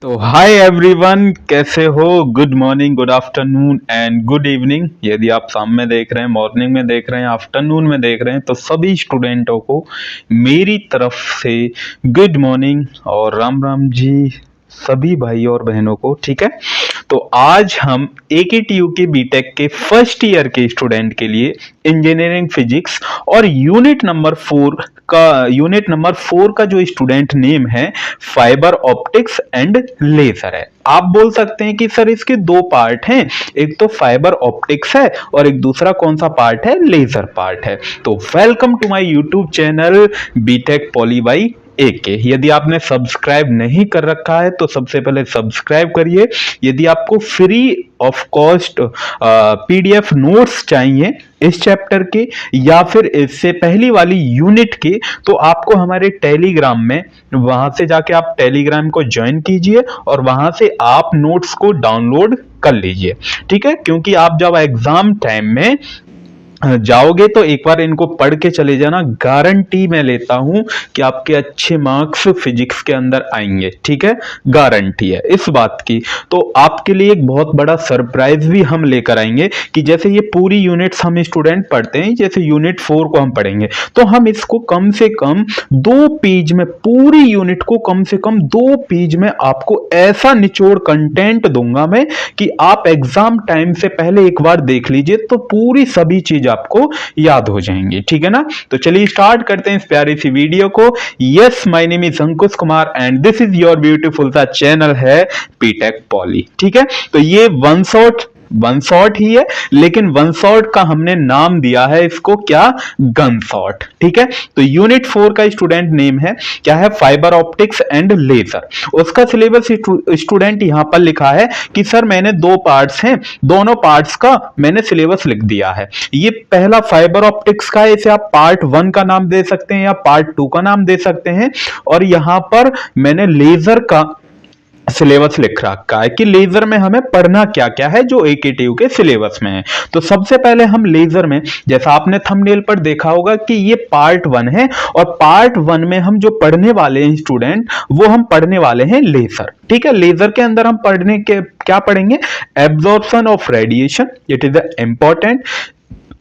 तो hi everyone, कैसे हो? Good morning, good afternoon and good evening. यदि आप शाम में देख रहे हैं, मॉर्निंग में देख रहे हैं, आफ्टरनून में देख रहे हैं, तो सभी स्टूडेंटों को मेरी तरफ से गुड मॉर्निंग और राम राम जी, सभी भाई और बहनों को। ठीक है, तो आज हम AKTU के बीटेक के फर्स्ट ईयर के स्टूडेंट के लिए इंजीनियरिंग फिजिक्स और यूनिट नंबर 4 का जो स्टूडेंट नेम है फाइबर ऑप्टिक्स एंड लेजर है। आप बोल सकते हैं कि सर इसके दो पार्ट हैं, एक तो फाइबर ऑप्टिक्स है और एक दूसरा कौन सा पार्ट है? लेजर पार्ट है। तो welcome to my YouTube channel BTech poly by AK। यदि आपने सब्सक्राइब नहीं कर रखा है तो सबसे पहले सब्सक्राइब करिए। यदि आपको free of cost PDF notes चाहिए इस चैप्टर के या फिर इससे पहली वाली यूनिट के, तो आपको हमारे टेलीग्राम में, वहां से जाके आप टेलीग्राम को ज्वाइन कीजिए और वहां से आप नोट्स को डाउनलोड कर लीजिए। ठीक है, क्योंकि आप जब एग्जाम टाइम में जाओगे तो एक बार इनको पढ़ के चले जाना, गारंटी मैं लेता हूं कि आपके अच्छे मार्क्स फिजिक्स के अंदर आएंगे। ठीक है, गारंटी है इस बात की। तो आपके लिए एक बहुत बड़ा सरप्राइज भी हम लेकर आएंगे कि जैसे ये पूरी यूनिट्स हम स्टूडेंट पढ़ते हैं, जैसे यूनिट 4 को हम पढ़ेंगे तो हम इसको कम से कम 2 पेज में, पूरी यूनिट को कम से कम 2 पेज में आपको ऐसा निचोड़ कंटेंट दूंगा मैं कि आप एग्जाम टाइम से पहले एक बार देख लीजिए तो पूरी सभी चीज आपको याद हो जाएंगी। ठीक है ना, तो चलिए स्टार्ट करते हैं इस प्यारी सी वीडियो को। Yes, my name is Ankush Kumar and this is your beautiful सा चैनल है बीटेक पॉली। ठीक है, तो ये वन शॉट ही है, लेकिन वन शॉट का हमने नाम दिया है इसको क्या? Gun shot. ठीक है, तो यूनिट 4 का स्टूडेंट नेम है क्या है? Fibre optics and laser. उसका सिलेबस स्टूडेंट यहां पर लिखा है कि सर मैंने 2 पार्ट्स हैं, दोनों पार्ट्स का मैंने सिलेबस लिख दिया है। ये पहला फाइबर ऑप्टिक्स का है, इसे आप पार्ट 1 का नाम दे सकते हैं या पार्ट 2 का नाम दे सकते हैं। और यहां पर मैंने लेजर का सिलेबस लिख रखा है कि लेजर में हमें पढ़ना क्या क्या है जो AKTU के सिलेबस में है। तो सबसे पहले हम लेजर में, जैसा आपने थंबनेल पर देखा होगा कि ये पार्ट 1 है और पार्ट 1 में हम जो पढ़ने वाले हैं स्टूडेंट, वो हम पढ़ने वाले हैं लेजर। ठीक है, लेजर के अंदर हम पढ़ने के क्या पढ़ेंगे? Absorption of radiation, it is important.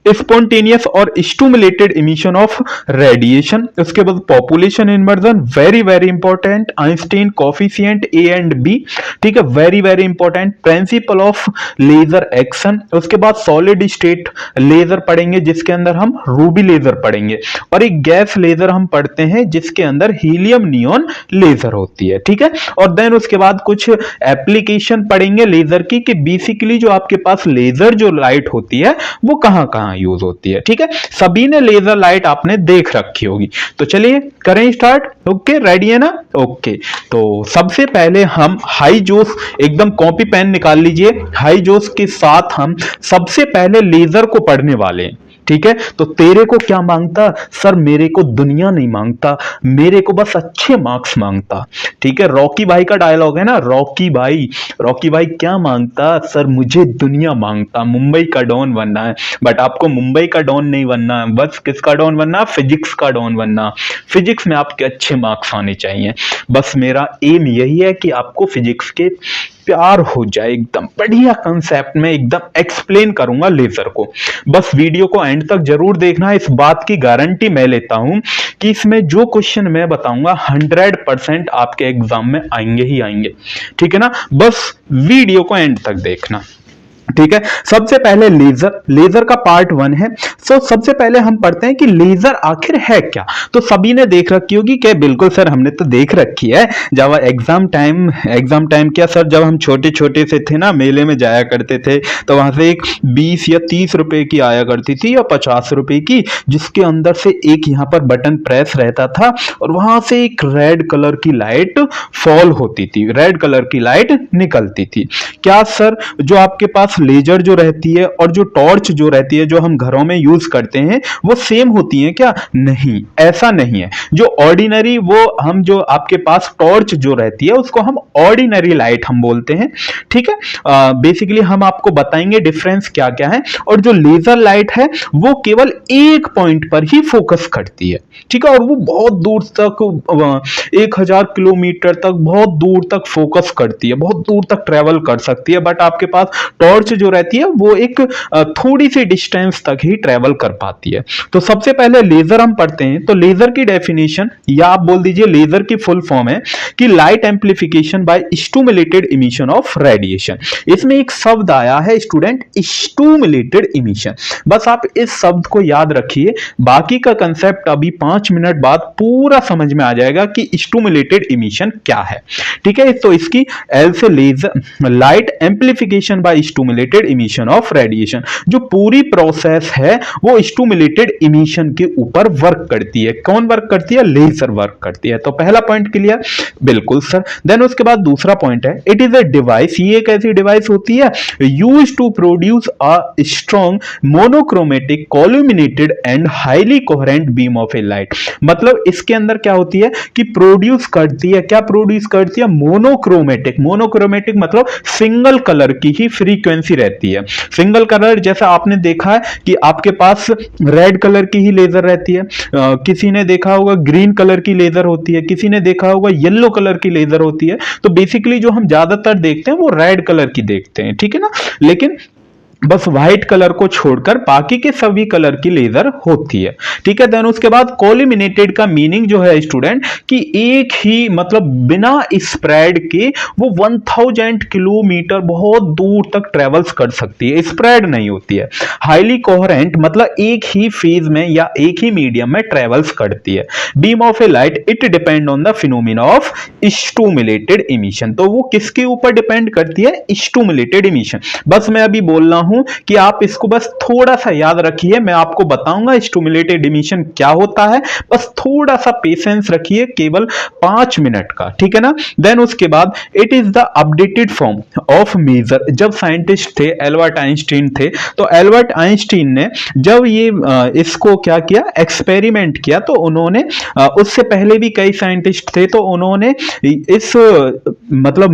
Spontaneous और स्टिमुलेटेड इमिशन ऑफ रेडिएशन। उसके बाद population inversion, very very important. Einstein coefficient A and B, ठीक है, very very important. Principle of laser action. उसके बाद सॉलिड स्टेट लेजर पढ़ेंगे जिसके अंदर हम रूबी लेजर पढ़ेंगे, और एक गैस लेजर हम पढ़ते हैं जिसके अंदर हीलियम नियॉन लेजर होती है। ठीक है, और देन उसके बाद कुछ एप्लीकेशन पढ़ेंगे लेजर की कि बेसिकली जो आपके पास लेजर जो लाइट होती है वो कहां कहां यूज होती है। ठीक है, सभी ने लेजर लाइट आपने देख रखी होगी। तो चलिए करें स्टार्ट। ओके, रेडी है ना? ओके, तो सबसे पहले हम हाई जोश, एकदम कॉपी पेन निकाल लीजिए। हाई जोश के साथ हम सबसे पहले लेजर को पढ़ने वाले हैं। ठीक है, तो तेरे को क्या मांगता? सर मेरे को दुनिया नहीं मांगता, मेरे को बस अच्छे मार्क्स मांगता। ठीक है, रॉकी भाई का डायलॉग है ना, रॉकी भाई क्या मांगता? सर मुझे दुनिया मांगता, मुंबई का डॉन बनना है। बट आपको मुंबई का डॉन नहीं बनना है, बस किसका डॉन बनना है? फिजिक्स का डॉन बनना। फिजिक्स में आपके अच्छे मार्क्स आने चाहिए। बस मेरा एम यही है कि आपको फिजिक्स के प्यार हो जाए। एकदम बढ़िया कंसेप्ट में एकदम एक्सप्लेन करूंगा लेजर को। बस वीडियो को एंड तक जरूर देखना। इस बात की गारंटी मैं लेता हूं कि इसमें जो क्वेश्चन मैं बताऊंगा 100% आपके एग्जाम में आएंगे ही आएंगे। ठीक है ना, बस वीडियो को एंड तक देखना। ठीक है, सबसे पहले लेजर का पार्ट 1 है। सो सबसे पहले हम पढ़ते हैं कि लेजर आखिर है क्या। तो सभी ने देख रखी होगी क्या? बिल्कुल सर, हमने तो देख रखी है। जब एग्जाम टाइम क्या सर, जब हम छोटे छोटे से थे ना, मेले में जाया करते थे, तो वहां से एक 20 या 30 रुपए की आया करती थी या 50 रुपए की, जिसके अंदर से एक यहाँ पर बटन प्रेस रहता था और वहां से एक रेड कलर की लाइट फॉल होती थी, रेड कलर की लाइट निकलती थी। क्या सर जो आपके पास लेजर जो रहती है और जो टॉर्च जो रहती है जो हम घरों में यूज करते हैं वो सेम होती है क्या? नहीं, ऐसा नहीं है। जो ऑर्डिनरी वो हम जो आपके पास टॉर्च जो रहती है उसको हम ऑर्डिनरी लाइट हम बोलते हैं, ठीक है। बेसिकली हम आपको बताएंगे डिफरेंस क्या क्या है। और जो लेजर लाइट है वो केवल एक पॉइंट पर ही फोकस करती है, ठीक है, और वो बहुत दूर तक 1000 किलोमीटर तक बहुत दूर तक फोकस करती है, बहुत दूर तक ट्रेवल कर सकती है। बट आपके पास टॉर्च जो रहती है वो एक थोड़ी सी डिस्टेंस तक ही ट्रेवल कर पाती है। तो सबसे पहले लेजर हम पढ़ते हैं। तो लेजर की डेफिनेशन या आप बोल दीजिए लेजर की फुल फॉर्म है कि light amplification by stimulated emission of radiation. इसमें एक शब्द आया है स्टूडेंट, स्टिमुलेटेड इमिशन। बस आप इस शब्द को याद रखिए, बाकी का कंसेप्ट अभी 5 मिनट बाद पूरा समझ में आ जाएगा कि स्टिमुलेटेड इमिशन क्या है, ठीक है। तो इसकी एल से laser light amplification by stimulated emission of radiation, जो पूरी प्रोसेस है वो स्टिमुलेटेड इमिशन के ऊपर वर्क करती है। कौन वर्क करती है? लेजर वर्क करती है। तो पहला पॉइंट क्लियर? बिल्कुल सर। देन उसके बाद दूसरा पॉइंट है, इट इज अ डिवाइस, ये एक ऐसी डिवाइस होती है used to produce a strong monochromatic collimated and highly coherent beam of a light. मतलब इसके अंदर क्या होती है कि प्रोड्यूस करती है, क्या प्रोड्यूस करती है? मोनोक्रोमेटिक। मोनोक्रोमेटिक मतलब सिंगल कलर की ही फ्रीक्वेंसी रहती है। सिंगल कलर जैसा आपने देखा है कि आपके पास रेड कलर की ही लेजर रहती है, किसी ने देखा होगा ग्रीन कलर की लेजर होती है, किसी ने देखा होगा येलो कलर की लेजर होती है। तो बेसिकली जो हम ज्यादातर देखते हैं वो रेड कलर की देखते हैं, ठीक है ना। लेकिन बस व्हाइट कलर को छोड़कर बाकी के सभी कलर की लेजर होती है, ठीक है। देन उसके बाद कॉल्यूमिनेटेड का मीनिंग जो है स्टूडेंट कि एक ही मतलब बिना स्प्रेड के वो 1000 किलोमीटर बहुत दूर तक ट्रेवल्स कर सकती है, स्प्रेड नहीं होती है। हाईली कोहेरेंट मतलब एक ही फेज में या एक ही मीडियम में ट्रेवल्स करती है। Beam of a light it depend on the phenomena of stimulated emission. तो वो किसके ऊपर डिपेंड करती है? Stimulated emission. बस मैं अभी बोल रहा हूं कि आप इसको बस थोड़ा सा याद रखिए, मैं आपको बताऊंगा स्टिमुलेटेड इमिशन क्या होता है। बस थोड़ा सा पेशेंस रखिए, केवल 5 मिनट का, ठीक है ना। देन उसके बाद it is the updated form of maser. जब साइंटिस्ट थे एल्बर्ट आइंस्टीन थे, तो एल्बर्ट आइंस्टीन ने जब ये इसको क्या किया, एक्सपेरिमेंट किया, तो उन्होंने उससे पहले भी कई साइंटिस्ट थे, तो उन्होंने इस मतलब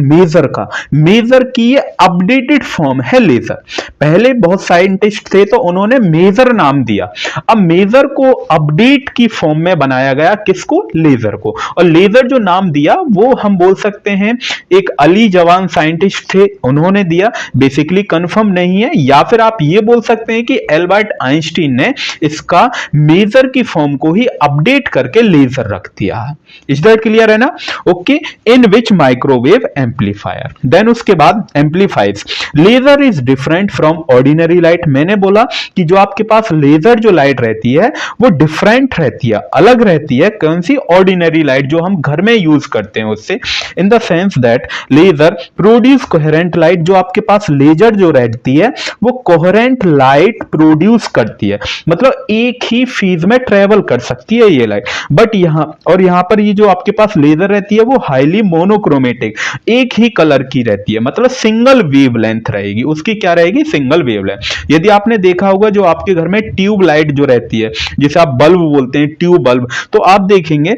मेजर की ये अपडेटेड फॉर्म है लेजर। पहले बहुत साइंटिस्ट थे तो उन्होंने मेजर नाम दिया, अब मेजर को अपडेट की फॉर्म में बनाया गया, किसको? लेजर को। और लेजर जो नाम दिया वो हम बोल सकते हैं एक अली जवान साइंटिस्ट थे उन्होंने दिया, बेसिकली कंफर्म नहीं है। या फिर आप ये बोल सकते हैं कि एल्बर्ट आइंस्टीन ने इसका मेजर की फॉर्म को ही अपडेट करके लेजर रख दिया। इज दैट क्लियर है ना? Okay. In which microwave amplifier, then उसके बाद amplifies. Laser is different from ordinary light. मैंने बोला कि जो आपके पास लेजर जो लाइट रहती है वो डिफरेंट रहती है, अलग रहती है। कौन सी? ऑर्डिनरी लाइट जो हम घर में यूज करते हैं उससे। In the sense that laser produce coherent light. जो आपके पास लेजर जो रहती है वो कोहेरेंट लाइट प्रोड्यूस करती है, मतलब एक ही फेज में ट्रेवल कर सकती है ये लाइट। बट यहां पर ये जो आपके पास लेजर रहती है वो हाईली मोनोक्रोमेटिक, एक ही कलर की रहती है, मतलब सिंगल वेवलेंथ रहेगी उसकी। क्या रहेगी? Single wavelength. यदि आपने देखा होगा जो आपके घर में ट्यूब लाइट जो रहती है, जिसे आप बल्ब बोलते हैं, ट्यूब बल्ब, तो आप देखेंगे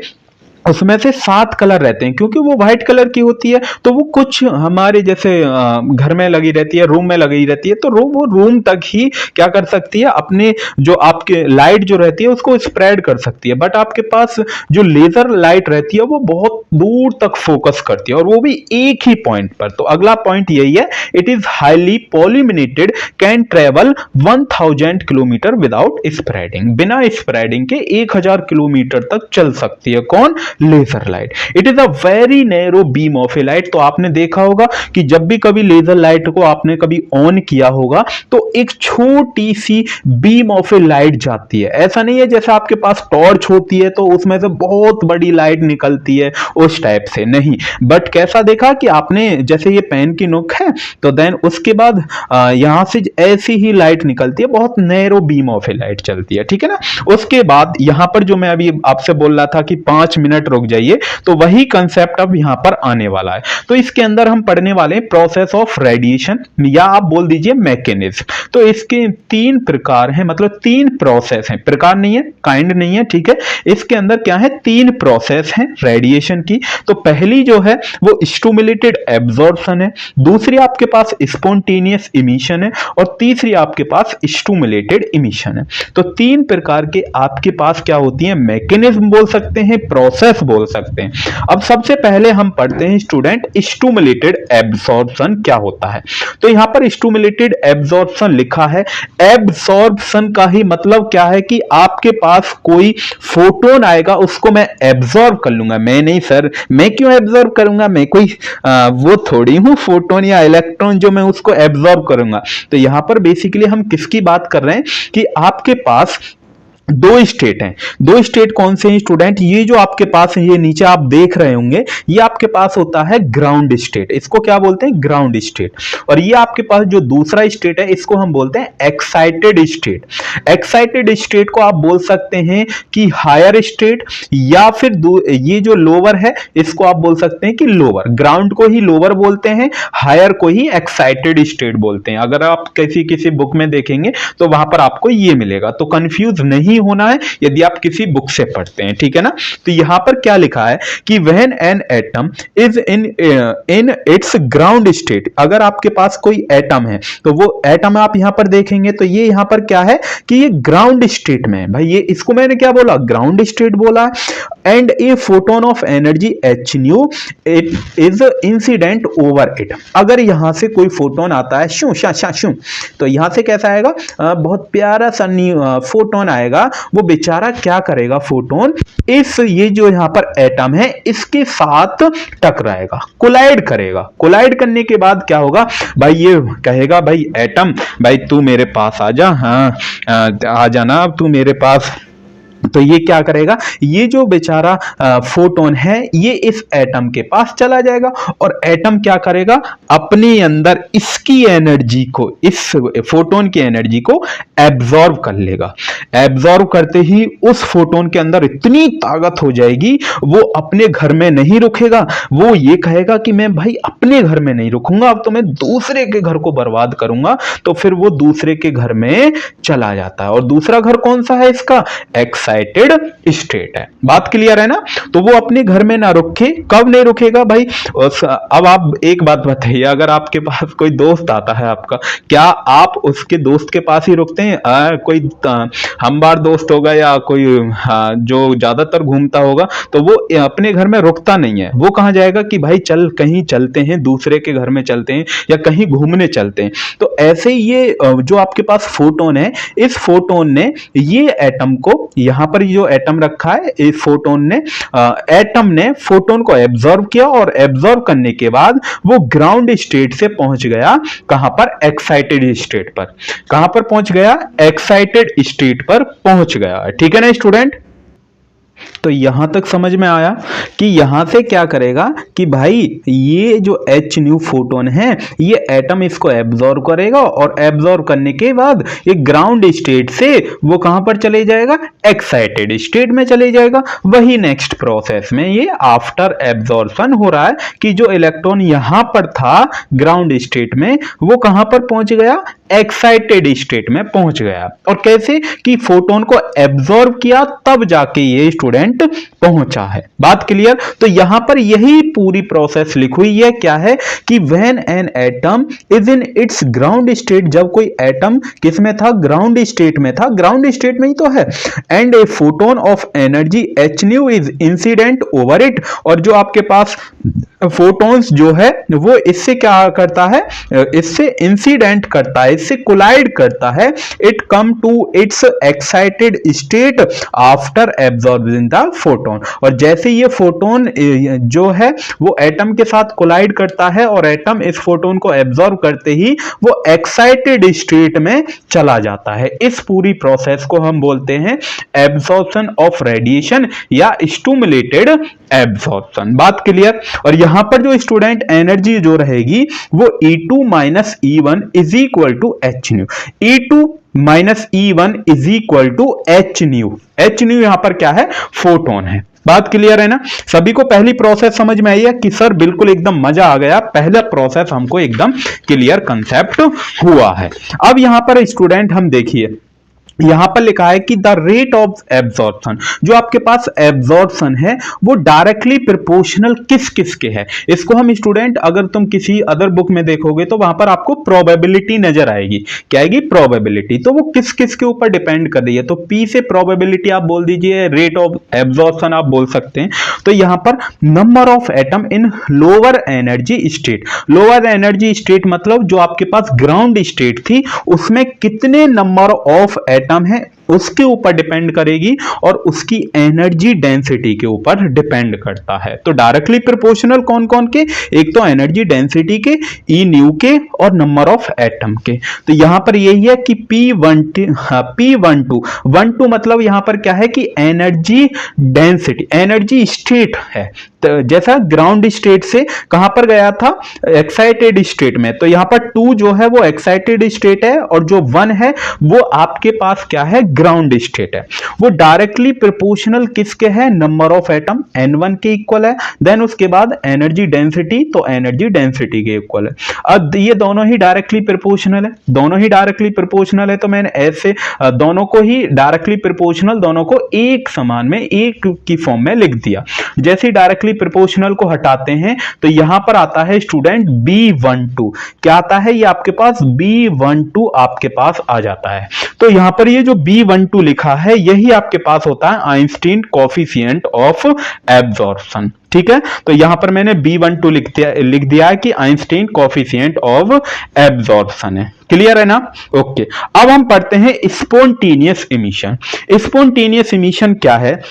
उसमें से 7 कलर रहते हैं, क्योंकि वो व्हाइट कलर की होती है। तो वो कुछ हमारे जैसे घर में लगी रहती है, रूम में लगी रहती है, तो वो रूम तक ही क्या कर सकती है, अपने जो आपके लाइट जो रहती है उसको स्प्रेड कर सकती है। बट आपके पास जो लेजर लाइट रहती है वो बहुत दूर तक फोकस करती है, और वो भी एक ही पॉइंट पर। तो अगला पॉइंट यही है, it is highly collimated, can travel 1000 kilometre without spreading. बिना स्प्रेडिंग के 1000 किलोमीटर तक चल सकती है। कौन? Laser light. It is a very narrow beam of a light. तो आपने देखा होगा कि जब भी कभी लेजर लाइट को आपने कभी ऑन किया होगा तो एक छोटी सी बीम ऑफ ए लाइट जाती है। ऐसा नहीं है जैसे आपके पास टॉर्च होती है तो उसमें से बहुत बड़ी लाइट निकलती है, उस टाइप से नहीं। बट कैसा देखा कि आपने जैसे ये पेन की नोक है, तो देन उसके बाद यहां से ऐसी ही लाइट निकलती है, बहुत narrow beam of a light चलती है, ठीक है ना। उसके बाद यहां पर जो मैं अभी आपसे बोल रहा था कि 5 मिनट मिनट रुक जाइए, तो वही कंसेप्ट अब यहां पर आने वाला है। तो इसके अंदर हम पढ़ने वाले हैं प्रोसेस ऑफ रेडिएशन, या आप बोल दीजिए मैकेनिज्म। तो इसके तीन प्रकार हैं, मतलब तीन प्रोसेस हैं, प्रकार नहीं है, काइंड नहीं है, ठीक है। इसके अंदर क्या है, तीन प्रोसेस हैं रेडिएशन की। तो पहली जो है वो स्टिमुलेटेड एब्जॉर्प्शन है, दूसरी आपके पास स्पॉन्टेनियस इमिशन है, और तीसरी आपके पास स्टिमुलेटेड इमिशन है। तो तीन प्रकार के आपके पास क्या होती है, मैकेनिज्म बोल सकते हैं, प्रोसेस बोल सकते हैं। अब सबसे पहले हम पढ़ते हैं स्टूडेंट स्टिमुलेटेड एब्जॉर्प्शन क्या होता है। तो यहां पर स्टिमुलेटेड एब्जॉर्प्शन लिखा है। एब्जॉर्प्शन का ही मतलब क्या है कि आपके पास कोई फोटोन आएगा, उसको मैं एब्जॉर्ब कर लूंगा। मैं नहीं सर, मैं क्यों एब्जॉर्ब करूंगा, मैं कोई वो थोड़ी हूं फोटोन या इलेक्ट्रॉन जो मैं उसको एब्जॉर्ब करूंगा। तो यहां पर बेसिकली हम किसकी बात कर रहे हैं कि आपके पास दो स्टेट हैं। दो स्टेट कौन से हैं स्टूडेंट, ये जो आपके पास है, ये नीचे आप देख रहे होंगे, ये आपके पास होता है ग्राउंड स्टेट, इसको क्या बोलते हैं, ग्राउंड स्टेट। और ये आपके पास जो दूसरा स्टेट है, इसको हम बोलते हैं एक्साइटेड स्टेट। एक्साइटेड स्टेट को आप बोल सकते हैं कि हायर स्टेट, या फिर ये जो लोअर है इसको आप बोल सकते हैं कि लोअर। ग्राउंड को ही लोअर बोलते हैं, हायर को ही एक्साइटेड स्टेट बोलते हैं। अगर आप किसी बुक में देखेंगे तो वहां पर आपको ये मिलेगा, तो कंफ्यूज नहीं होना है यदि आप किसी बुक से पढ़ते हैं, ठीक है ना। तो यहां पर क्या लिखा है कि when an atom is in it's ground state, अगर आपके पास कोई एटम है तो वो एटम आप यहां पर देखेंगे तो ये यहां पर क्या है कि ये ग्राउंड स्टेट में है। भाई ये इसको मैंने क्या बोला, ग्राउंड स्टेट बोला। And a photon of energy h nu it is incident over it, अगर यहां से कोई फोटोन आता है शू शा शा शू, तो यहां से कैसा आएगा, बहुत प्यारा सा फोटोन आएगा। वो बेचारा क्या करेगा, फोटोन इस ये जो यहां पर एटम है इसके साथ टकराएगा, कोलाइड करेगा। कोलाइड करने के बाद क्या होगा भाई, ये कहेगा भाई एटम भाई तू मेरे पास आ जा, हाँ आ जाना तू मेरे पास। तो ये क्या करेगा, ये जो बेचारा फोटोन है ये इस एटम के पास चला जाएगा, और एटम क्या करेगा, अपने अंदर इसकी एनर्जी को, इस फोटोन की एनर्जी को एब्जॉर्ब कर लेगा। एब्जॉर्ब करते ही उस फोटोन के अंदर इतनी ताकत हो जाएगी, वो अपने घर में नहीं रुकेगा। वो ये कहेगा कि मैं भाई अपने घर में नहीं रुकूंगा, अब तो मैं दूसरे के घर को बर्बाद करूंगा। तो फिर वो दूसरे के घर में चला जाता है, और दूसरा घर कौन सा है इसका, एक्साइटेड स्टेट है। बात क्लियर है ना। तो वो अपने घर में ना रुके, कब नहीं रुकेगा भाई। अब आप एक बात बताइए, अगर आपके पास कोई दोस्त आता है आपका, क्या आप उसके दोस्त के पास ही रुकते हैं, कोई हमबार दोस्त होगा या कोई जो ज्यादातर घूमता होगा, तो वो अपने घर में रुकता नहीं है। वो कहां जाएगा कि भाई चल कहीं चलते हैं, दूसरे के घर में चलते हैं या कहीं घूमने चलते हैं। तो ऐसे ये जो आपके पास फोटोन है, इस फोटोन ने ये एटम को, यहां पर जो एटम रखा है इस फोटोन ने, एटम ने फोटोन को एब्जॉर्ब किया, और एब्जॉर्ब करने के बाद वो ग्राउंड स्टेट से पहुंच गया कहां पर, एक्साइटेड स्टेट पर। कहां पर पहुंच गया, एक्साइटेड स्टेट पर पहुंच गया, ठीक है ना स्टूडेंट। तो यहां तक समझ में आया कि यहां से क्या करेगा कि भाई ये जो h न्यू फोटोन है ये एटम इसको एब्जॉर्ब करेगा, और एब्जॉर्ब करने के बाद ये ग्राउंड स्टेट से वो कहां पर चले जाएगा, एक्साइटेड स्टेट में चले जाएगा। वही नेक्स्ट प्रोसेस में ये आफ्टर एब्जॉर्प्शन हो रहा है कि जो इलेक्ट्रॉन यहां पर था ग्राउंड स्टेट में, वो कहां पर पहुंच गया, एक्साइटेड स्टेट में पहुंच गया। और कैसे कि फोटोन को एब्जॉर्ब किया तब जाके ये स्टूडेंट पहुंचा है। बात क्लियर। तो यहां पर यही पूरी प्रोसेस लिखी हुई है, क्या है कि when an atom is in it's ground state, जब कोई एटम किस में था, ग्राउंड स्टेट में था, ग्राउंड स्टेट में ही तो है। And a photon of energy h nu is incident over it, और जो आपके पास फोटोन्स जो है वो इससे क्या करता है, इससे इंसिडेंट करता है, इससे कोलाइड करता है। It come to its excited state after absorbing the photon, और जैसे ये फोटोन जो है वो एटम के साथ कोलाइड करता है, और एटम इस फोटोन को एब्जॉर्ब करते ही वो एक्साइटेड स्टेट में चला जाता है। इस पूरी प्रोसेस को हम बोलते हैं एब्जॉर्प्शन ऑफ रेडिएशन या स्टिमुलेटेड एब्जॉर्प्शन। बात क्लियर। और यहां पर जो स्टूडेंट एनर्जी जो रहेगी वो E2 minus E1 is equal to H nu. E2 minus E1 is equal to H nu. H nu यहां पर क्या है, फोटोन है। बात क्लियर है ना? सभी को पहली प्रोसेस समझ में आई है कि सर बिल्कुल एकदम मजा आ गया, पहला प्रोसेस हमको एकदम क्लियर कंसेप्ट हुआ है। अब यहां पर स्टूडेंट हम देखिए, यहां पर लिखा है कि द रेट ऑफ एब्जॉर्प्शन, जो आपके पास एब्जॉर्प्शन है वो डायरेक्टली प्रोपोर्शनल किस किस के है। इसको हम स्टूडेंट अगर तुम किसी अदर बुक में देखोगे तो वहां पर आपको प्रोबेबिलिटी नजर आएगी। क्या आएगी? प्रोबेबिलिटी। तो वो किस किस के ऊपर डिपेंड कर रही है, तो पी से प्रोबेबिलिटी आप बोल दीजिए, रेट ऑफ एब्जॉर्प्शन आप बोल सकते हैं। तो यहां पर number of atom in lower energy state, lower energy state मतलब जो आपके पास ग्राउंड स्टेट थी उसमें कितने नंबर ऑफ एटम है उसके ऊपर डिपेंड करेगी और उसकी एनर्जी डेंसिटी के ऊपर डिपेंड करता है। तो डायरेक्टली प्रोपोर्शनल कौन कौन के, एक तो एनर्जी डेंसिटी के, ई न्यू के और नंबर ऑफ एटम के। तो यहां पर यही है कि P12 मतलब यहां पर क्या है कि एनर्जी डेंसिटी, एनर्जी स्टेट है। तो जैसा ग्राउंड स्टेट से कहां पर गया था, एक्साइटेड स्टेट में। तो यहां पर 2 जो है वो एक्साइटेड स्टेट है और जो 1 है वो आपके पास क्या है, ग्राउंड स्टेट है। वो डायरेक्टली प्रोपोर्शनल किसके है, नंबर ऑफ एटम N1 के इक्वल है। देन उसके बाद एनर्जी डेंसिटी, तो एनर्जी डेंसिटी के इक्वल है। अब ये दोनों ही डायरेक्टली प्रोपोर्शनल है, दोनों ही डायरेक्टली प्रोपोर्शनल है। तो मैंने ऐसे दोनों को ही डायरेक्टली प्रोपोर्शनल, दोनों को एक समान में एक की फॉर्म में लिख दिया। जैसे ही डायरेक्टली प्रोपोर्शनल को हटाते हैं तो यहां पर आता है स्टूडेंट B12। क्या आता है, ये आपके पास B12 आपके पास आ जाता है। तो यहां पर ये जो B12 लिखा है यही आपके पास होता है आइंस्टीन कोफिशिएंट ऑफ एब्जॉर्प्शन। ठीक है, तो यहां पर मैंने B12 लिख दिया है कि आइंस्टीन कोफिशिएंट ऑफ एब्जॉर्प्शन है। क्लियर है ना? ओके। अब हम पढ़ते हैं स्पॉन्टेनियस इमिशन। स्पॉन्टेनियस इमिशन क्या है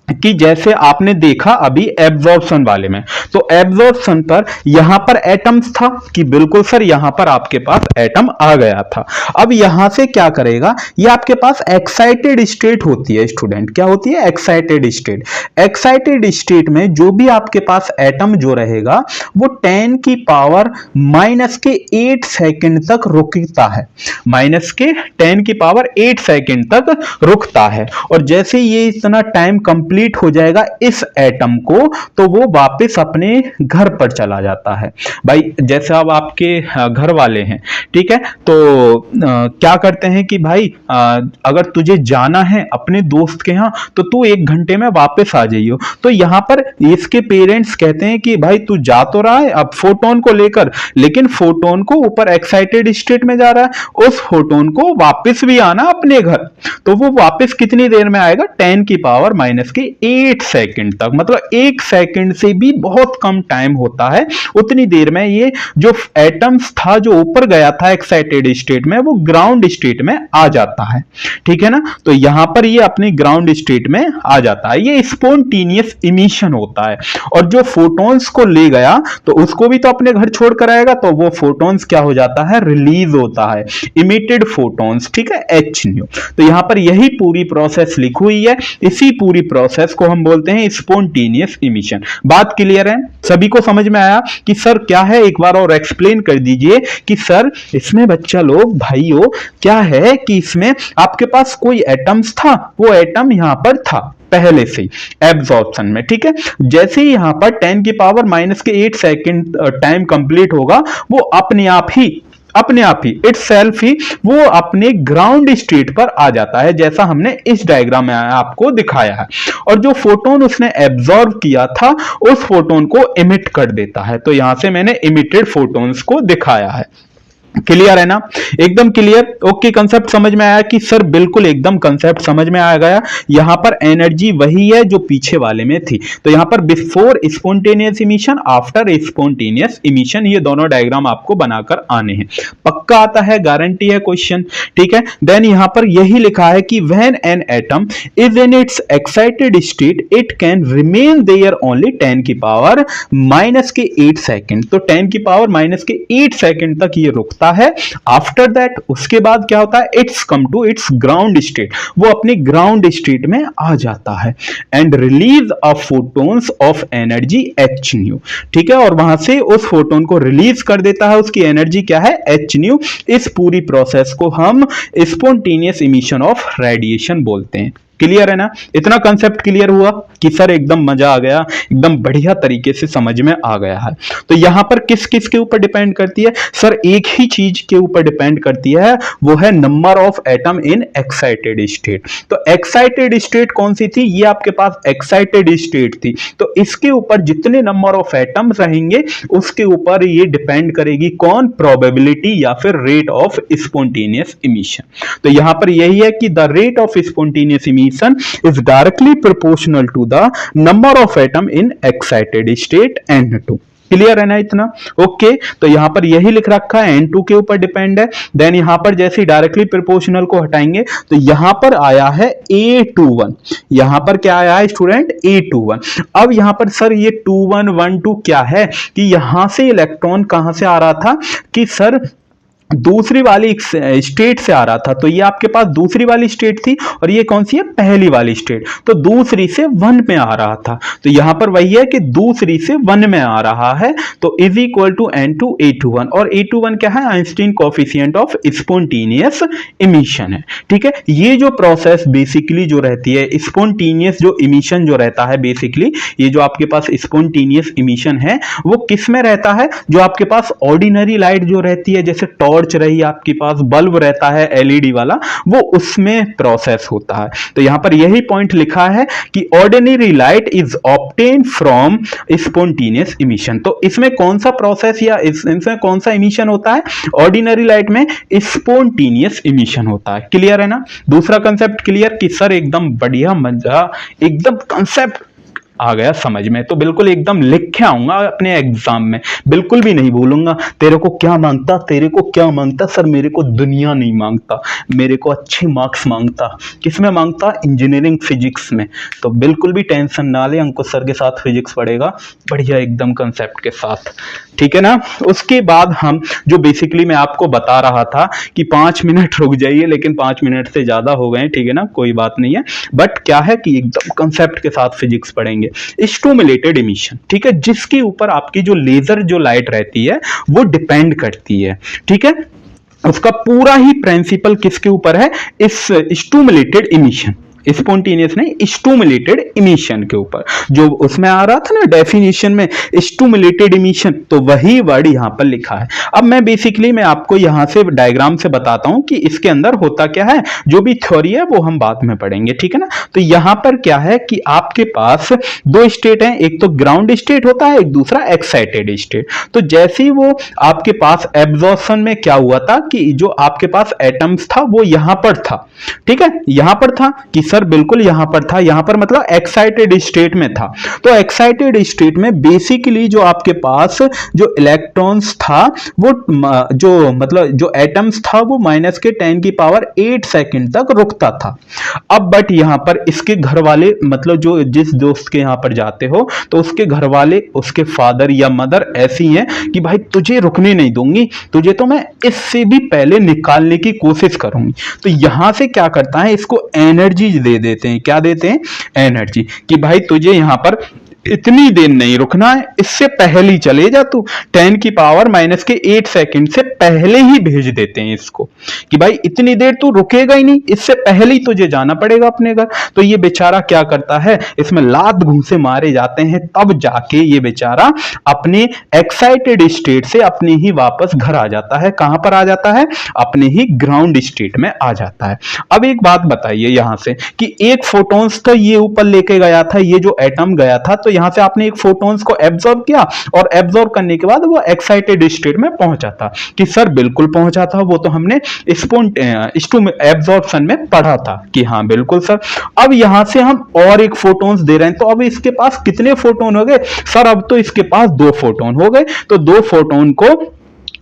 कि जैसे आपने देखा अभी एब्जॉर्प्शन वाले में, तो एब्जॉर्प्शन पर यहां पर एटम्स था कि बिल्कुल सर यहां पर आपके पास एटम आ गया था। अब यहां से क्या करेगा, ये आपके पास एक्साइटेड स्टेट होती है स्टूडेंट। क्या होती है? Excited state. एक्साइटेड स्टेट में जो भी आपके पास एटम जो रहेगा वो 10 की पावर -8 सेकंड तक रुकता है, -10 की पावर 8 सेकंड तक रुकता है। और जैसे ये इतना टाइम कंप्लीट हो जाएगा इस एटम को, तो वो वापस अपने घर पर चला जाता है। भाई जैसे अब आपके घर वाले हैं, ठीक है, तो क्या करते हैं कि भाई अगर तुझे जाना है अपने दोस्त के यहाँ तो तू 1 घंटे में वापस आ जाइयो। तो यहाँ पर इसके पेरेंट्स कहते हैं कि भाई तू जा तो रहा है अब फोटोन को लेकर, लेकिन फोटोन को ऊपर एक्साइटेड स्टेट में जा रहा है, उस फोटोन को वापस भी आना अपने घर। तो वो वापस कितनी देर में आएगा, 10 की पावर -8 सेकंड तक, मतलब 1 सेकंड से भी बहुत कम टाइम होता है। उतनी देर में ये जो एटम्स था जो ऊपर गया था एक्साइटेड स्टेट में, वो ग्राउंड स्टेट में आ जाता है। ठीक है ना? तो यहां पर ये अपनी ग्राउंड स्टेट में आ जाता है। ये स्पॉन्टेनियस इमिशन होता है। और जो फोटॉन्स को ले गया तो उसको भी तो अपने घर छोड़ कर आएगा, तो वो फोटॉन्स क्या हो जाता है, रिलीज होता है, इमिटेड फोटॉन्स। ठीक है, एच न्यू। तो यहां पर यही पूरी प्रोसेस लिखी हुई है, इसी पूरी प्रोसेस को हम बोलते हैं स्पॉन्टेनियस इमिशन। बात क्लियर है? सभी को समझ में आया कि सर क्या है, एक बार और एक्सप्लेन कर दीजिए कि सर इसमें बच्चा लोग भाइयों क्या है कि इसमें आपके पास कोई एटम्स था, वो एटम यहां पर था पहले से ही एब्जॉर्प्शन में। ठीक है, जैसे ही यहां पर 10 की पावर -8 सेकंड टाइम कंप्लीट होगा, वो अपने आप ही इटसेल्फ ही वो अपने ग्राउंड स्टेट पर आ जाता है, जैसा हमने इस डायग्राम में आपको दिखाया है। और जो फोटोन उसने एब्जॉर्ब किया था उस फोटोन को इमिट कर देता है। तो यहां से मैंने इमिटेड फोटोन्स को दिखाया है। क्लियर है ना? एकदम क्लियर। ओके, कंसेप्ट समझ में आया कि सर बिल्कुल एकदम कंसेप्ट समझ में आ गया। यहां पर एनर्जी वही है जो पीछे वाले में थी। तो यहां पर before spontaneous emission, after spontaneous emission, ये दोनों डायग्राम आपको बनाकर आने हैं। पक्का आता है, गारंटी है क्वेश्चन। ठीक है, देन यहां पर यही लिखा है कि when an atom is in its excited state it can remain there only 10 की पावर -8 सेकंड। तो 10 की पावर -8 सेकंड तक ये रुकता होता है आफ्टर दैट, उसके बाद क्या होता है, it's come to its ground state, वो अपनी ग्राउंड स्टेट में आ जाता है and release a photons of energy H nu, ठीक है, और वहां से उस फोटोन को रिलीज कर देता है, उसकी एनर्जी क्या है, एच न्यू। इस पूरी प्रोसेस को हम स्पॉन्टेनियस इमिशन ऑफ रेडिएशन बोलते हैं। क्लियर है ना, इतना कंसेप्ट क्लियर हुआ कि सर एकदम मजा आ गया, एकदम बढ़िया तरीके से समझ में आ गया है। तो यहां पर किस किस के ऊपर डिपेंड करती है, सर एक ही चीज के ऊपर डिपेंड करती है, वो है number of atom in excited state. तो एक्साइटेड स्टेट कौन सी थी, ये आपके पास एक्साइटेड स्टेट थी, तो इसके ऊपर जितने नंबर ऑफ एटम रहेंगे उसके ऊपर ये डिपेंड करेगी कौन, प्रोबेबिलिटी या फिर रेट ऑफ स्पॉन्टेनियस इमिशन। तो यहां पर यही है कि the rate of spontaneous emission is directly proportional to the number of atom in excited state N2। Clear है ना इतना, ओके। तो यहां पर यही लिख रखा है N2 के ऊपर डिपेंड है। देन यहां पर जैसे डायरेक्टली प्रोपोर्शनल को हटाएंगे तो यहां पर आया है A21, यहां पर क्या आया है स्टूडेंट, A21। अब यहां पर सर ये 2112 क्या है कि यहां से इलेक्ट्रॉन कहां से आ रहा था कि सर दूसरी वाली स्टेट से आ रहा था, तो ये आपके पास दूसरी वाली स्टेट थी और ये कौन सी है, पहली वाली स्टेट, तो दूसरी से वन में आ रहा था। तो यहां पर वही है कि दूसरी से वन में आ रहा है, तो is equal to N2 A21, और A21 क्या है, Einstein coefficient of spontaneous emission है। ठीक है, ये जो प्रोसेस बेसिकली जो रहती है, स्पॉन्टेनियस जो इमिशन जो रहता है, बेसिकली ये जो आपके पास स्पॉन्टेनियस इमिशन है वो किस में रहता है, जो आपके पास ऑर्डिनरी लाइट जो रहती है, जैसे टॉर्च रही आपके पास, बल्ब रहता है एलईडी वाला, वो उसमें प्रोसेस होता है। तो यहां पर यही पॉइंट लिखा है कि ordinary light is obtain from spontaneous emission. तो इसमें कौन सा प्रोसेस या इसमें कौन सा इमिशन होता है, ऑर्डिनरी लाइट में स्पॉन्टेनियस इमिशन होता है। क्लियर है ना, दूसरा कंसेप्ट क्लियर कि सर एकदम बढ़िया, मजा, एकदम कंसेप्ट आ गया समझ में, तो बिल्कुल एकदम लिख के आऊंगा अपने एग्जाम में, बिल्कुल भी नहीं बोलूंगा तेरे को क्या मांगता, तेरे को क्या मांगता, सर मेरे को दुनिया नहीं मांगता, मेरे को अच्छे मार्क्स मांगता। किस में मांगता, इंजीनियरिंग फिजिक्स में। तो बिल्कुल भी टेंशन ना ले, अंकुश सर के साथ फिजिक्स पढ़ेगा बढ़िया एकदम कंसेप्ट के साथ, ठीक है ना। उसके बाद हम जो बेसिकली मैं आपको बता रहा था कि 5 मिनट रुक जाइए, लेकिन 5 मिनट से ज्यादा हो गए, ठीक है ना, कोई बात नहीं है, बट क्या है कि एकदम कंसेप्ट के साथ फिजिक्स पढ़ेंगे। स्टिमुलेटेड इमिशन, ठीक है, जिसके ऊपर आपकी जो लेजर जो लाइट रहती है वो डिपेंड करती है, ठीक है, उसका पूरा ही प्रिंसिपल किसके ऊपर है, इस स्टिमुलेटेड इमिशन, स्पॉन्टेनियस नहीं, स्टिमुलेटेड इमिशन के ऊपर। जो उसमें आ रहा था ना डेफिनेशन में स्टिमुलेटेड इमिशन, तो वही वर्ड यहां पर लिखा है। अब मैं आपको यहां से डायग्राम से बताता हूं कि इसके अंदर होता क्या है, जो भी थ्योरी है वो हम बाद में पढ़ेंगे, ठीक है ना। तो यहां पर क्या है कि आपके पास दो स्टेट हैं, एक तो ग्राउंड स्टेट होता है, एक दूसरा एक्साइटेड स्टेट। तो जैसे ही वो आपके पास एब्जॉर्प्शन में क्या हुआ था कि जो आपके पास एटम्स था वो यहां पर था, ठीक है, यहां पर था कि सर बिल्कुल यहां पर था, यहां पर मतलब एक्साइटेड स्टेट में था। तो एक्साइटेड स्टेट में बेसिकली जो आपके पास जो इलेक्ट्रॉन्स था वो जो मतलब जो एटम्स था वो -10⁸ सेकंड तक रुकता था। अब बट यहां पर इसके घर वाले मतलब जो जिस दोस्त के यहां पर जाते हो तो उसके घर वाले, उसके फादर या मदर ऐसी हैं कि भाई तुझे रुकने नहीं दूंगी, तुझे तो मैं इससे भी पहले निकालने की कोशिश करूंगी। तो यहां से क्या करता है, इसको एनर्जी दे देते हैं। क्या देते हैं, एनर्जी, कि भाई तुझे यहां पर इतनी देर नहीं रुकना है, इससे पहले ही चले जा तू, 10⁻⁻8 सेकंड से पहले ही भेज देते हैं इसको कि भाई इतनी देर तू रुकेगा ही नहीं, इससे पहले ही तुझे जाना पड़ेगा अपने घर। तो ये बेचारा क्या करता है, इसमें लात घूंसे मारे जाते हैं, तब जाके ये बेचारा अपने एक्साइटेड स्टेट से अपने ही वापस घर आ जाता है। कहां पर आ जाता है, अपने ही ग्राउंड स्टेट में आ जाता है। अब एक बात बताइए यहां से कि एक फोटॉन्स तो ये ऊपर लेके गया था, ये जो एटम गया था, तो यहां से आपने एक फोटॉन्स को एब्जॉर्ब किया और एब्जॉर्ब करने के बाद वो एक्साइटेड स्टेट में पहुंचा था कि सर बिल्कुल पहुंचा था, वो तो हमने एब्जॉर्प्शन में पढ़ा था कि हाँ बिल्कुल सर। अब यहां से हम और एक फोटॉन्स दे रहे हैं, तो अब इसके पास कितने फोटोन हो गए सर, अब तो इसके पास 2 फोटोन हो गए। तो 2 फोटोन को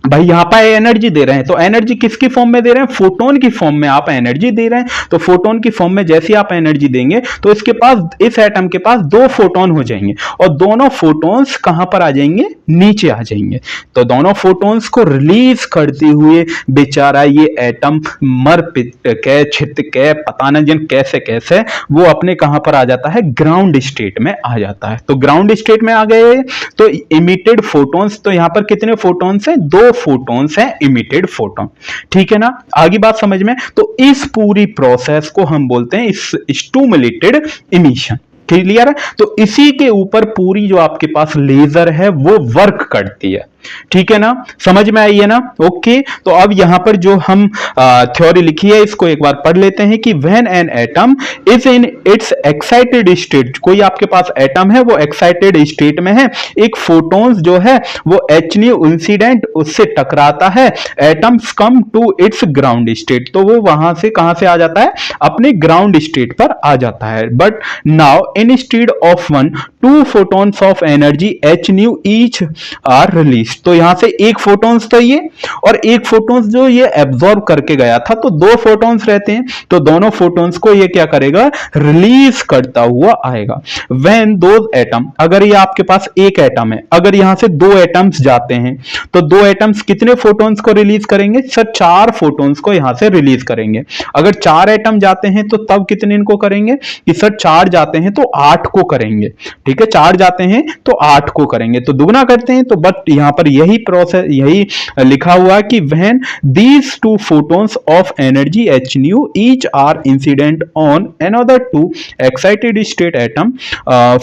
भाई यहाँ पर एनर्जी दे रहे हैं, तो एनर्जी किसकी फॉर्म में दे रहे हैं? फोटोन की फॉर्म में आप एनर्जी दे रहे हैं। तो फोटोन की फॉर्म में जैसे आप एनर्जी देंगे तो इसके पास, इस एटम के पास दो फोटोन हो जाएंगे और दोनों फोटोन्स कहां पर आ जाएंगे? नीचे आ जाएंगे। तो दोनों फोटोन्स को रिलीज करते हुए बेचारा ये एटम मर पिट के छित के पता न जन कैसे कैसे वो अपने कहां पर आ जाता है? ग्राउंड स्टेट में आ जाता है। तो ग्राउंड स्टेट में आ गए तो इमिटेड फोटोन्स, तो यहां पर कितने फोटोन्स हैं? दो फोटोन्स हैं इमिटेड फोटोन। ठीक है ना, आगे बात समझ में। तो इस पूरी प्रोसेस को हम बोलते हैं स्टिमुलेटेड इमिशन। क्लियर है? तो इसी के ऊपर पूरी जो आपके पास लेजर है वो वर्क करती है। ठीक है ना, समझ में आई है ना? ओके, तो अब यहां पर जो हम थ्योरी लिखी है इसको एक बार पढ़ लेते हैं कि when an atom is in its excited state, कोई आपके पास एटम है वो एक्साइटेड स्टेट में है, एक फोटोन्स जो है वो एच न्यू इंसिडेंट उससे टकराता है, atoms come to its ground state, तो वो वहां से कहां से आ जाता है? अपने ग्राउंड स्टेट पर आ जाता है। But now instead of one, two photons of energy H nu each are release, तो यहां से एक फोटोन्स तो ये और एक फोटोन्स जो ये एब्जॉर्ब करके गया था, तो दो फोटोन्स रहते हैं, तो दोनों फोटोन्स को ये क्या करेगा? रिलीज करता हुआ आएगा। व्हेन दोज एटम, अगर ये आपके पास एक एटम है, अगर यहां से दो एटम्स जाते हैं तो दो एटम्स कितने फोटोन्स को रिलीज करेंगे? सर चार फोटोन्स को यहां से रिलीज करेंगे। अगर चार एटम जाते हैं तो तब कितने इनको करेंगे? कि सर चार जाते हैं तो 8 को करेंगे। ठीक है, चार जाते हैं तो 8 को करेंगे, तो दुगना करते हैं। तो बट यहां पर यही प्रोसेस, यही लिखा हुआ कि when these two photons of energy H nu each are incident on another two excited state atom,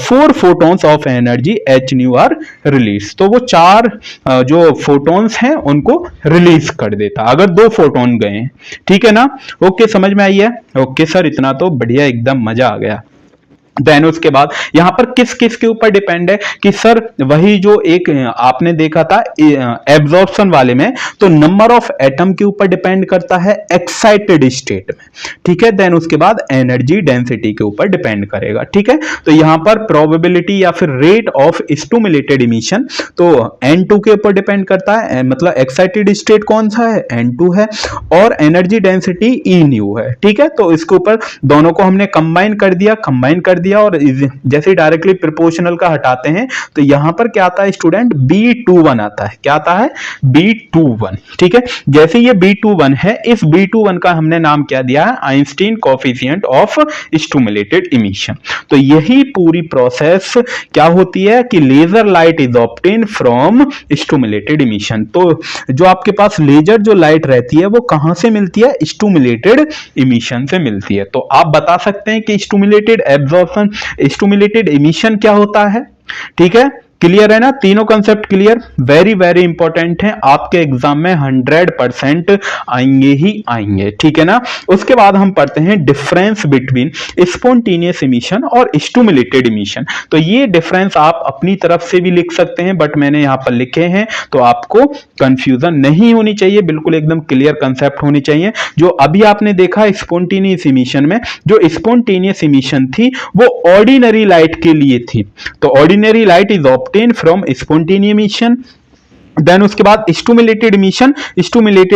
4 photons of energy H nu are release, तो वो चार जो फोटोन्स हैं उनको रिलीज कर देता अगर दो फोटोन गए। ठीक है ना, ओके, समझ में आई है? ओके सर, इतना तो बढ़िया, एकदम मजा आ गया। देन उसके बाद यहां पर किस किस के ऊपर डिपेंड है? कि सर वही जो एक आपने देखा था एब्जॉर्प्शन वाले में, तो नंबर ऑफ एटम के ऊपर डिपेंड करता है एक्साइटेड स्टेट में। ठीक है, देन उसके बाद एनर्जी डेंसिटी के ऊपर डिपेंड करेगा। ठीक है, तो यहां पर प्रोबेबिलिटी या फिर रेट ऑफ स्टिमुलेटेड इमिशन, तो N2 के ऊपर डिपेंड करता है, मतलब एक्साइटेड स्टेट कौन सा है? N2 है, और एनर्जी डेंसिटी E न्यू है। ठीक है, तो इसके ऊपर दोनों को हमने कंबाइन कर दिया और जैसे डायरेक्टली प्रोपोर्शनल का हटाते हैं तो यहां पर क्या आता है स्टूडेंट? B21 आता है। क्या आता है? B21। ठीक है, जैसे ये B21 है, इस B21 का हमने नाम क्या दिया है? Einstein coefficient of stimulated emission. तो यही पूरी प्रोसेस क्या होती है कि laser light is obtain from stimulated emission. तो जो आपके पास लेजर जो लाइट रहती है वो कहां से मिलती है? स्टिमुलेटेड इमिशन से मिलती है। तो आप बता सकते हैं कि स्टिमुलेटेड एब्जॉर्प्शन, स्टिमुलेटेड इमिशन क्या होता है? ठीक है, क्लियर है ना? तीनों concept clear, very very important है, आपके एग्जाम में 100% आएंगे ही आएंगे। ठीक है ना, उसके बाद हम पढ़ते हैं डिफरेंस बिटवीन स्पॉन्टेनियस इमिशन और स्टिमुलेटेड इमिशन। तो ये डिफरेंस आप अपनी तरफ से भी लिख सकते हैं, बट मैंने यहां पर लिखे हैं तो आपको कंफ्यूजन नहीं होनी चाहिए, बिल्कुल एकदम क्लियर कंसेप्ट होनी चाहिए। जो अभी आपने देखा स्पॉन्टेनियस इमिशन में, जो स्पॉन्टेनियस इमिशन थी वो ऑर्डिनरी लाइट के लिए थी, तो ordinary light is obtained from spontaneous emission। Then उसके बाद स्टिमुलेटेड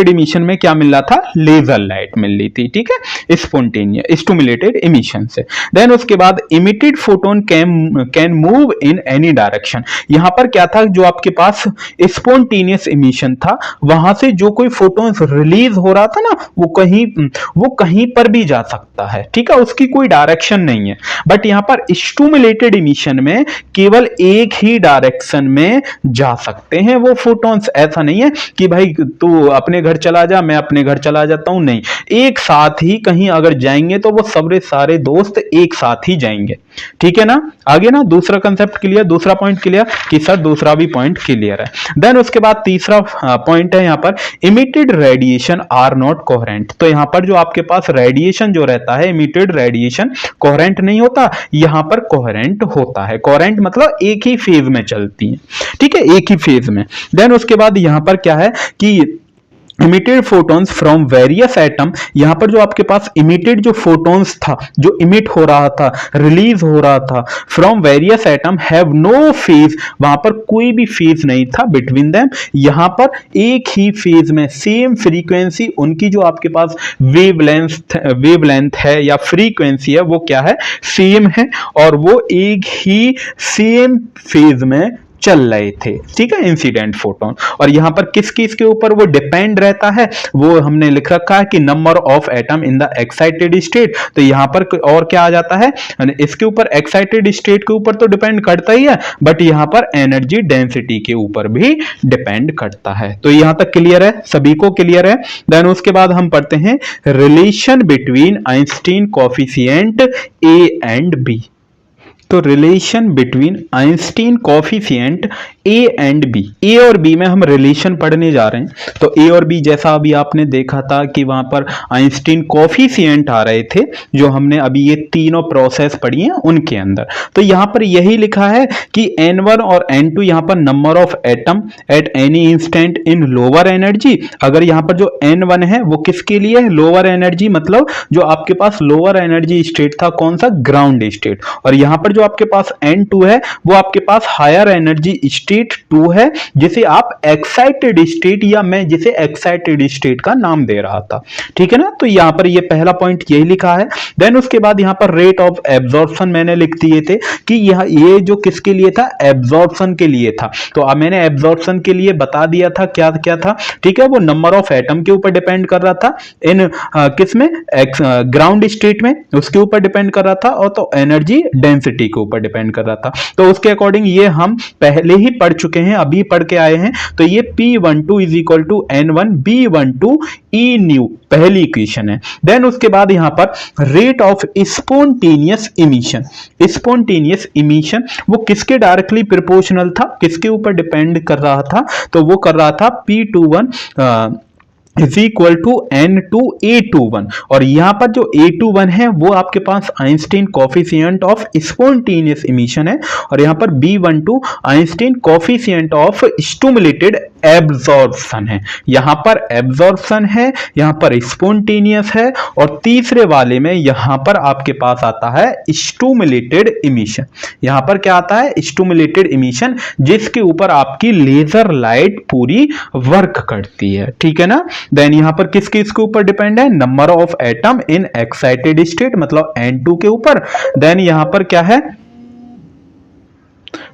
इमिशन में क्या मिल रहा था? लेजर लाइट मिल रही थी। ठीक है, स्पॉन्टेनियस स्टिमुलेटेड इमिशन से। देन उसके बाद emitted photon can move in any direction. यहां पर क्या था? जो आपके पास स्पॉन्टेनियस इमिशन था वहां से जो कोई फोटोन रिलीज हो रहा था ना, वो कहीं पर भी जा सकता है। ठीक है, उसकी कोई डायरेक्शन नहीं है। बट यहां पर स्टिमुलेटेड इमिशन में केवल एक ही डायरेक्शन में जा सकते हैं वो फोटॉन्स। ऐसा नहीं है कि भाई तू अपने घर चला जा, मैं अपने घर चला जाता हूं, नहीं, एक साथ ही कहीं अगर जाएंगे तो वो सारे दोस्त एक साथ ही जाएंगे। ठीक है ना, आगे ना दूसरा कंसेप्ट क्लियर, दूसरा पॉइंट क्लियर कि सर दूसरा भी पॉइंट क्लियर है। देन उसके बाद तीसरा पॉइंट है यहां पर emitted radiation are not coherent. तो यहां पर जो आपके पास रेडिएशन जो रहता है, इमिटेड रेडिएशन कोहेरेंट नहीं होता, यहां पर कोहेरेंट होता है। कोहेरेंट मतलब एक ही फेज में चलती है। ठीक है, एक ही फेज में। देन उसके बाद यहां पर क्या है कि emitted photons from various atom, यहां पर जो आपके पास इमिटेड जो फोटॉन्स था, जो इमिट हो रहा था, रिलीज हो रहा था from various atom, have no phase, वहां पर कोई भी फेज नहीं था बिटवीन देम, यहां पर एक ही फेज में सेम फ्रीक्वेंसी, उनकी जो आपके पास वेवलेंथ है या फ्रीक्वेंसी है वो क्या है, सेम है, और वो एक ही सेम फेज में चल रहे थे, ठीक है, इंसिडेंट फोटोन। और यहां पर किस किस के ऊपर वो डिपेंड रहता है, वो हमने लिख रखा है कि number of atom in the excited state, तो यहां पर और क्या आ जाता है, इसके ऊपर एक्साइटेड स्टेट के ऊपर तो डिपेंड करता ही है, बट यहां पर एनर्जी डेंसिटी के ऊपर भी डिपेंड करता है। तो यहां तक क्लियर है, सभी को क्लियर है। देन उसके बाद हम पढ़ते हैं relation between Einstein coefficient A and B. तो relation between Einstein coefficient A and B, A और बी में हम रिलेशन पढ़ने जा रहे हैं। तो ए और बी जैसा अभी आपने देखा था कि वहां पर आइंस्टीन कोफिशिएंट आ रहे थे, जो हमने अभी ये तीनों प्रोसेस पढ़ी हैं उनके अंदर। तो यहां पर यही लिखा है कि n1 और n2 यहां पर number of atom at any instant in lower energy. अगर यहां पर जो n1 है वो किसके लिए है, लोअर एनर्जी, मतलब जो आपके पास लोअर एनर्जी स्टेट था कौन सा, ग्राउंड स्टेट। और यहां पर जो आपके पास n2 है वो आपके पास हायर एनर्जी स्टेट 2 है, जिसे आप एक्साइटेड स्टेट, या मैं जिसे एक्साइटेड स्टेट का नाम दे रहा था, ठीक है ना। तो यहां पर ये पहला पॉइंट यही लिखा है। देन उसके बाद यहां पर रेट ऑफ एब्जॉर्प्शन मैंने लिख दिए थे कि ये जो किसके लिए था, एब्जॉर्प्शन के लिए था। तो अब मैंने एब्जॉर्प्शन के लिए बता दिया था क्या क्या था, ठीक है, वो नंबर ऑफ एटम के ऊपर डिपेंड कर रहा था, इन किसमें, ग्राउंड स्टेट में, उसके ऊपर डिपेंड कर रहा था, और तो एनर्जी डेंसिटी के ऊपर डिपेंड कर रहा था। तो उसके अकॉर्डिंग ये हम पहले ही पढ़ चुके हैं, अभी पढ़ के आए हैं। तो ये P12 is equal to N1 B12 E nu पहली इक्वेशन है। देन उसके बाद यहां पर rate of spontaneous emission, spontaneous emission वो किसके डायरेक्टली प्रोपोर्शनल था, किसके ऊपर डिपेंड कर रहा था, तो वो कर रहा था P21 is equal to N2A21। और यहां पर जो A21 है वो आपके पास Einstein coefficient of spontaneous emission है, और यहां पर B12 Einstein coefficient of stimulated absorption है। यहां पर एब्जॉर्प्शन है, यहां पर स्पॉन्टेनियस है, और तीसरे वाले में यहां पर आपके पास आता है स्टिमुलेटेड इमिशन। यहां पर क्या आता है, स्टिमुलेटेड इमिशन, जिसके ऊपर आपकी लेजर लाइट पूरी वर्क करती है, ठीक है ना। देन यहां पर किस किस के ऊपर डिपेंड है, number of atom in excited state, मतलब N2 के ऊपर। देन यहां पर क्या है,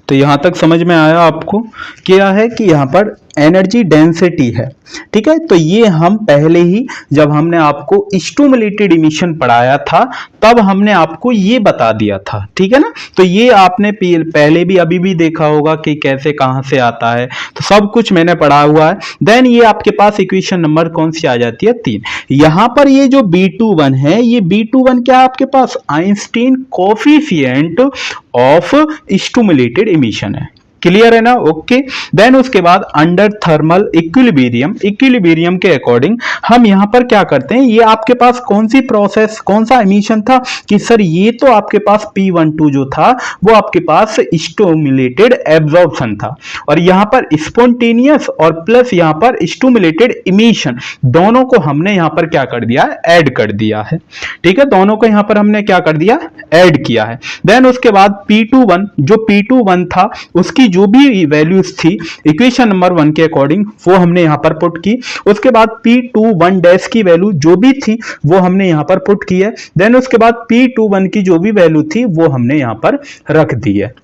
तो यहां तक समझ में आया आपको, क्या है कि यहां पर एनर्जी डेंसिटी है, ठीक है। तो ये हम पहले ही जब हमने आपको स्टिमुलेटेड इमिशन पढ़ाया था तब हमने आपको ये बता दिया था, ठीक है ना। तो ये आपने पहले भी अभी भी देखा होगा कि कैसे कहां से आता है, तो सब कुछ मैंने पढ़ा हुआ है। देन ये आपके पास इक्वेशन नंबर कौन सी आ जाती है, 3। यहां पर ये जो B21 है, ये B21 क्या है आपके पास, Einstein coefficient of stimulated emission है, क्लियर है ना, ओके। देन उसके बाद अंडर थर्मल इक्विलिब्रियम, इक्विलिब्रियम के अकॉर्डिंग हम यहां पर क्या करते हैं, ये आपके पास कौन सी प्रोसेस, कौन सा इमिशन था कि सर ये तो आपके पास P12 जो था वो आपके पास स्टिमुलेटेड एब्जॉर्प्शन था, और यहां पर स्पॉन्टेनियस और प्लस यहां पर स्टिमुलेटेड इमिशन दोनों को हमने यहां पर क्या कर दिया, ऐड कर दिया है, ठीक है, दोनों को यहां पर हमने क्या कर दिया, ऐड किया है। देन उसके बाद P21, जो P21 था उसकी जो भी वैल्यूज थी इक्वेशन नंबर 1 के अकॉर्डिंग वो हमने यहां पर पुट की। उसके बाद P21 डैश की वैल्यू जो भी थी वो हमने यहां पर पुट की है। देन उसके बाद P21 की जो भी वैल्यू थी वो हमने यहां पर रख दी है,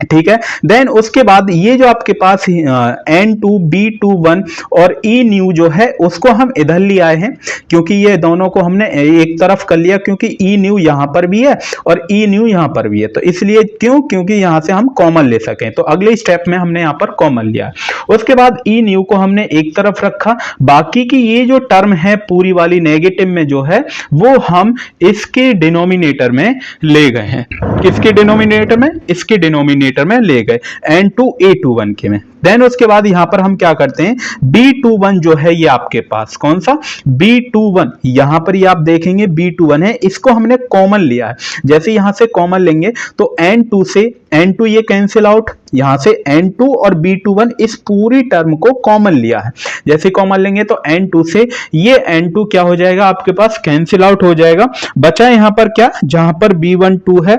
ठीक है। देन उसके बाद ये जो आपके पास N2 B21 और E न्यू जो है उसको हम इधर ले आए हैं, क्योंकि ये दोनों को हमने एक तरफ कर लिया, क्योंकि E न्यू यहां पर भी है और E न्यू यहां पर भी है, तो इसलिए क्यों, क्योंकि यहां से हम कॉमन ले सकें, तो अगले स्टेप में हमने यहां पर कॉमन लिया। उसके बाद E न्यू को हमने एक तरफ रखा, बाकी की ये जो टर्म है पूरी वाली नेगेटिव में जो है वो हम इसके डिनोमिनेटर में ले गए हैं, किसके डिनोमिनेटर में, इसके डिनोमिनेटर में ले गए N2A21 के में। देन उसके बाद यहां पर हम क्या करते हैं, B21 जो है ये आपके पास कौन सा, B21, यहां पर ये आप देखेंगे B21 है, इसको हमने कॉमन लिया है। जैसे यहां से कॉमन लेंगे तो N2 से N2 ये कैंसिल आउट, यहां से N2 और B21 इस पूरी टर्म को कॉमन लिया है। जैसे कॉमन लेंगे तो N2 से ये N2 क्या हो जाएगा आपके पास, कैंसिल आउट हो जाएगा। बचा यहां पर क्या, जहां पर B12 है,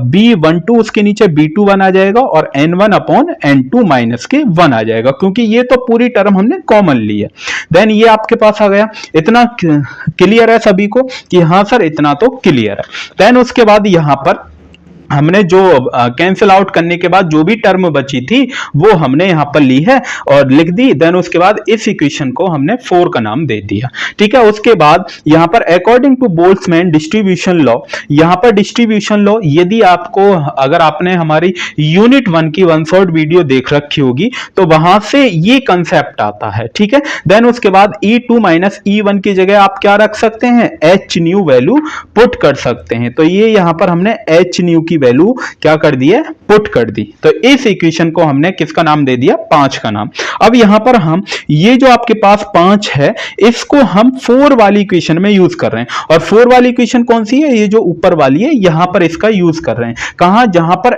B12 उसके नीचे B21 आ जाएगा और N1 अपॉन N2 माइनस के 1 आ जाएगा, क्योंकि ये तो पूरी टर्म हमने कॉमन ली है। देन ये आपके पास आ गया। इतना क्लियर है सभी को कि हाँ सर इतना तो क्लियर है। देन उसके बाद यहां पर हमने जो कैंसिल आउट करने के बाद जो भी टर्म बची थी वो हमने यहां पर ली है और लिख दी। देन उसके बाद इस इक्वेशन को हमने 4 का नाम दे दिया। ठीक है, उसके बाद यहां पर according to Boltzmann distribution law, यहां पर डिस्ट्रीब्यूशन लॉ, यदि आपको, अगर आपने हमारी यूनिट 1 की 1 शॉर्ट वीडियो देख रखी होगी तो वहां से ये कंसेप्ट आता है। ठीक है, देन उसके बाद E2 माइनस E1 की जगह आप क्या रख सकते हैं, एच न्यू वैल्यू पुट कर सकते हैं। तो ये यहां पर हमने एच न्यू की वैल्यू क्या कर दी है, पुट कर दी। तो इस इक्वेशन को हमने किसका नाम दे दिया, 5 का नाम। अब यहां पर हम ये जो आपके पास 5 है इसको हम 4 वाली इक्वेशन में यूज कर रहे हैं। और 4 वाली इक्वेशन कौन सी है, ये जो ऊपर वाली है, यहां पर इसका यूज कर रहे हैं। कहां, जहां पर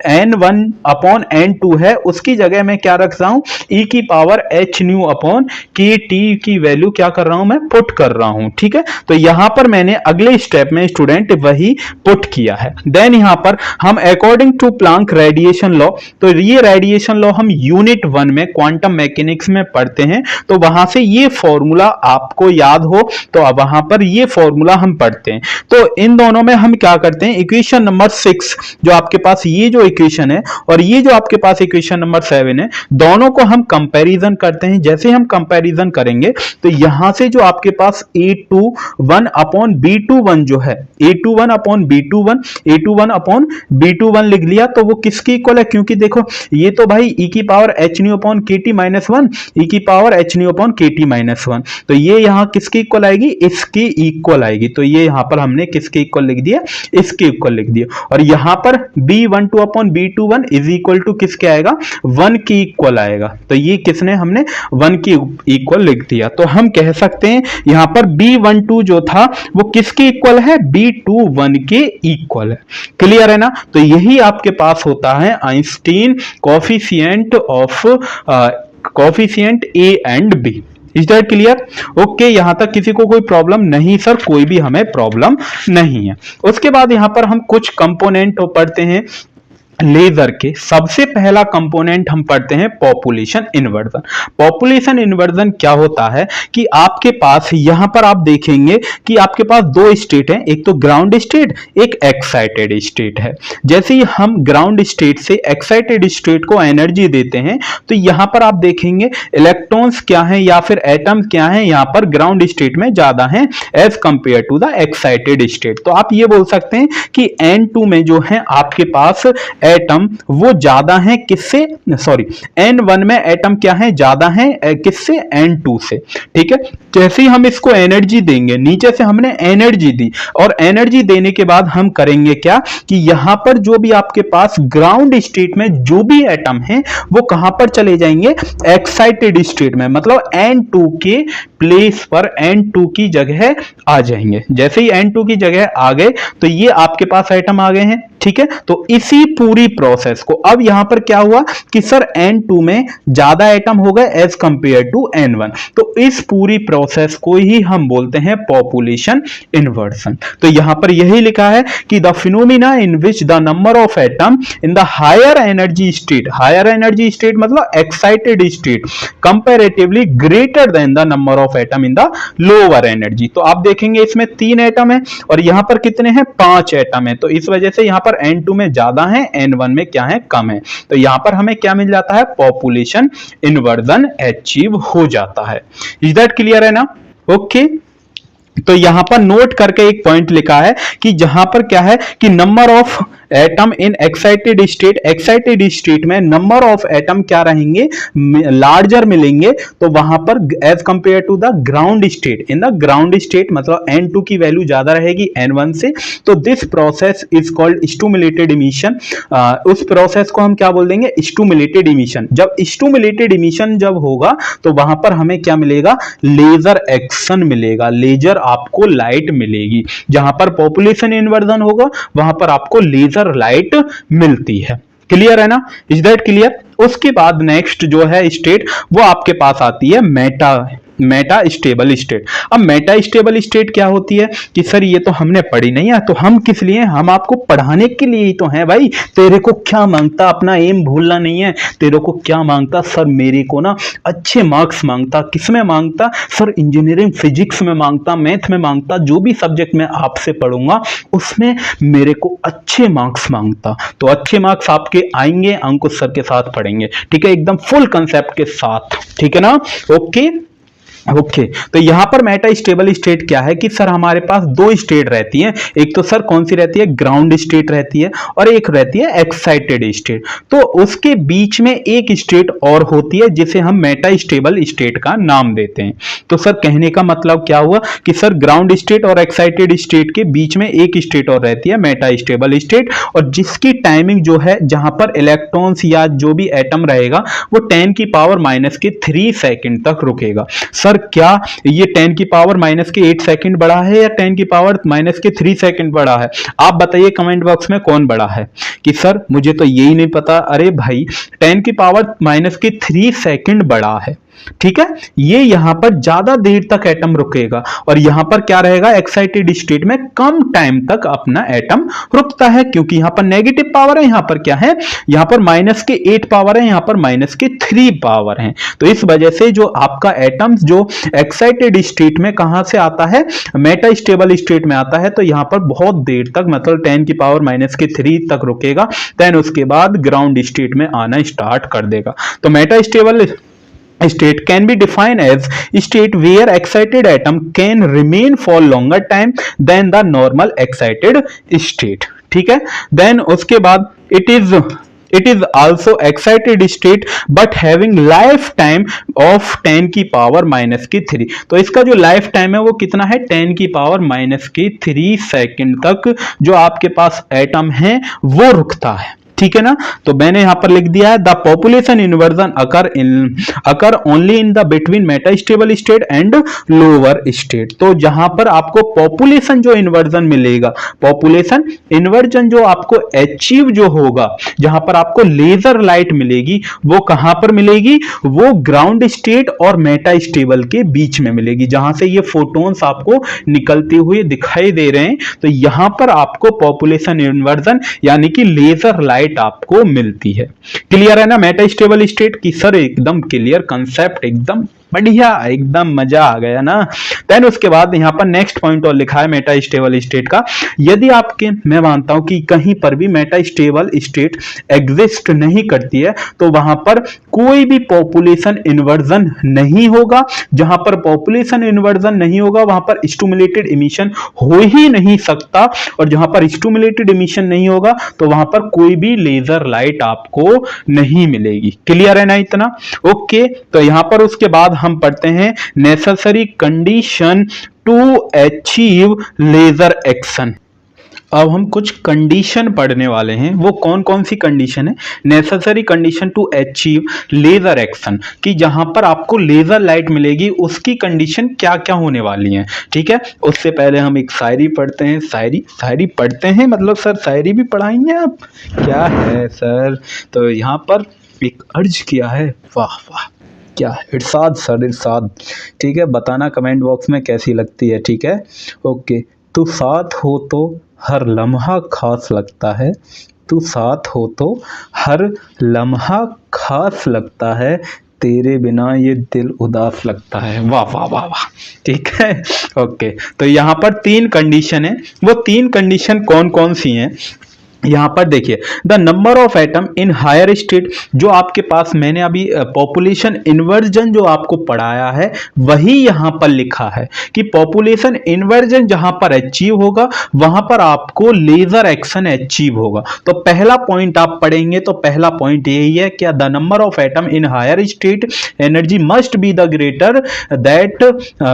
N1 अपॉन N2 है उसकी जगह मैं क्या रख रहा हूं, e की पावर h न्यू अपॉन के टी की वैल्यू क्या कर रहा हूं, मैं पुट कर रहा हूं। ठीक है, तो यहां पर मैंने अगले स्टेप में स्टूडेंट वही पुट किया है। देन यहां पर हम according to Planck radiation law, तो ये रेडिएशन लॉ हम यूनिट 1 में क्वांटम मैकेनिक्स में पढ़ते हैं, तो वहां से ये फॉर्मूला आपको याद हो तो अब वहां पर ये फॉर्मूला हम पढ़ते हैं। तो इन दोनों में हम क्या करते हैं, इक्वेशन नंबर 6 जो आपके पास ये जो इक्वेशन है और ये जो आपके पास इक्वेशन नंबर 7 है, दोनों को हम कंपैरिजन करते हैं। जैसे हम कंपैरिजन करेंगे तो यहां से जो आपके पास A21 अपॉन B21 जो है, A21 upon B21, A21 upon B21 लिख लिया तो वो किसकी इक्वल है, क्योंकि देखो ये तो भाई e की power h new upon kt minus 1, e की power h new upon kt minus 1, तो ये यहां किसकी इक्वल आएगी, इसकी इक्वल आएगी। तो ये यहां पर हमने किसके इक्वल लिख दिया, इसके इक्वल लिख दिया। और यहां पर B12 upon B21 is equal to किसके आएगा, 1 की इक्वल आएगा। तो ये किसने, हमने 1 की इक्वल लिख दिया। तो हम कह सकते हैं यहां पर B12 जो था वो किसके इक्वल है, B21 के इक्वल है। क्लियर है ना। तो यही आपके पास होता है Einstein coefficient of coefficient A and B. Is that clear? Okay, यहां तक किसी को कोई प्रॉब्लम नहीं सर, कोई भी हमें प्रॉब्लम नहीं है। उसके बाद यहां पर हम कुछ कंपोनेंट पढ़ते हैं लेजर के। सबसे पहला कंपोनेंट हम पढ़ते हैं पॉपुलेशन इन्वर्जन। पॉपुलेशन इन्वर्जन क्या होता है कि आपके पास यहां पर आप देखेंगे कि आपके पास 2 स्टेट हैं, एक तो ग्राउंड स्टेट, एक एक्साइटेड स्टेट है। जैसे ही हम ग्राउंड स्टेट से एक्साइटेड स्टेट को एनर्जी देते हैं तो यहां पर आप देखेंगे इलेक्ट्रॉन्स क्या हैं या फिर एटम क्या हैं, यहां पर ग्राउंड स्टेट में ज्यादा हैं as compare to the excited state. तो आप ये बोल सकते हैं कि N2 में जो है आपके पास एटम वो ज्यादा है किससे, सॉरी N1 में एटम क्या है, ज्यादा है किससे, N2 से। ठीक है, जैसे ही हम इसको एनर्जी देंगे, नीचे से हमने एनर्जी दी और एनर्जी देने के बाद हम करेंगे क्या कि यहां पर जो भी आपके पास ग्राउंड स्टेट में जो भी एटम है वो कहां पर चले जाएंगे, एक्साइटेड स्टेट में, मतलब N2 के प्लेस पर N2 की जगह आ जाएंगे। जैसे ही N2 की जगह आ गए तो ये आपके पास एटम आ गए हैं। ठीक है, तो इसी पूरी प्रोसेस को अब यहां पर क्या हुआ कि सर N2 में ज्यादा एटम हो गए एज कंपेयर टू N1, तो इस पूरी प्रोसेस को ही हम बोलते हैं पॉपुलेशन इन्वर्जन। तो यहां पर यही लिखा है कि the phenomena in which the number of atom in the higher energy state मतलब excited state comparatively greater than the number of atom in the lower energy. तो आप देखेंगे इसमें 3 एटम है और यहां पर कितने हैं, 5 एटम है। तो इस वजह से यहां पर N2 में ज्यादा है, N1 में क्या है, कम है। तो यहां पर हमें क्या मिल जाता है, पॉपुलेशन इन्वर्जन अचीव हो जाता है। इज दैट क्लियर है ना? ओके, तो यहां पर नोट करके एक पॉइंट लिखा है कि जहां पर क्या है कि number of atom in excited state में नंबर ऑफ एटम क्या रहेंगे, लार्जर मिलेंगे। तो वहां पर as compare to the ground state, in the ground state मतलब N2 की वैल्यू ज्यादा रहेगी N1 से। तो this process is called stimulated emission. उस प्रोसेस को हम क्या बोल देंगे, स्टिमुलेटेड इमिशन। जब स्टिमुलेटेड इमिशन जब होगा तो वहां पर हमें क्या मिलेगा, लेजर एक्शन मिलेगा, लेजर आपको लाइट मिलेगी। जहां पर पॉपुलेशन इन्वर्जन होगा वहां पर आपको लेजर लेजर लाइट मिलती है। क्लियर है ना? Is that clear? उसके बाद नेक्स्ट जो है स्टेट वो आपके पास आती है मेटा स्टेबल स्टेट। अब मेटा स्टेबल स्टेट क्या होती है कि सर ये तो हमने पढ़ी नहीं है, तो हम किस लिए? हम आपको पढ़ाने के लिए ही तो हैं भाई। तेरे को क्या मांगता? अपना एम भूलना नहीं है। तेरे को क्या मांगता? सर मेरे को ना अच्छे मार्क्स मांगता। किस में मांगता? सर इंजीनियरिंग फिजिक्स में मांगता, मैथ में मांगता, जो भी सब्जेक्ट मैं आपसे पढ़ूंगा उसमें मेरे को अच्छे मार्क्स मांगता। तो अच्छे मार्क्स आपके आएंगे अंकुश सर के साथ पढ़ेंगे, ठीक है, एकदम फुल कंसेप्ट के साथ, ठीक है ना? ओके तो यहां पर मेटा स्टेबल स्टेट क्या है कि सर हमारे पास दो स्टेट रहती हैं। एक तो सर कौन सी रहती है? ग्राउंड स्टेट रहती है, और एक रहती है एक्साइटेड स्टेट। तो उसके बीच में एक स्टेट और होती है जिसे हम मेटा स्टेबल स्टेट का नाम देते हैं। तो सर कहने का मतलब क्या हुआ कि सर ग्राउंड स्टेट और एक्साइटेड स्टेट के बीच में एक स्टेट और रहती है मेटा स्टेबल स्टेट, और जिसकी टाइमिंग जो है जहां पर इलेक्ट्रॉन्स या जो भी एटम रहेगा वो 10⁻³ सेकंड तक रुकेगा। सर क्या ये 10⁻⁻8 सेकंड बड़ा है या 10⁻⁻3 सेकंड बड़ा है? आप बताइए कमेंट बॉक्स में कौन बड़ा है। कि सर मुझे तो यही नहीं पता। अरे भाई 10⁻⁻3 सेकंड बड़ा है, ठीक है। ये यहां पर ज्यादा देर तक एटम रुकेगा, और यहां पर क्या रहेगा? एक्साइटेड स्टेट में कम टाइम तक अपना एटम रुकता है, क्योंकि यहां पर नेगेटिव पावर है, यहां पर क्या है? यहां पर -8 पावर है, यहां पर -3 पावर है। तो इस वजह से जो आपका एटम जो एक्साइटेड स्टेट में कहां से आता है? मेटा स्टेबल स्टेट में आता है। तो यहां पर बहुत देर तक मतलब 10⁻⁻³ तक रुकेगा, देन उसके बाद ग्राउंड स्टेट में आना स्टार्ट कर देगा। तो Meta stable state can be defined as state where excited atom can remain for longer time than the normal excited state, ठीक है। then उसके बाद it is also excited state but having lifetime of 10⁻⁻3। तो इसका जो life time है वो कितना है? 10⁻⁻3 सेकंड तक जो आपके पास एटम है वो रुकता है, ठीक है ना। तो मैंने यहां पर लिख दिया है the population inversion occur only in the between Meta stable state and lower state. तो जहां पर आपको पॉपुलेशन जो इन्वर्जन मिलेगा, पॉपुलेशन इन्वर्जन जो आपको अचीव जो होगा, जहां पर आपको लेजर लाइट मिलेगी, वो कहां पर मिलेगी? वो ग्राउंड स्टेट और मेटा स्टेबल के बीच में मिलेगी, जहां से ये फोटॉन्स आपको निकलते हुए दिखाई दे रहे हैं। तो यहां पर आपको पॉपुलेशन इन्वर्जन यानी कि लेजर लाइट आपको मिलती है। क्लियर है ना मेटा स्टेबल स्टेट की? सर एकदम क्लियर कंसेप्ट, एकदम बढ़िया, एकदम मजा आ गया ना। देन उसके बाद यहां पर नेक्स्ट पॉइंट और लिखा है मेटा स्टेबल स्टेट का। यदि आपके, मैं मानता हूं कि कहीं पर भी मेटा स्टेबल स्टेट एग्जिस्ट नहीं करती है, तो वहां पर कोई भी पॉपुलेशन इन्वर्जन नहीं होगा। जहां पर पॉपुलेशन इन्वर्जन नहीं होगा वहां पर स्टिमुलेटेड इमिशन हो ही नहीं सकता, और जहां पर स्टिमुलेटेड इमिशन नहीं होगा तो वहां पर कोई भी लेजर लाइट आपको नहीं मिलेगी। क्लियर है ना इतना? ओके तो यहां पर उसके बाद हम पढ़ते हैं necessary condition to achieve laser action. अब हम कुछ कंडीशन पढ़ने वाले हैं। वो कौन कौन सी कंडीशन है? Necessary condition to achieve laser action, कि जहां पर आपको लेजर लाइट मिलेगी उसकी कंडीशन क्या क्या होने वाली हैं, ठीक है। उससे पहले हम एक शायरी पढ़ते हैं। शायरी पढ़ते हैं मतलब सर शायरी भी पढ़ाएंगे आप? क्या है सर? तो यहाँ पर एक अर्ज किया है, वाह वाह क्या इरशाद सर, इरशाद, ठीक है। बताना कमेंट बॉक्स में कैसी लगती है, ठीक है। ओके, तू साथ हो तो हर लम्हा खास लगता है, तू साथ हो तो हर लम्हा खास लगता है, तेरे बिना ये दिल उदास लगता है। वाह वाह वाह वाह, ठीक है। ओके तो यहाँ पर 3 कंडीशन है। वो 3 कंडीशन कौन कौन सी हैं? यहां पर देखिए, the number of atom in higher state, जो आपके पास मैंने अभी पॉपुलेशन इन्वर्जन जो आपको पढ़ाया है वही यहां पर लिखा है कि पॉपुलेशन इन्वर्जन जहां पर अचीव होगा वहां पर आपको लेजर एक्शन अचीव होगा। तो पहला पॉइंट आप पढ़ेंगे तो पहला पॉइंट यही है क्या? The number of atom in higher state energy must be the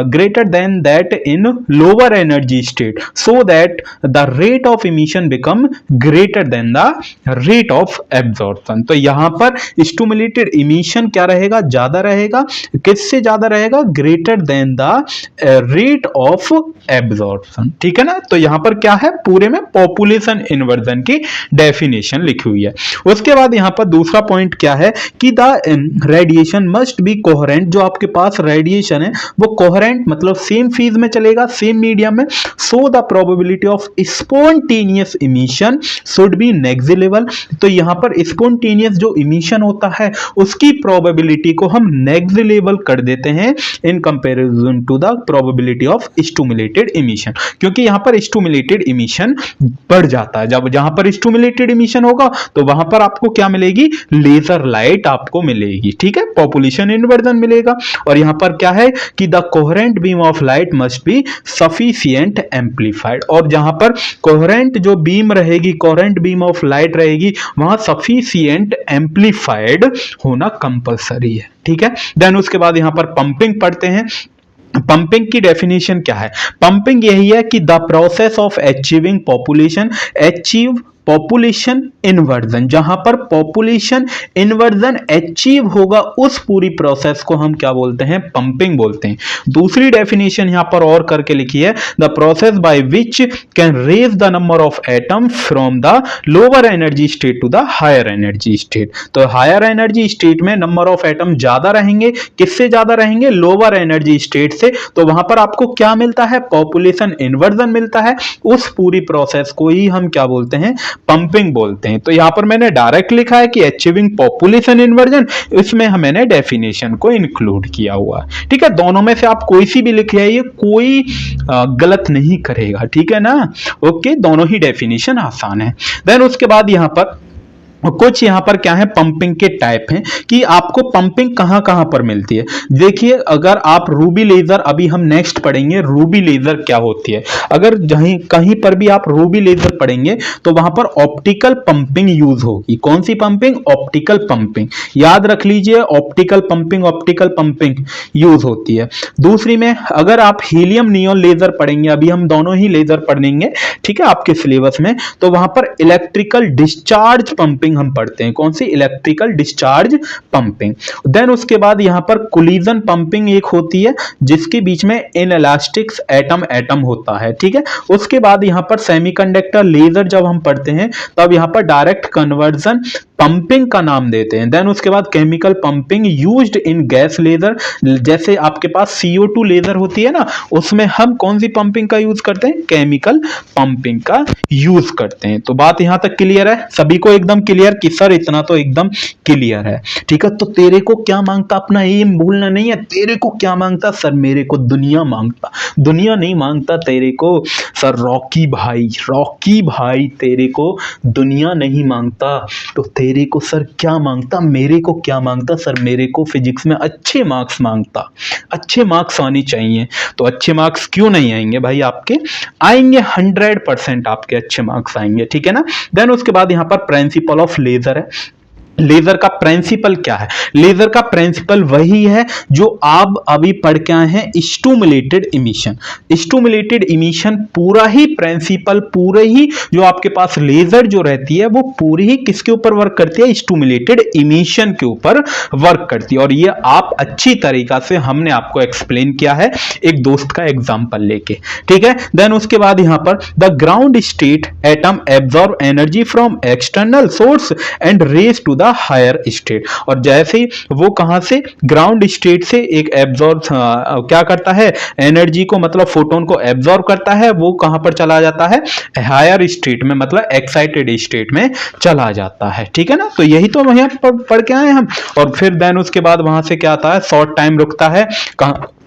greater than that in lower energy state so that the rate of emission become greater। Greater than the rate of absorption. तो यहां पर stimulated emission क्या रहेगा, ज्यादा रहेगा। किससे ज्यादा रहेगा, greater than the rate of absorption, ठीक है ना। तो यहां पर क्या है, पूरे में पॉपुलेशन इन्वर्जन की डेफिनेशन लिखी हुई है। उसके बाद यहां पर दूसरा पॉइंट क्या है कि the radiation must be coherent, जो आपके पास रेडिएशन है वो कोहेरेंट मतलब सेम फेज में चलेगा, सेम मीडियम में। So the probability of spontaneous emission should be negligible. तो यहां पर स्पॉन्टेनियस जो इमिशन होता है उसकी प्रोबेबिलिटी को हम नेग्लिजिबल कर देते हैं in comparison to the probability of stimulated emission, क्योंकि यहां पर स्टिमुलेटेड इमिशन बढ़ जाता है। जब जहां पर स्टिमुलेटेड इमिशन होगा तो वहां पर आपको क्या मिलेगी, लेजर लाइट आपको मिलेगी, ठीक है, पॉपुलेशन इन्वर्जन मिलेगा। और यहां पर क्या है कि the coherent beam of light must be sufficient amplified, और जहां पर कोहेरेंट जो बीम रहेगी, कोहेरेंट बीम ऑफ लाइट रहेगी, वहां सफिशिएंट एम्पलीफाइड होना कंपलसरी है, ठीक है। देन उसके बाद यहां पर पंपिंग पढ़ते हैं। पंपिंग की डेफिनेशन क्या है, पंपिंग यही है कि the process of achieving population, achieve population inversion, जहां पर पॉपुलेशन इन्वर्जन अचीव होगा उस पूरी प्रोसेस को हम क्या बोलते हैं, पंपिंग बोलते हैं। दूसरी डेफिनेशन यहां पर और करके लिखी है, the process by which can raise the number of atom from the lower energy state to the higher energy state. तो हायर एनर्जी स्टेट में नंबर ऑफ एटम ज्यादा रहेंगे, किससे ज्यादा रहेंगे, लोअर एनर्जी स्टेट से। तो वहां पर आपको क्या मिलता है, पॉपुलेशन इन्वर्जन मिलता है। उस पूरी प्रोसेस को ही हम क्या बोलते हैं, पंपिंग बोलते हैं। तो यहां पर मैंने डायरेक्ट लिखा है कि अचीविंग पॉपुलेशन इन्वर्जन, इसमें मैंने डेफिनेशन को इंक्लूड किया हुआ है, ठीक है। दोनों में से आप कोई सी भी लिख आइए, कोई गलत नहीं करेगा, ठीक है ना। ओके, दोनों ही डेफिनेशन आसान है। देन उसके बाद यहां पर कुछ यहां पर क्या है, पंपिंग के टाइप हैं कि आपको पंपिंग कहां कहां पर मिलती है। देखिए, अगर आप रूबी लेजर, अभी हम नेक्स्ट पढ़ेंगे रूबी लेजर क्या होती है। अगर कहीं पर भी आप रूबी लेजर पढ़ेंगे तो वहां पर ऑप्टिकल पंपिंग यूज होगी। कौन सी पंपिंग, ऑप्टिकल पंपिंग, याद रख लीजिए, ऑप्टिकल पंपिंग यूज होती है। दूसरी में अगर आप हीलियम नियॉन लेजर पढ़ेंगे, अभी हम दोनों ही लेजर पढ़ेंगे, ठीक है, आपके सिलेबस में, तो वहां पर इलेक्ट्रिकल डिस्चार्ज पंपिंग हम पढ़ते हैं। कौन सी, इलेक्ट्रिकल डिस्चार्ज पंपिंग। देन उसके बाद यहां पर कोलिजन पंपिंग एक होती है जिसके बीच में इनइलास्टिक एटम होता है, ठीक है। उसके बाद यहां पर सेमीकंडक्टर लेजर जब हम पढ़ते हैं तब यहां पर डायरेक्ट कन्वर्जन पंपिंग का नाम देते हैं। देन उसके बाद chemical pumping used in gas laser, जैसे आपके पास CO2 लेजर होती है ना, उसमें हम कौन सी पंपिंग का यूज करते हैं, केमिकल पंपिंग का यूज करते हैं। तो बात यहां तक क्लियर है, सभी को एकदम क्लियर कि सर इतना तो एकदम क्लियर है, ठीक है। तो तेरे को क्या मांगता, अपना एम भूलना नहीं है। तेरे को क्या मांगता, सर मेरे को दुनिया मांगता, दुनिया नहीं मांगता तेरे को सर रॉकी भाई तेरे को दुनिया नहीं मांगता। तो तेरे को सर क्या मांगता, मेरे को क्या मांगता, सर मेरे को फिजिक्स में अच्छे मार्क्स मांगता, अच्छे मार्क्स आने चाहिए। तो अच्छे मार्क्स क्यों नहीं आएंगे भाई, आपके आएंगे, 100% आपके अच्छे मार्क्स आएंगे, ठीक है ना। देन उसके बाद यहां पर प्रिंसिपल ऑफ लेजर है। लेजर का प्रिंसिपल क्या है, लेजर का प्रिंसिपल वही है जो आप अभी पढ़ के आए हैं, स्टिमुलेटेड इमिशन। स्टिमुलेटेड इमिशन पूरा ही प्रिंसिपल, पूरे ही जो आपके पास लेजर जो रहती है वो पूरी ही किसके ऊपर वर्क करती है, स्टिमुलेटेड इमिशन के ऊपर वर्क करती है। और ये आप अच्छी तरीका से हमने आपको एक्सप्लेन किया है एक दोस्त का एग्जांपल लेके, ठीक है। देन उसके बाद यहां पर the ground state atom absorb energy from external source and raise to higher state. और जैसे ही वो कहां से, ग्राउंड स्टेट से एक एब्जॉर्ब क्या करता है, एनर्जी को मतलब फोटोन को एब्जॉर्ब करता है, वो कहां पर चला जाता है, हायर स्टेट में, मतलब एक्साइटेड स्टेट में चला जाता है, ठीक है ना। तो यही तो वहां पढ़ के आए हम। और फिर देन उसके बाद वहां से क्या आता है, शॉर्ट टाइम रुकता है,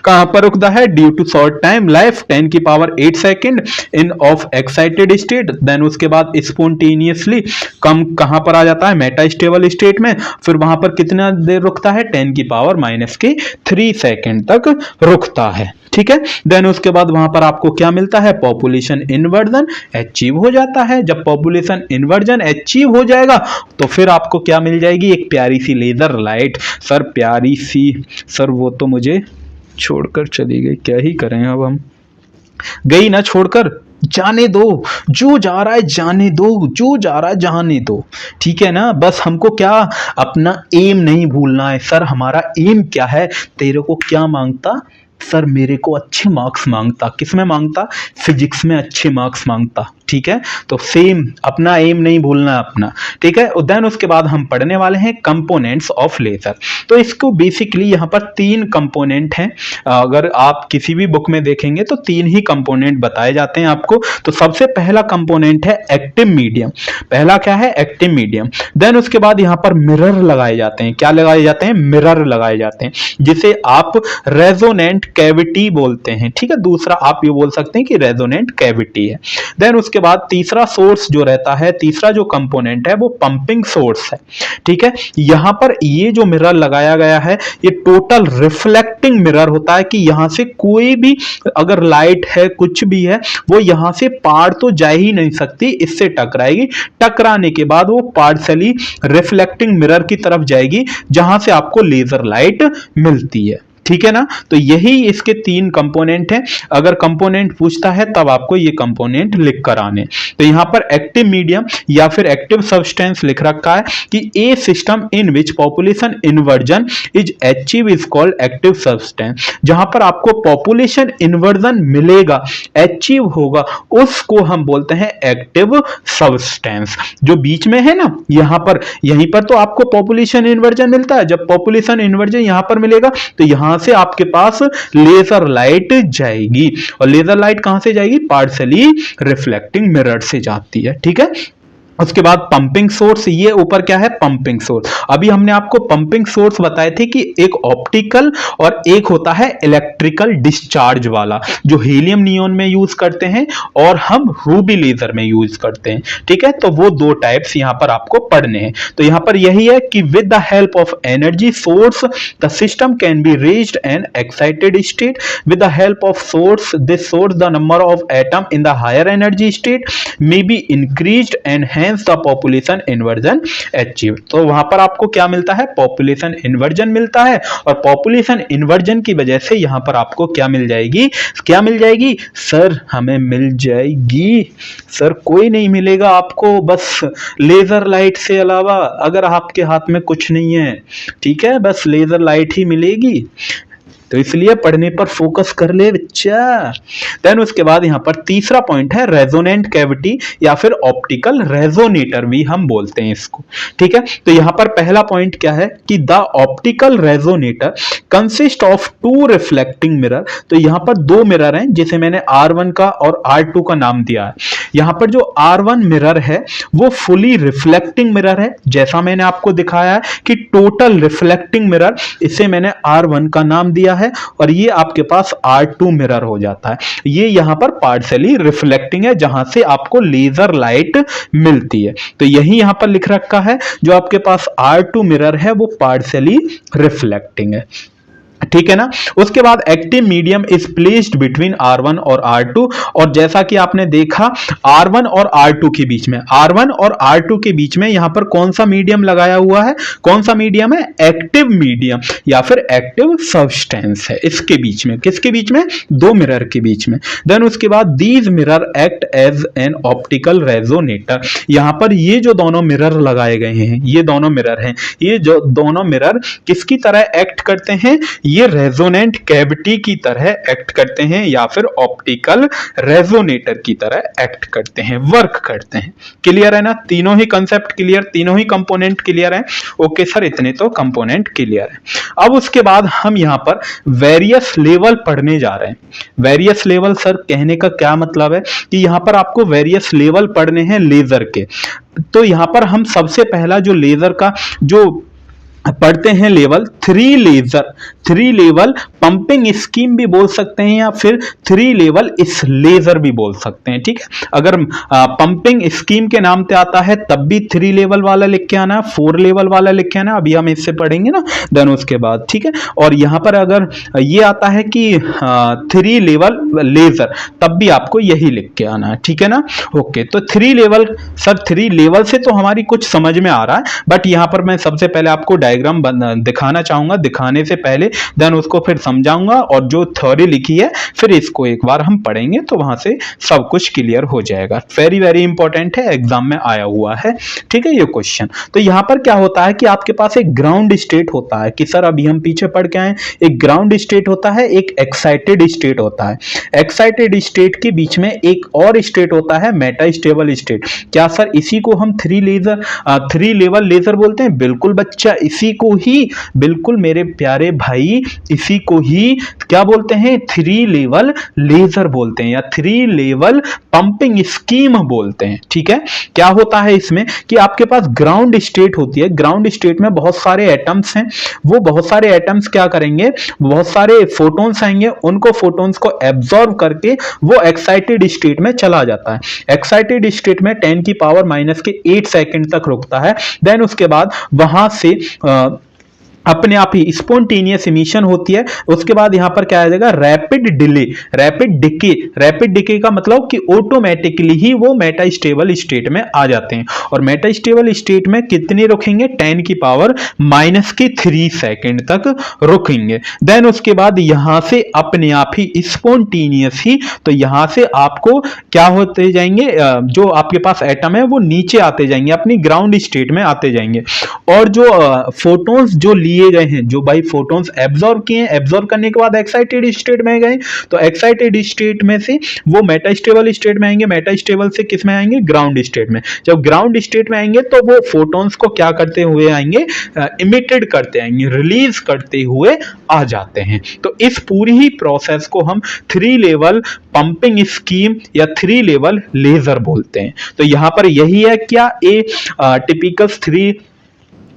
कहां पर रुकता है, due to short time life 10⁸ second in of excited state. Then उसके बाद स्पॉन्टेनियसली कम कहां पर आ जाता है, मेटा स्टेबल स्टेट में। फिर वहां पर कितना देर रुकता है, 10⁻³ सेकेंड तक रुकता है, ठीक है। देन उसके बाद वहां पर आपको क्या मिलता है, पॉपुलेशन इन्वर्जन अचीव हो जाता है। जब पॉपुलेशन इन्वर्जन अचीव हो जाएगा तो फिर आपको क्या मिल जाएगी, एक प्यारी सी लेजर लाइट। सर प्यारी सी, सर वो तो मुझे छोड़कर चली गई, क्या ही करें अब हम, गई ना छोड़कर, जाने दो, जो जा रहा है जाने दो, जो जा रहा है जाने दो। ठीक है ना, बस हमको क्या, अपना एम नहीं भूलना है। सर हमारा एम क्या है, तेरे को क्या मांगता, सर मेरे को अच्छे मार्क्स मांगता। किस में मांगता, फिजिक्स में अच्छे मार्क्स मांगता। ठीक है, तो सेम अपना एम नहीं भूलना है अपना। ठीक है, देन उसके बाद हम पढ़ने वाले हैं कंपोनेंट्स ऑफ लेजर। तो इसको बेसिकली यहाँ पर 3 कंपोनेंट हैं। अगर आप किसी भी बुक में देखेंगे तो 3 ही कंपोनेंट बताए जाते हैं आपको। तो सबसे पहला कंपोनेंट है एक्टिव मीडियम। पहला क्या है, एक्टिव मीडियम। देन उसके बाद यहाँ पर मिरर लगाए जाते हैं। क्या लगाए जाते हैं, मिरर लगाए जाते हैं, जिसे आप रेजोनेंट कैविटी बोलते हैं। ठीक है, दूसरा आप ये बोल सकते हैं कि रेजोनेंट कैविटी है। देन उसके बाद तीसरा सोर्स जो रहता है, तीसरा जो कंपोनेंट है वो पंपिंग सोर्स है। ठीक है, यहां पर ये जो मिरर लगाया गया है ये टोटल रिफ्लेक्टिंग मिरर होता है कि यहां से कोई भी अगर लाइट है कुछ भी है वो यहां से पार तो जा ही नहीं सकती, इससे टकराएगी। टकराने के बाद वो पार्शियली रिफ्लेक्टिंग मिरर की तरफ जाएगी जहां से आपको लेजर लाइट मिलती है। ठीक है ना, तो यही इसके 3 कंपोनेंट हैं। अगर कंपोनेंट पूछता है तब आपको ये कंपोनेंट लिख कर आने। तो यहां पर एक्टिव मीडियम या फिर एक्टिव सब्सटेंस लिख रखा है कि a system in which population inversion is achieve is called active substance. जहां पर आपको पॉपुलेशन इन्वर्जन मिलेगा, अचीव होगा, उसको हम बोलते हैं एक्टिव सब्सटेंस। जो बीच में है ना, यहां पर, यहीं पर तो आपको पॉपुलेशन इन्वर्जन मिलता है। जब पॉपुलेशन इन्वर्जन यहां पर मिलेगा तो यहां से आपके पास लेजर लाइट जाएगी। और लेजर लाइट कहां से जाएगी, पार्शियली रिफ्लेक्टिंग मिरर से जाती है। ठीक है, उसके बाद पंपिंग सोर्स, ये ऊपर क्या है, पंपिंग सोर्स। अभी हमने आपको पंपिंग सोर्स बताए थे कि एक ऑप्टिकल और एक होता है इलेक्ट्रिकल डिस्चार्ज वाला, जो हीलियम नियोन में यूज करते हैं और हम रूबी लेजर में यूज करते हैं। ठीक है, तो वो 2 टाइप्स यहां पर आपको पढ़ने हैं। तो यहां पर यही है कि with the help of energy source the system can be raised and excited state. With the help of source this source the number of atom in the higher energy state may be increased and the population inversion achieve. तो वहां पर आपको क्या मिलता है, population inversion मिलता है। और पॉपुलेशन इन्वर्जन की वजह से यहां पर आपको क्या मिल जाएगी, क्या मिल जाएगी, सर हमें मिल जाएगी, सर कोई नहीं मिलेगा आपको बस लेजर लाइट से अलावा, अगर आपके हाथ में कुछ नहीं है। ठीक है, बस लेजर लाइट ही मिलेगी। तो इसलिए पढ़ने पर फोकस कर ले बच्चा। देन उसके बाद यहां पर तीसरा पॉइंट है रेजोनेंट कैविटी या फिर ऑप्टिकल रेजोनेटर भी हम बोलते हैं इसको। ठीक है, तो यहां पर पहला पॉइंट क्या है कि the optical resonator consist of 2 reflecting mirror. तो यहां पर 2 मिरर हैं जिसे मैंने R1 का और R2 का नाम दिया है। यहां पर जो R1 मिरर है वो फुली रिफ्लेक्टिंग मिरर है, जैसा मैंने आपको दिखाया है कि टोटल रिफ्लेक्टिंग मिरर, इसे मैंने R1 का नाम दिया है। और ये आपके पास R2 मिरर हो जाता है। ये यहां पर पार्शियली रिफ्लेक्टिंग है जहां से आपको लेजर लाइट मिलती है। तो यही यहां पर लिख रखा है, जो आपके पास R2 मिरर है वो पार्शियली रिफ्लेक्टिंग है। ठीक है ना, उसके बाद active medium is placed between R1 और R2। और जैसा कि आपने देखा R1 और R2 के बीच में, R1 और R2 के बीच में यहां पर कौन सा मीडियम लगाया हुआ है, कौन सा मीडियम है, एक्टिव मीडियम या फिर एक्टिव सब्सटेंस है। इसके बीच में, किसके बीच में, 2 मिरर के बीच में। देन उसके बाद these mirror act as an optical resonator. यहां पर ये जो दोनों मिरर लगाए गए हैं, ये दोनों मिरर हैं, ये जो दोनों मिरर किसकी तरह एक्ट करते हैं, ये रेजोनेंट कैविटी की तरह एक्ट करते हैं या फिर ऑप्टिकल रेजोनेटर की तरह एक्ट करते हैं, वर्क करते हैं। क्लियर है ना, तीनों ही कंसेप्ट क्लियर, तीनों ही कंपोनेंट क्लियर है। ओके सर, इतने तो कंपोनेंट क्लियर है। अब उसके बाद हम यहां पर वेरियस लेवल पढ़ने जा रहे हैं। वेरियस लेवल सर कहने का क्या मतलब है कि यहां पर आपको वेरियस लेवल पढ़ने हैं लेजर के। तो यहां पर हम सबसे पहला जो लेजर का जो पढ़ते हैं level 3 laser, 3 level pumping scheme भी बोल सकते हैं या फिर 3 लेवल इस लेजर भी बोल सकते हैं। ठीक है, अगर पंपिंग स्कीम के नाम पे आता है तब भी 3 लेवल वाला लिख के आना, 4 लेवल वाला लिख के आना, अभी हम इससे पढ़ेंगे ना, देन उसके बाद। ठीक है, और यहां पर अगर ये आता है कि 3 लेवल लेजर तब भी आपको यही लिख के आना है। ठीक है ना, ओके। तो 3 लेवल, सर 3 लेवल से तो हमारी कुछ समझ में आ रहा है, बट यहां पर मैं सबसे पहले आपको डायग्राम दिखाना चाहूंगा, दिखाने से पहले देन उसको फिर समझाऊंगा और जो थ्योरी लिखी है फिर इसको एक बार हम पढ़ेंगे तो वहां से सब कुछ क्लियर हो जाएगा। वेरी वेरी इंपॉर्टेंट है, एग्जाम में आया हुआ है, ठीक है ये क्वेश्चन। तो यहां पर क्या होता है कि आपके पास एक ग्राउंड स्टेट होता है कि सर अभी हम पीछे पढ़ के आए, एक ग्राउंड स्टेट होता है, एक एक्साइटेड स्टेट होता है। एक्साइटेड स्टेट के बीच में एक और स्टेट होता है मेटा स्टेबल स्टेट। क्या सर इसी को हम थ्री लेवल लेजर बोलते हैं? बिल्कुल बच्चा, इसी को ही, बिल्कुल मेरे प्यारे भाई, इसी को ही क्या बोलते हैं? थ्री लेवल लेजर बोलते हैं या थ्री लेवल पंपिंग स्कीम बोलते हैं, ठीक है। क्या होता है इसमें कि आपके पास ग्राउंड स्टेट होती है, ग्राउंड स्टेट में बहुत सारे एटम्स हैं, वो बहुत सारे एटम्स क्या करेंगे, बहुत सारे फोटॉन्स आएंगे, उनको फोटॉन्स को एब्जॉर्ब करके वो एक्साइटेड स्टेट में चला जाता है। एक्साइटेड स्टेट में 10 की पावर माइनस के 8 सेकंड तक रुकता है। देन उसके बाद वहां से अपने आप ही स्पॉन्टेनियस इमिशन होती है। उसके बाद यहां पर क्या आ जाएगा? Rapid delay, rapid decay. Rapid decay का मतलब कि ऑटोमेटिकली ही वो मेटा स्टेबल स्टेट में आ जाते हैं और मेटा स्टेबल स्टेट में कितने रुकेंगे? 10 की पावर माइनस के 3 सेकंड तक रुकेंगे। देन उसके बाद यहां से अपने आप ही स्पॉन्टेनियस ही, तो यहां से आपको क्या होते जाएंगे, जो आपके पास एटम है वो नीचे आते जाएंगे, अपनी ग्राउंड स्टेट में आते जाएंगे। और जो फोटॉन्स जो लिए गए हैं, जो भाई फोटॉन्स एब्जॉर्ब किए हैं, एब्जॉर्ब करने के बाद एक्साइटेड स्टेट में गए, तो एक्साइटेड स्टेट में से वो मेटा स्टेबल स्टेट में आएंगे, मेटा स्टेबल से किस में आएंगे? ग्राउंड स्टेट में। जब ग्राउंड स्टेट में आएंगे तो वो फोटॉन्स को क्या करते हुए आएंगे? इमिटेड करते आएंगे, रिलीज करते हुए आ जाते हैं। तो इस पूरी ही प्रोसेस को हम थ्री लेवल पंपिंग स्कीम या थ्री लेवल लेजर बोलते हैं। तो यहां पर यही है क्या, a typical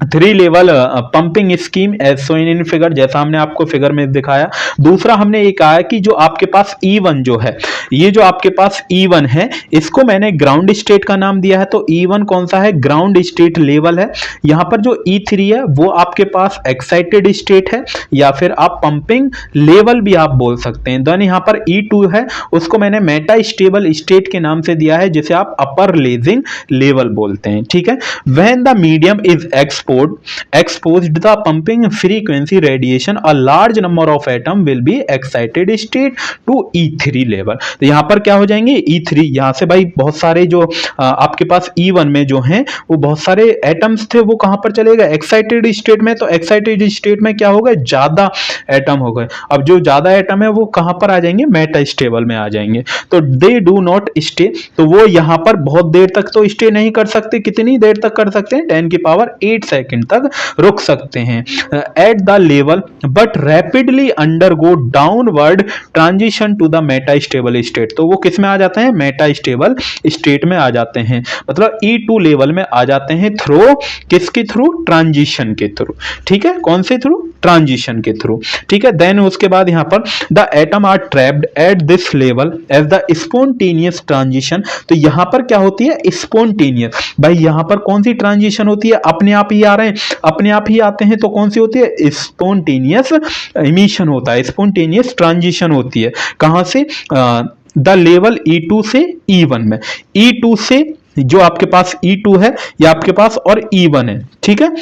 three level pumping scheme as shown in figure, जैसा हमने आपको फिगर में दिखाया। दूसरा हमने ये कहा कि जो आपके पास E1 जो है, ये जो आपके पास E1 है, इसको मैंने ग्राउंड स्टेट का नाम दिया है। तो E1 कौन सा है? ग्राउंड स्टेट लेवल है। यहां पर जो E3 है वो आपके पास एक्साइटेड स्टेट है या फिर आप पंपिंग लेवल भी आप बोल सकते हैं। देन यहां पर E2 है, उसको मैंने मेटा स्टेबल स्टेट के नाम से दिया है, जिसे आप अपर लेजिंग लेवल बोलते हैं, ठीक है। When the medium is exposed the pumping frequency radiation, a large number of atom will be excited state to E3 level। तो यहां पर क्या हो जाएंगे? E3, यहां से भाई बहुत सारे जो आपके पास E1 में जो हैं वो बहुत सारे एटम्स थे, वो कहां पर चले गए? एक्साइटेड स्टेट में। तो एक्साइटेड स्टेट में क्या होगा? ज्यादा एटम हो गए। अब जो ज्यादा एटम है वो कहां पर आ जाएंगे? मेटा स्टेबल में आ जाएंगे। तो दे डू नॉट स्टे, तो वो यहां पर बहुत देर तक तो स्टे नहीं कर सकते। कितनी देर तक कर सकते हैं? 10 की पावर 8 सेकंड तक रुक सकते हैं at the level, but rapidly undergo downward transition to the metastable state. तो वो किस में आ जाते हैं? मेटा स्टेबल स्टेट में आ जाते हैं, मतलब E2 लेवल में आ जाते हैं। थ्रू किसके थ्रू? ट्रांजिशन के थ्रू, ठीक है। कौन से थ्रू? ट्रांजिशन के थ्रू, ठीक है। देन उसके बाद यहां पर the atom are trapped at this level as the spontaneous transition. तो यहां पर क्या होती है? स्पॉन्टेनियस। भाई यहां पर कौन सी ट्रांजिशन होती है? अपने आप ही आ रहे हैं, अपने आप ही आते हैं, तो कौन सी होती है? स्पॉन्टेनियस इमिशन होता है, स्पॉन्टेनियस ट्रांजिशन होती है। कहां से? द लेवल E2 से E1 में। E2 से जो आपके पास E2 है या आपके पास और E1 है, ठीक है,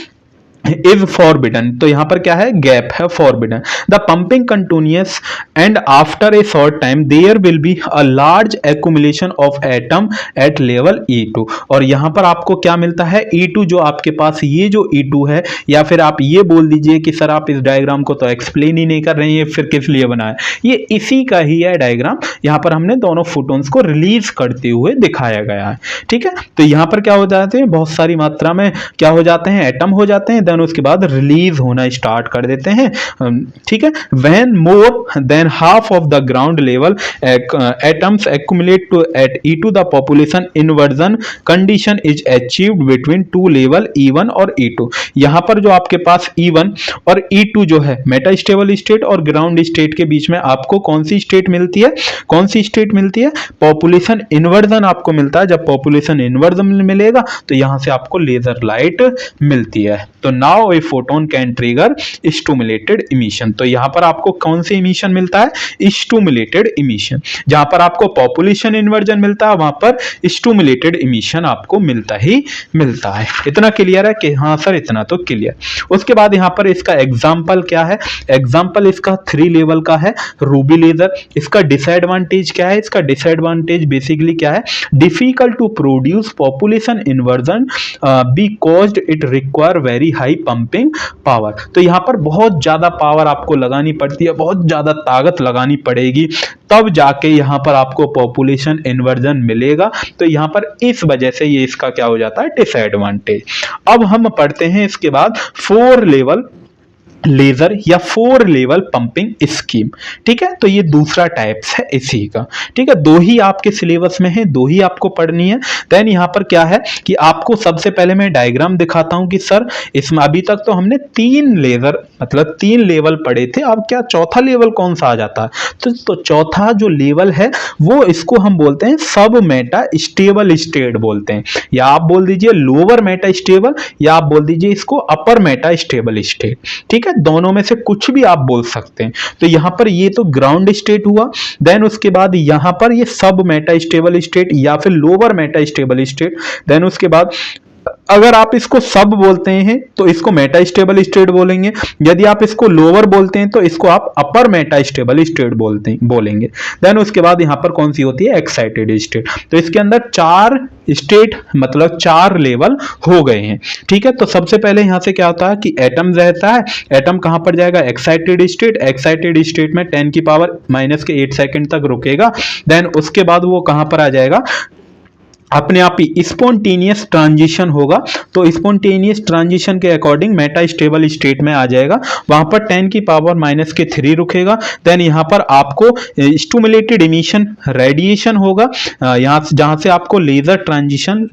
इज फॉरबिडन। तो यहां पर क्या है? गैप है, forbidden. The pumping continuous and after a short time there will be a large accumulation of atom at level E2। और यहां पर आपको क्या मिलता है? E2 जो आपके पास ये जो E2 है, या फिर आप ये बोल दीजिए कि सर आप इस डायग्राम को तो एक्सप्लेन ही नहीं कर रहे हैं, फिर किस लिए बनाया? ये इसी का ही है डायग्राम। यहां पर हमने दोनों फोटॉन्स को रिलीज करते हुए दिखाया गया है, ठीक है। तो यहां पर क्या हो जाते हैं? बहुत सारी मात्रा में क्या हो जाते हैं? एटम हो जाते हैं। उसके बाद रिलीज होना स्टार्ट कर देते हैं, ठीक है। When more than half of the ground level atoms accumulate to at E2 the population inversion condition is achieved between two level E1 और E2। यहां पर जो आपके पास E1 और E2 जो है मेटा स्टेबल स्टेट और ग्राउंड स्टेट के बीच में आपको कौन सी स्टेट मिलती है? कौन सी स्टेट मिलती है? पॉपुलेशन इन्वर्जन आपको मिलता है। जब पॉपुलेशन इन्वर्जन मिलेगा तो यहां से आपको लेजर लाइट मिलती है। तो now a photon can trigger stimulated emission. तो यहाँ पर आपको कौन सी इमिशन मिलता है? Stimulated emission. जहां पर आपको पॉपुलेशन इन्वर्जन मिलता है वहां पर स्टिमुलेटेड इमिशन आपको मिलता ही मिलता है। इतना क्लियर है कि हाँ सर इतना तो क्लियर। उसके बाद यहाँ पर इसका एग्जाम्पल क्या है? एग्जाम्पल इसका 3 लेवल का है, रूबी लेजर। इसका डिसएडवांटेज क्या है? इसका डिसएडवांटेज बेसिकली क्या है? Difficult to produce population inversion because it require very high pumping power. तो यहाँ पर बहुत ज्यादा पावर आपको लगानी पड़ती है, बहुत ज्यादा ताकत लगानी पड़ेगी, तब जाके यहाँ पर आपको पॉपुलेशन इन्वर्जन मिलेगा। तो यहाँ पर इस वजह से ये इसका क्या हो जाता है? डिसएडवांटेज। अब हम पढ़ते हैं इसके बाद 4 लेवल लेजर या 4 लेवल पंपिंग स्कीम। ठीक है, तो ये दूसरा टाइप्स है इसी का। ठीक है, 2 ही आपके सिलेबस में है, 2 ही आपको पढ़नी है। देन यहाँ पर क्या है कि आपको सबसे पहले मैं डायग्राम दिखाता हूं कि सर इसमें अभी तक तो हमने 3 लेजर मतलब 3 लेवल पढ़े थे, अब क्या चौथा लेवल कौन सा आ जाता है? तो चौथा जो लेवल है वो इसको हम बोलते हैं सब मेटा स्टेबल स्टेट बोलते हैं, या आप बोल दीजिए लोअर मेटा स्टेबल, या आप बोल दीजिए इसको अपर मेटा स्टेबल स्टेट। ठीक है, दोनों में से कुछ भी आप बोल सकते हैं। तो यहां पर ये तो ग्राउंड स्टेट हुआ, देन उसके बाद यहां पर ये सब मेटा स्टेबल स्टेट या फिर lower metastable state. Then उसके बाद अगर आप इसको सब बोलते हैं तो इसको मेटा स्टेबल स्टेट बोलेंगे, यदि आप इसको लोअर बोलते हैं तो इसको आप अपर मेटा स्टेबल स्टेट बोलेंगे। देन उसके बाद यहां पर कौन सी होती है? Excited state. तो इसके अंदर 4 स्टेट मतलब 4 लेवल हो गए हैं। ठीक है, तो सबसे पहले यहां से क्या होता है कि एटम रहता है, एटम कहां पर जाएगा? Excited state. एक्साइटेड स्टेट में 10⁻⁻⁸ सेकंड तक रुकेगा। देन उसके बाद वो कहां पर आ जाएगा? अपने आप ही स्पॉन्टेनियस ट्रांजिशन होगा, तो स्पॉन्टेनियस ट्रांजिशन के अकॉर्डिंग मेटा स्टेबल स्टेट में आ जाएगा, वहां पर 10⁻⁻³ रुकेगा। देन यहां पर आपको स्टिमुलेटेड इमिशन रेडिएशन होगा, यहां जहां से आपको लेजर ट्रांजिशन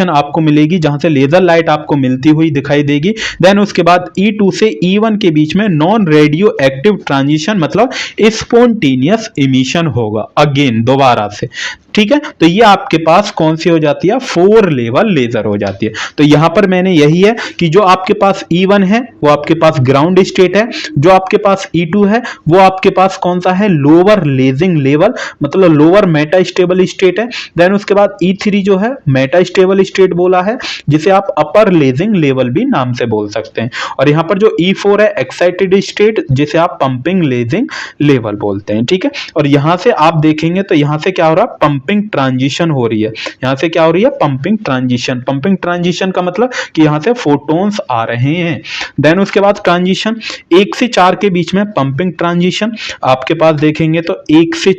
आपको मिलेगी, जहां से लेजर लाइट आपको मिलती हुई दिखाई देगी। देन उसके बाद E2 से E1 के बीच में नॉन रेडियो एक्टिव ट्रांजिशन मतलब स्पॉन्टेनियस इमिशन होगा, अगेन दोबारा से। ठीक है, तो ये आपके पास कौन सी हो जाती है? 4 लेवल लेजर हो जाती है। तो यहां पर मैंने यही है कि जो आपके पास E1 है वो आपके पास ग्राउंड स्टेट है, जो आपके पास E2 है वो आपके पास कौन सा है? लोअर लेजिंग लेवल मतलब लोअर मेटा स्टेबल स्टेट है। देन उसके बाद E3 जो है मेटा स्टेबल स्टेट बोला है, जिसे आप अपर लेजिंग लेवल भी नाम से बोल सकते हैं। और यहां पर जो E4 है एक्साइटेड स्टेट, जिसे आप पंपिंग लेजिंग लेवल बोलते हैं। ठीक है, और यहां से आप देखेंगे तो यहां से क्या हो रहा है? पंपिंग ट्रांजिशन हो रही है। यहां से क्या हो रही है? Pumping transition. पंपिंग ट्रांजिशन का मतलब कि यहां से फोटोन्स आ रहे हैं। देन उसके बाद ट्रांजिशन 1 से 4 के बीच में पंपिंग ट्रांजिशन आपके पास देखेंगे तो 1 से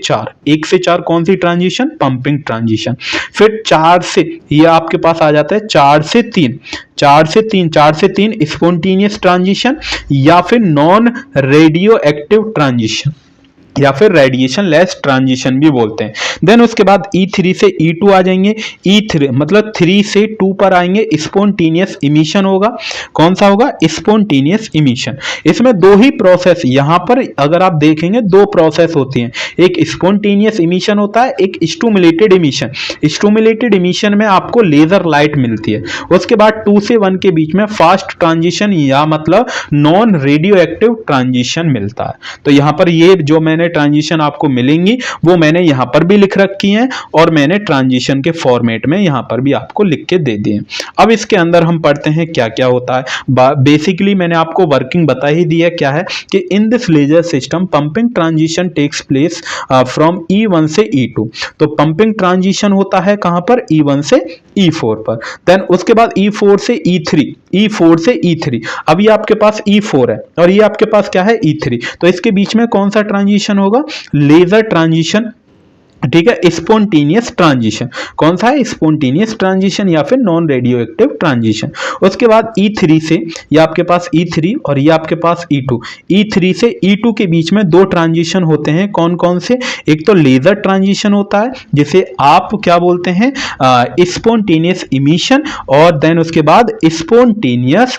4 कौन सी ट्रांजिशन? Pumping transition. फिर 4 से ये आपके पास आ जाता है 4 से 3 स्पॉन्टेनियस ट्रांजिशन या फिर नॉन रेडियो एक्टिव ट्रांजिशन या फिर रेडिएशन लेस ट्रांजिशन भी बोलते हैं। देन उसके बाद E3 से E2 आ जाएंगे, E3 मतलब 3 से 2 पर आएंगे, स्पॉन्टेनियस इमिशन होगा। कौन सा होगा? Spontaneous emission. इसमें 2 ही प्रोसेस, यहां पर अगर आप देखेंगे 2 प्रोसेस होती हैं, एक स्पॉन्टेनियस इमिशन होता है, एक स्टिमुलेटेड इमिशन। स्टिमुलेटेड इमिशन में आपको लेजर लाइट मिलती है। उसके बाद 2 से 1 के बीच में फास्ट ट्रांजिशन या मतलब नॉन रेडियो एक्टिव ट्रांजिशन मिलता है। तो यहां पर ये जो मैंने ट्रांजिशन आपको मिलेंगी वो मैंने यहां पर भी लिख रखी हैं और मैंने ट्रांजिशन के फॉर्मेट में यहां पर भी आपको लिख के दे दिए। अब इसके अंदर हम पढ़ते हैं क्या क्या होता है। बेसिकली मैंने आपको वर्किंग बता ही दिया क्या है कि in this laser system pumping transition takes place from E1 से E2। तो पंपिंग ट्रांजिशन होता है कहां पर? E1 से E4 पर। देन उसके बाद E4 से E3। अब ये आपके पास E4 है और ये आपके पास क्या है? E3। तो इसके बीच में कौन सा ट्रांजिशन होगा? Laser transition. ठीक है, स्पॉन्टेनियस ट्रांजिशन। कौन सा है? स्पॉन्टेनियस ट्रांजिशन या फिर नॉन रेडियो एक्टिव ट्रांजिशन। उसके बाद E3 से ये आपके पास E3 और ये आपके पास E2। E3 से E2 के बीच में 2 ट्रांजिशन होते हैं। कौन कौन से? एक तो लेजर ट्रांजिशन होता है जिसे आप क्या बोलते हैं? Spontaneous emission. और देन उसके बाद spontaneous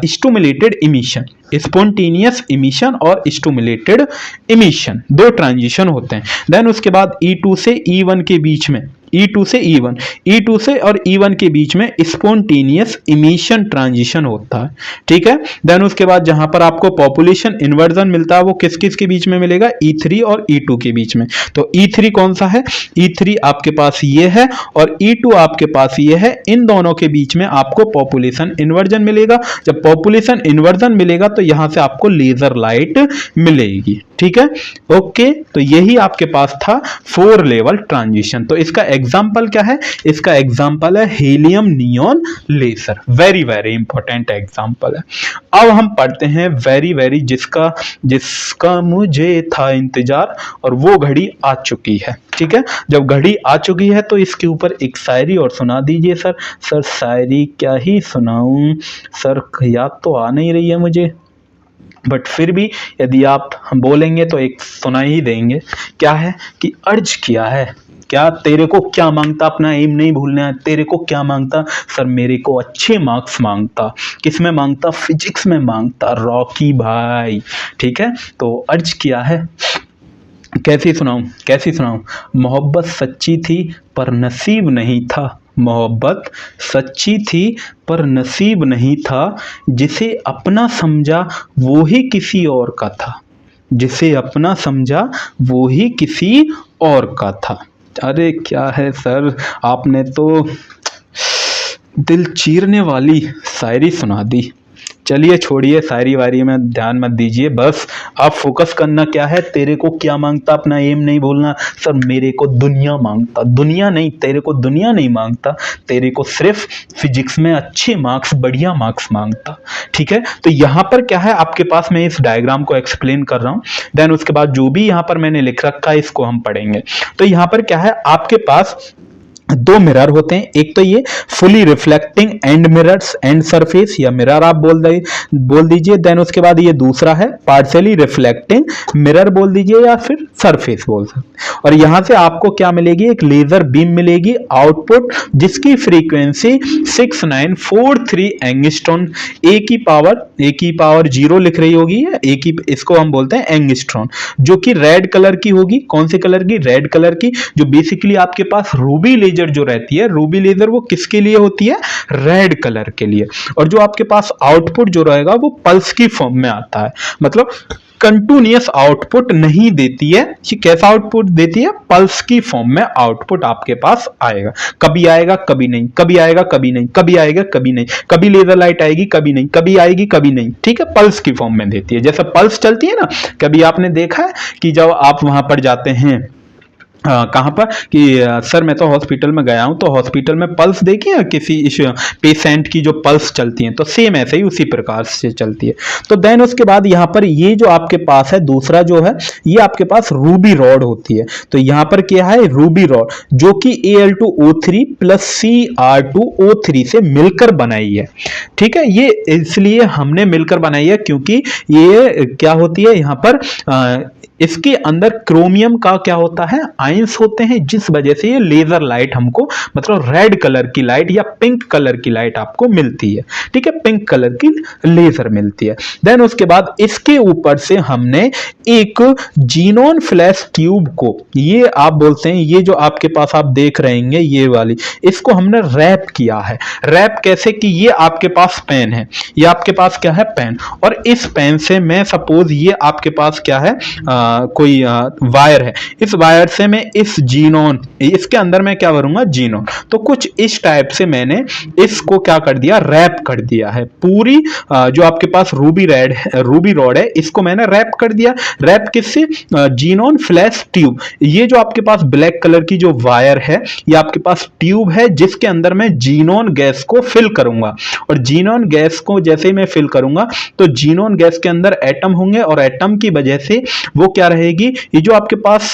stimulated emission. Spontaneous emission और स्टिमुलेटेड इमिशन 2 ट्रांजिशन होते हैं। देन उसके बाद E2 से E1 के बीच में E2 से E1, E2 से और E1 के बीच में स्पॉन्टेनियस इमिशन ट्रांजिशन होता है, ठीक है। देन उसके बाद जहां पर आपको पॉपुलेशन इन्वर्जन मिलता है वो किस किस के बीच में मिलेगा, E3 और E2 के बीच में। तो E3 कौन सा है, E3 आपके पास ये है और E2 आपके पास ये है, इन दोनों के बीच में आपको पॉपुलेशन इन्वर्जन मिलेगा। जब पॉपुलेशन इन्वर्जन मिलेगा तो यहां से आपको लेजर लाइट मिलेगी, ठीक है। ओके, तो यही आपके पास था 4 लेवल ट्रांजिशन। तो इसका एग्जाम्पल क्या है, इसका एग्जाम्पल है helium neon laser, very very important example है। अब हम पढ़ते हैं वेरी वेरी जिसका मुझे था इंतजार, और वो घड़ी आ चुकी है, ठीक है। जब घड़ी आ चुकी है तो इसके ऊपर एक शायरी और सुना दीजिए सर। सर शायरी क्या ही सुनाऊं सर, याद तो आ नहीं रही है मुझे, बट फिर भी यदि आप बोलेंगे तो एक सुना ही देंगे। क्या है कि अर्ज किया है, क्या तेरे को क्या मांगता, अपना एम नहीं भूलना है, तेरे को क्या मांगता सर, मेरे को अच्छे मार्क्स मांगता। किस में मांगता, फिजिक्स में मांगता, रॉकी भाई, ठीक है। तो अर्ज किया है, कैसी सुनाऊं, मोहब्बत सच्ची थी पर नसीब नहीं था, मोहब्बत सच्ची थी पर नसीब नहीं था, जिसे अपना समझा वो ही किसी और का था, जिसे अपना समझा वो ही किसी और का था। अरे क्या है सर, आपने तो दिल चीरने वाली शायरी सुना दी। चलिए छोड़िए शायरी वारी में ध्यान मत दीजिए, बस आप फोकस करना क्या है, तेरे को क्या मांगता, अपना एम नहीं भूलना। सर मेरे को दुनिया मांगता, दुनिया नहीं, तेरे को दुनिया नहीं मांगता, तेरे को सिर्फ फिजिक्स में अच्छे मार्क्स, बढ़िया मार्क्स मांगता, ठीक है। तो यहाँ पर क्या है आपके पास, मैं इस डायग्राम को एक्सप्लेन कर रहा हूँ, देन उसके बाद जो भी यहाँ पर मैंने लिख रखा है इसको हम पढ़ेंगे। तो यहाँ पर क्या है आपके पास दो मिरर होते हैं, एक तो ये fully reflecting and mirrors, and surface या मिरर आप बोल दीजिए। देन उसके बाद ये दूसरा है पार्शियली रिफ्लेक्टिंग मिरर बोल दीजिए या फिर सरफेस बोल सकते। और यहां से आपको क्या मिलेगी, एक लेजर बीम मिलेगी आउटपुट, जिसकी फ्रीक्वेंसी 6943 एंगस्ट्रॉन, ए की पावर 0 लिख रही होगी, ए की, इसको हम बोलते हैं एंगस्ट्रॉन, जो कि रेड कलर की होगी। कौन से कलर की, रेड कलर की, जो बेसिकली आपके पास रूबी लेजर जो रहती है, रूबी लेजर वो किसके लिए होती है, रेड कलर के लिए। और जो आपके पास आउटपुट जो रहेगा वो पल्स की फॉर्म में आता है, मतलब कंटिन्यूअस आउटपुट नहीं देती है। ये कैसा आउटपुट देती है, पल्स की फॉर्म में आउटपुट आपके पास आएगा, कभी आएगा कभी नहीं, कभी आएगा कभी नहीं, कभी आएगा कभी नहीं, कभी लेजर लाइट आएगी कभी नहीं, कभी आएगी कभी नहीं, ठीक है। पल्स की फॉर्म में देती है, जैसे पल्स चलती है ना, कभी आपने देखा है कि जब आप वहां पर जाते हैं कहां पर कि सर मैं तो हॉस्पिटल में गया हूं, तो हॉस्पिटल में पल्स देखी है किसी पेशेंट की, जो पल्स चलती है, तो सेम ऐसे ही उसी प्रकार से चलती है। तो देन उसके बाद यहां पर ये जो आपके पास है दूसरा जो है, ये आपके पास रूबी रॉड होती है। तो यहां पर क्या है, रूबी रॉड जो कि Al2O3 प्लस Cr2O3 से मिलकर बनाई है, ठीक है। ये इसलिए हमने मिलकर बनाई है क्योंकि ये क्या होती है, यहां पर इसके अंदर क्रोमियम का क्या होता है, आयंस होते हैं, जिस वजह से ये लेजर लाइट हमको, मतलब रेड कलर की लाइट या पिंक कलर की लाइट आपको मिलती है, ठीक है, पिंक कलर की लेजर मिलती है। देन उसके बाद इसके ऊपर से हमने एक जीनोन फ्लैश ट्यूब को, ये आप बोलते हैं, ये जो आपके पास आप देख रहे हैं ये वाली, इसको हमने रैप किया है। रैप कैसे कि ये आपके पास पेन है, ये आपके पास क्या है, पेन, और इस पेन से मैं सपोज ये आपके पास क्या है, कोई वायर है, इस वायर से मैं इस जीनोन, इसके अंदर मैं क्या करूंगा, जीनोन, तो कुछ इस टाइप से मैंने इसको क्या कर दिया, रैप कर दिया है। पूरी जो आपके पास रूबी रॉड है, इसको मैंने रैप कर दिया। रैप किससे, जीनोन फ्लैश ट्यूब। ये जो आपके पास ब्लैक कलर की जो वायर है, ये आपके पास ट्यूब है, जिसके अंदर मैं जीनोन गैस को फिल करूंगा। और जीनोन गैस को जैसे ही मैं फिल करूंगा तो जीनोन गैस के अंदर एटम होंगे, और एटम की वजह से वो क्या रहेगी, ये जो आपके पास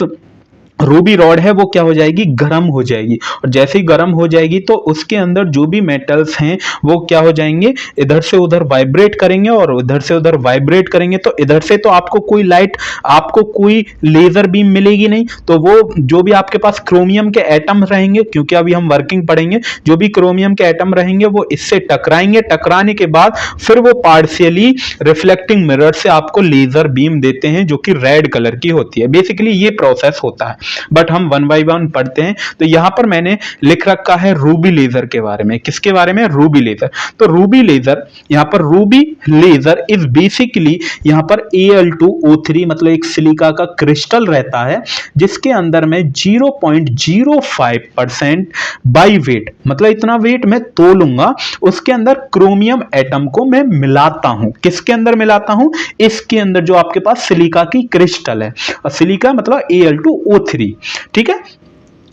रूबी रॉड है वो क्या हो जाएगी, गर्म हो जाएगी। और जैसे ही गर्म हो जाएगी तो उसके अंदर जो भी मेटल्स हैं वो क्या हो जाएंगे, इधर से उधर वाइब्रेट करेंगे, और उधर से उधर वाइब्रेट करेंगे, तो इधर से तो आपको कोई लाइट, आपको कोई लेजर बीम मिलेगी नहीं। तो वो जो भी आपके पास क्रोमियम के एटम रहेंगे, क्योंकि अभी हम वर्किंग पढ़ेंगे, जो भी क्रोमियम के एटम रहेंगे वो इससे टकराएंगे, टकराने के बाद फिर वो पार्शियली रिफ्लेक्टिंग मिरर से आपको लेजर बीम देते हैं, जो कि रेड कलर की होती है। बेसिकली ये प्रोसेस होता है। बट हम वन बाय वन पढ़ते हैं। तो यहाँ पर मैंने लिख रखा है रूबी लेजर के बारे में। किसके बारे में? Ruby laser. तो रूबी लेजर, यहाँ पर रूबी लेजर इज बेसिकली यहाँ पर Al2O3 मतलब एक सिलिका का क्रिस्टल रहता है जिसके अंदर में 0.05% बाई वेट, मतलब इतना वेट मैं तोलूंगा, उसके अंदर क्रोमियम एटम को मैं मिलाता हूं। किसके अंदर मिलाता हूं? इसके अंदर जो आपके पास सिलिका की क्रिस्टल है, और सिलिका मतलब Al2O3, ठीक है,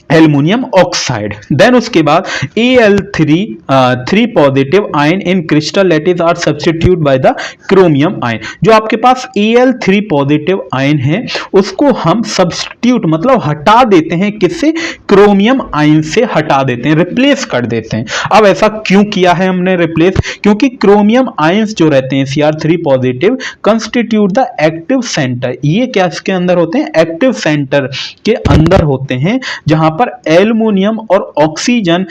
एल्युमिनियम ऑक्साइड। देन उसके बाद Al3 positive ion in crystal lattice are substitute by the chromium ion. जो आपके पास Al3 पॉजिटिव आयन है उसको हम सब्स्टिट्यूट मतलब हटा देते हैं। किससे? क्रोमियम आयन से हटा देते हैं, रिप्लेस कर देते हैं। अब ऐसा क्यों किया है हमने रिप्लेस? क्योंकि क्रोमियम आयंस जो रहते हैं Cr3 positive constitute the active centre. ये क्या इसके अंदर होते हैं? एक्टिव सेंटर के अंदर होते हैं, जहां पर एल्युमिनियम और ऑक्सीजन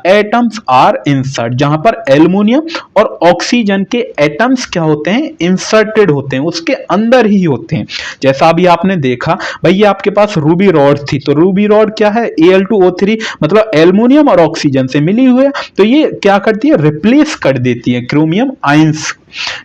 एटम्स आर इंसर्ट। जहां पर एल्युमिनियम और ऑक्सीजन के एटम्स क्या होते हैं? इंसर्टेड होते हैं, उसके अंदर ही होते हैं। जैसा अभी आपने देखा भाई, ये आपके पास रूबी रॉड थी, तो रूबी रॉड क्या है? Al2O3 मतलब एल्युमिनियम और ऑक्सीजन से मिली हुई है, तो ये क्या करती है? रिप्लेस कर देती है क्रोमियम आयंस।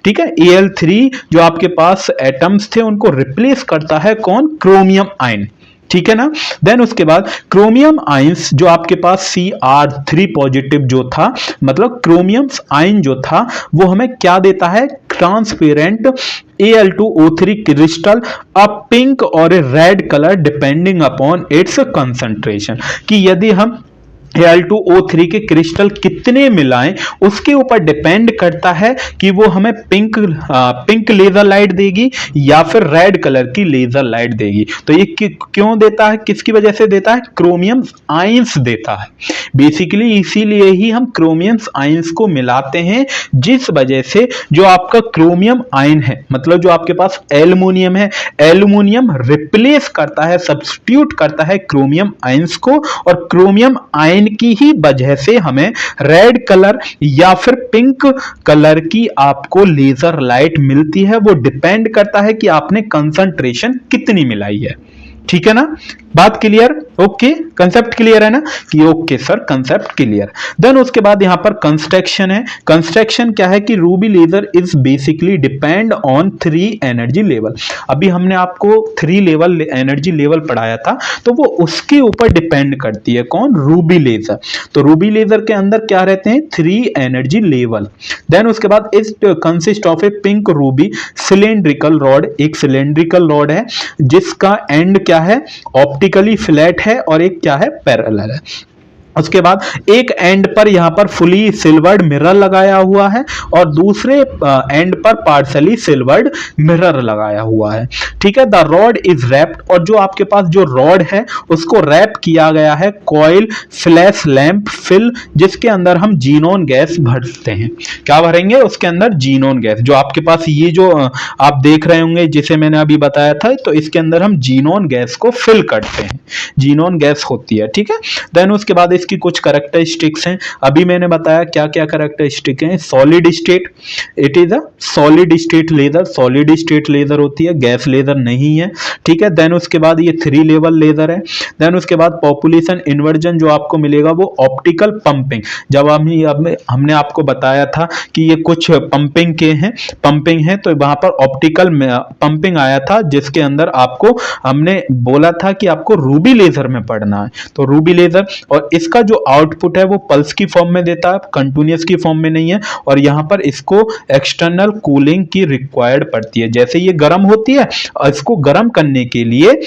ठीक है, Al3 जो आपके पास एटम्स थे उनको रिप्लेस करता है कौन? Chromium ion. ठीक है ना। देन उसके बाद क्रोमियम आयंस जो आपके पास Cr3 पॉजिटिव जो था, मतलब क्रोमियम आयन जो था, वो हमें क्या देता है? Transparent Al2O3 crystal, a pink और a red colour depending upon its concentration. कि यदि हम Al2O3 के क्रिस्टल कितने मिलाएं उसके ऊपर डिपेंड करता है कि वो हमें पिंक लेजर लाइट देगी या फिर रेड कलर की लेजर लाइट देगी। तो ये क्यों देता है? किसकी वजह से देता है? क्रोमियम आयंस देता है बेसिकली। इसीलिए ही हम क्रोमियम आयंस को मिलाते हैं, जिस वजह से जो आपका क्रोमियम आयन है, मतलब जो आपके पास एल्युमिनियम है, एल्युमिनियम रिप्लेस करता है, सब्स्टिट्यूट करता है क्रोमियम आयंस को, और क्रोमियम आयन की ही वजह से हमें रेड कलर या फिर पिंक कलर की आपको लेजर लाइट मिलती है। वो डिपेंड करता है कि आपने कंसंट्रेशन कितनी मिलाई है। ठीक है ना, बात क्लियर? ओके, कंसेप्ट क्लियर है ना? कि okay sir, concept clear. Then उसके बाद यहां पर कंस्ट्रक्शन है। कंस्ट्रक्शन क्या है? कि ruby laser is basically depend on 3 energy level. अभी हमने आपको 3 लेवल एनर्जी लेवल पढ़ाया था, तो वो उसके ऊपर डिपेंड करती है। कौन? Ruby laser. तो रूबी लेजर के अंदर क्या रहते हैं? 3 एनर्जी लेवल। देन उसके बाद it consist of A pink Ruby cylindrical rod. एक सिलेंड्रिकल रॉड है जिसका एंड क्या है? ऑप्टिकली फ्लैट है, और एक क्या है? पैरेलल है। उसके बाद एक एंड पर यहां पर फुली सिल्वर्ड मिरर लगाया हुआ है, और दूसरे एंड पर पार्शली सिल्वर्ड मिरर लगाया हुआ है। ठीक है, द रॉड इज रैप्ड, और जो आपके पास जो रॉड है उसको रैप किया गया है कॉइल फ्लैश लैंप फिल, जिसके अंदर हम जीनोन गैस भरते हैं। क्या भरेंगे? उसके अंदर जीनोन गैस। जो आपके पास ये जो आप देख रहे होंगे जिसे मैंने अभी बताया था, तो इसके अंदर हम जीनोन गैस को फिल करते हैं, जीनोन गैस होती है। ठीक है, देन उसके बाद इसकी कुछ कैरेक्टरिस्टिक्स हैं। अभी मैंने बताया क्या क्या कैरेक्टरिस्टिक हैं। Solid state, it is a solid state laser. Solid state laser होती है, गैस लेजर नहीं है। ठीक है, देन उसके बाद ये 3 लेवल लेजर है। देन उसके बाद पॉपुलेशन इन्वर्जन जो आपको मिलेगा वो ऑप्टिकल पंपिंग। जब हमने आपको बताया था कि ये कुछ पंपिंग है, तो वहां पर ऑप्टिकल पंपिंग आया था, जिसके अंदर आपको हमने बोला था कि आपको रूबी लेजर में पढ़ना है। तो रूबी लेजर, और इसका जो आउटपुट है वो पल्स की फॉर्म में देता है, कंटिन्यूअस की फॉर्म में नहीं है। और यहां पर इसको एक्सटर्नल कूलिंग की रिक्वायर्ड पड़ती है। जैसे ये गर्म होती है, इसको गर्म करने के लिए,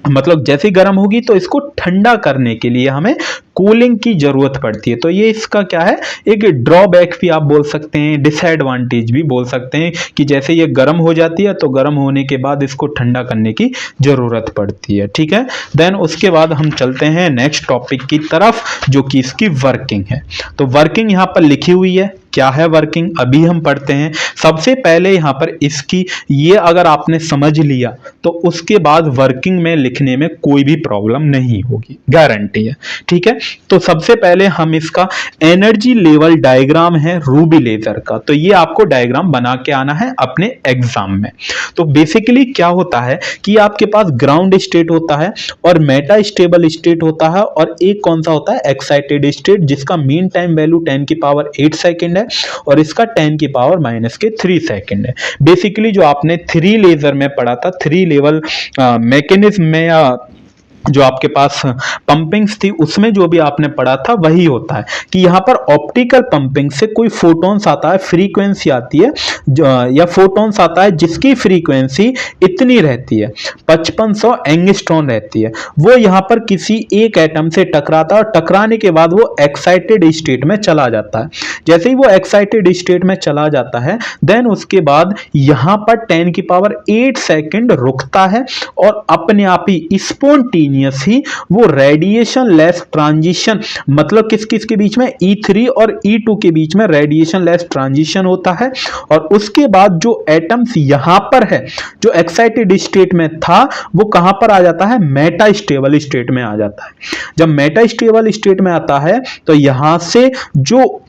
मतलब जैसे गर्म होगी तो इसको ठंडा करने के लिए हमें कूलिंग की जरूरत पड़ती है। तो ये इसका क्या है? एक ड्रॉबैक भी आप बोल सकते हैं, डिसएडवांटेज भी बोल सकते हैं, कि जैसे ये गर्म हो जाती है तो गर्म होने के बाद इसको ठंडा करने की जरूरत पड़ती है। ठीक है, देन उसके बाद हम चलते हैं नेक्स्ट टॉपिक की तरफ, जो कि इसकी वर्किंग है। तो वर्किंग यहां पर लिखी हुई है, क्या है वर्किंग अभी हम पढ़ते हैं। सबसे पहले यहाँ पर इसकी ये अगर आपने समझ लिया तो उसके बाद वर्किंग में लिखने में कोई भी प्रॉब्लम नहीं होगी, गारंटी है। ठीक है, तो सबसे पहले हम इसका एनर्जी लेवल डायग्राम है रूबी लेजर का, तो ये आपको डायग्राम बना के आना है अपने एग्जाम में। तो बेसिकली क्या होता है कि आपके पास ग्राउंड स्टेट होता है और मेटा स्टेबल स्टेट होता है, और एक कौन सा होता है एक्साइटेड स्टेट, जिसका मीन टाइम वैल्यू 10 की पावर 8 सेकेंड है और इसका 10 की पावर -3 सेकेंड है। बेसिकली जो आपने 3 लेजर में पढ़ा था, 3 लेवल मैकेनिज्म में या जो आपके पास पंपिंग्स थी उसमें जो भी आपने पढ़ा था वही होता है कि यहाँ पर ऑप्टिकल पंपिंग से कोई फोटॉन्स आता है, फ्रीक्वेंसी आती है या फोटॉन्स आता है जिसकी फ्रीक्वेंसी इतनी रहती है 5500 एंगस्ट्रॉन रहती है। वो यहाँ पर किसी एक एटम से टकराता है और टकराने के बाद वो एक्साइटेड स्टेट में चला जाता है। जैसे ही वो एक्साइटेड स्टेट में चला जाता है देन उसके बाद यहाँ पर 10 की पावर 8 सेकेंड रुकता है और अपने आप ही स्पॉन्टेनियस ही वो रेडिएशन लेस ट्रांजिशन, मतलब किस किस के बीच में E3 और E2 के बीच में रेडिएशन लेस ट्रांजिशन होता है। और उसके बाद जो एटम्स यहां पर है, जो एक्साइटेड स्टेट में था, वो कहां पर आ जाता है मेटा स्टेबल स्टेट में आ जाता है। जब मेटा स्टेबल स्टेट में आता है तो यहां से जो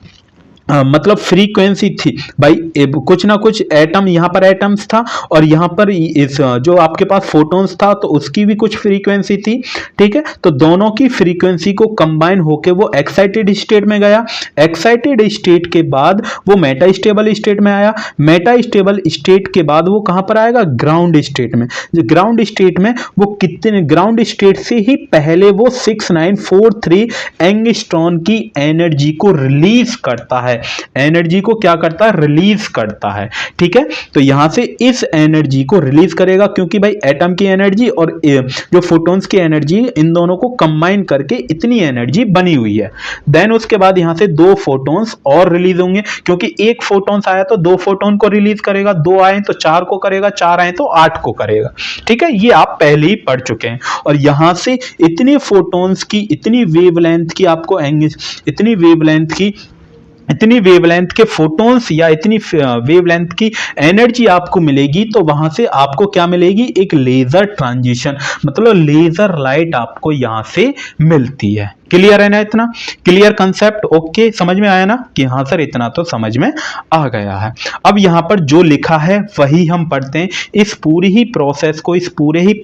मतलब फ्रीक्वेंसी थी भाई, कुछ ना कुछ एटम, यहाँ पर एटम्स था और यहाँ पर इस जो आपके पास फोटॉन्स था तो उसकी भी कुछ फ्रीक्वेंसी थी। ठीक है, तो दोनों की फ्रीक्वेंसी को कंबाइन होके वो एक्साइटेड स्टेट में गया। एक्साइटेड स्टेट के बाद वो मेटा स्टेबल स्टेट में आया। मेटा स्टेबल स्टेट के बाद वो कहां पर आएगा ग्राउंड स्टेट में। जो ग्राउंड स्टेट में वो कितने, ग्राउंड स्टेट से ही पहले वो 6943 एंगस्ट्रॉन की एनर्जी को रिलीज करता है। एनर्जी को क्या करता है, रिलीज करता है। ठीक है, तो यहां से इस एनर्जी को रिलीज करेगा क्योंकि भाई एटम की एनर्जी और जो फोटॉन्स की एनर्जी, इन दोनों को कंबाइन करके इतनी एनर्जी बनी हुई है। देन उसके बाद यहां से 2 फोटॉन्स और रिलीज होंगे क्योंकि एक फोटॉन्स आया तो 2 फोटॉन को रिलीज करेगा, 2 आए तो 4 को करेगा, 4 आए तो 8 को करेगा। ठीक है, ये आप पहले ही पढ़ चुके हैं। और यहां से इतनी फोटॉन्स की, इतनी वेवलेंथ की आपको इतनी वेवलेंथ के फोटॉन्स या इतनी वेवलेंथ की एनर्जी आपको मिलेगी, तो वहां से आपको क्या मिलेगी, एक लेजर ट्रांजिशन, मतलब लेजर लाइट आपको यहां से मिलती है। क्लियर है ना, इतना क्लियर कंसेप्ट? ओके, समझ में आया ना कि हाँ सर इतना तो समझ में आ गया है। अब यहाँ पर जो लिखा है वही हम पढ़ते हैं। इस पूरी ही प्रोसेस को, इस पूरे ही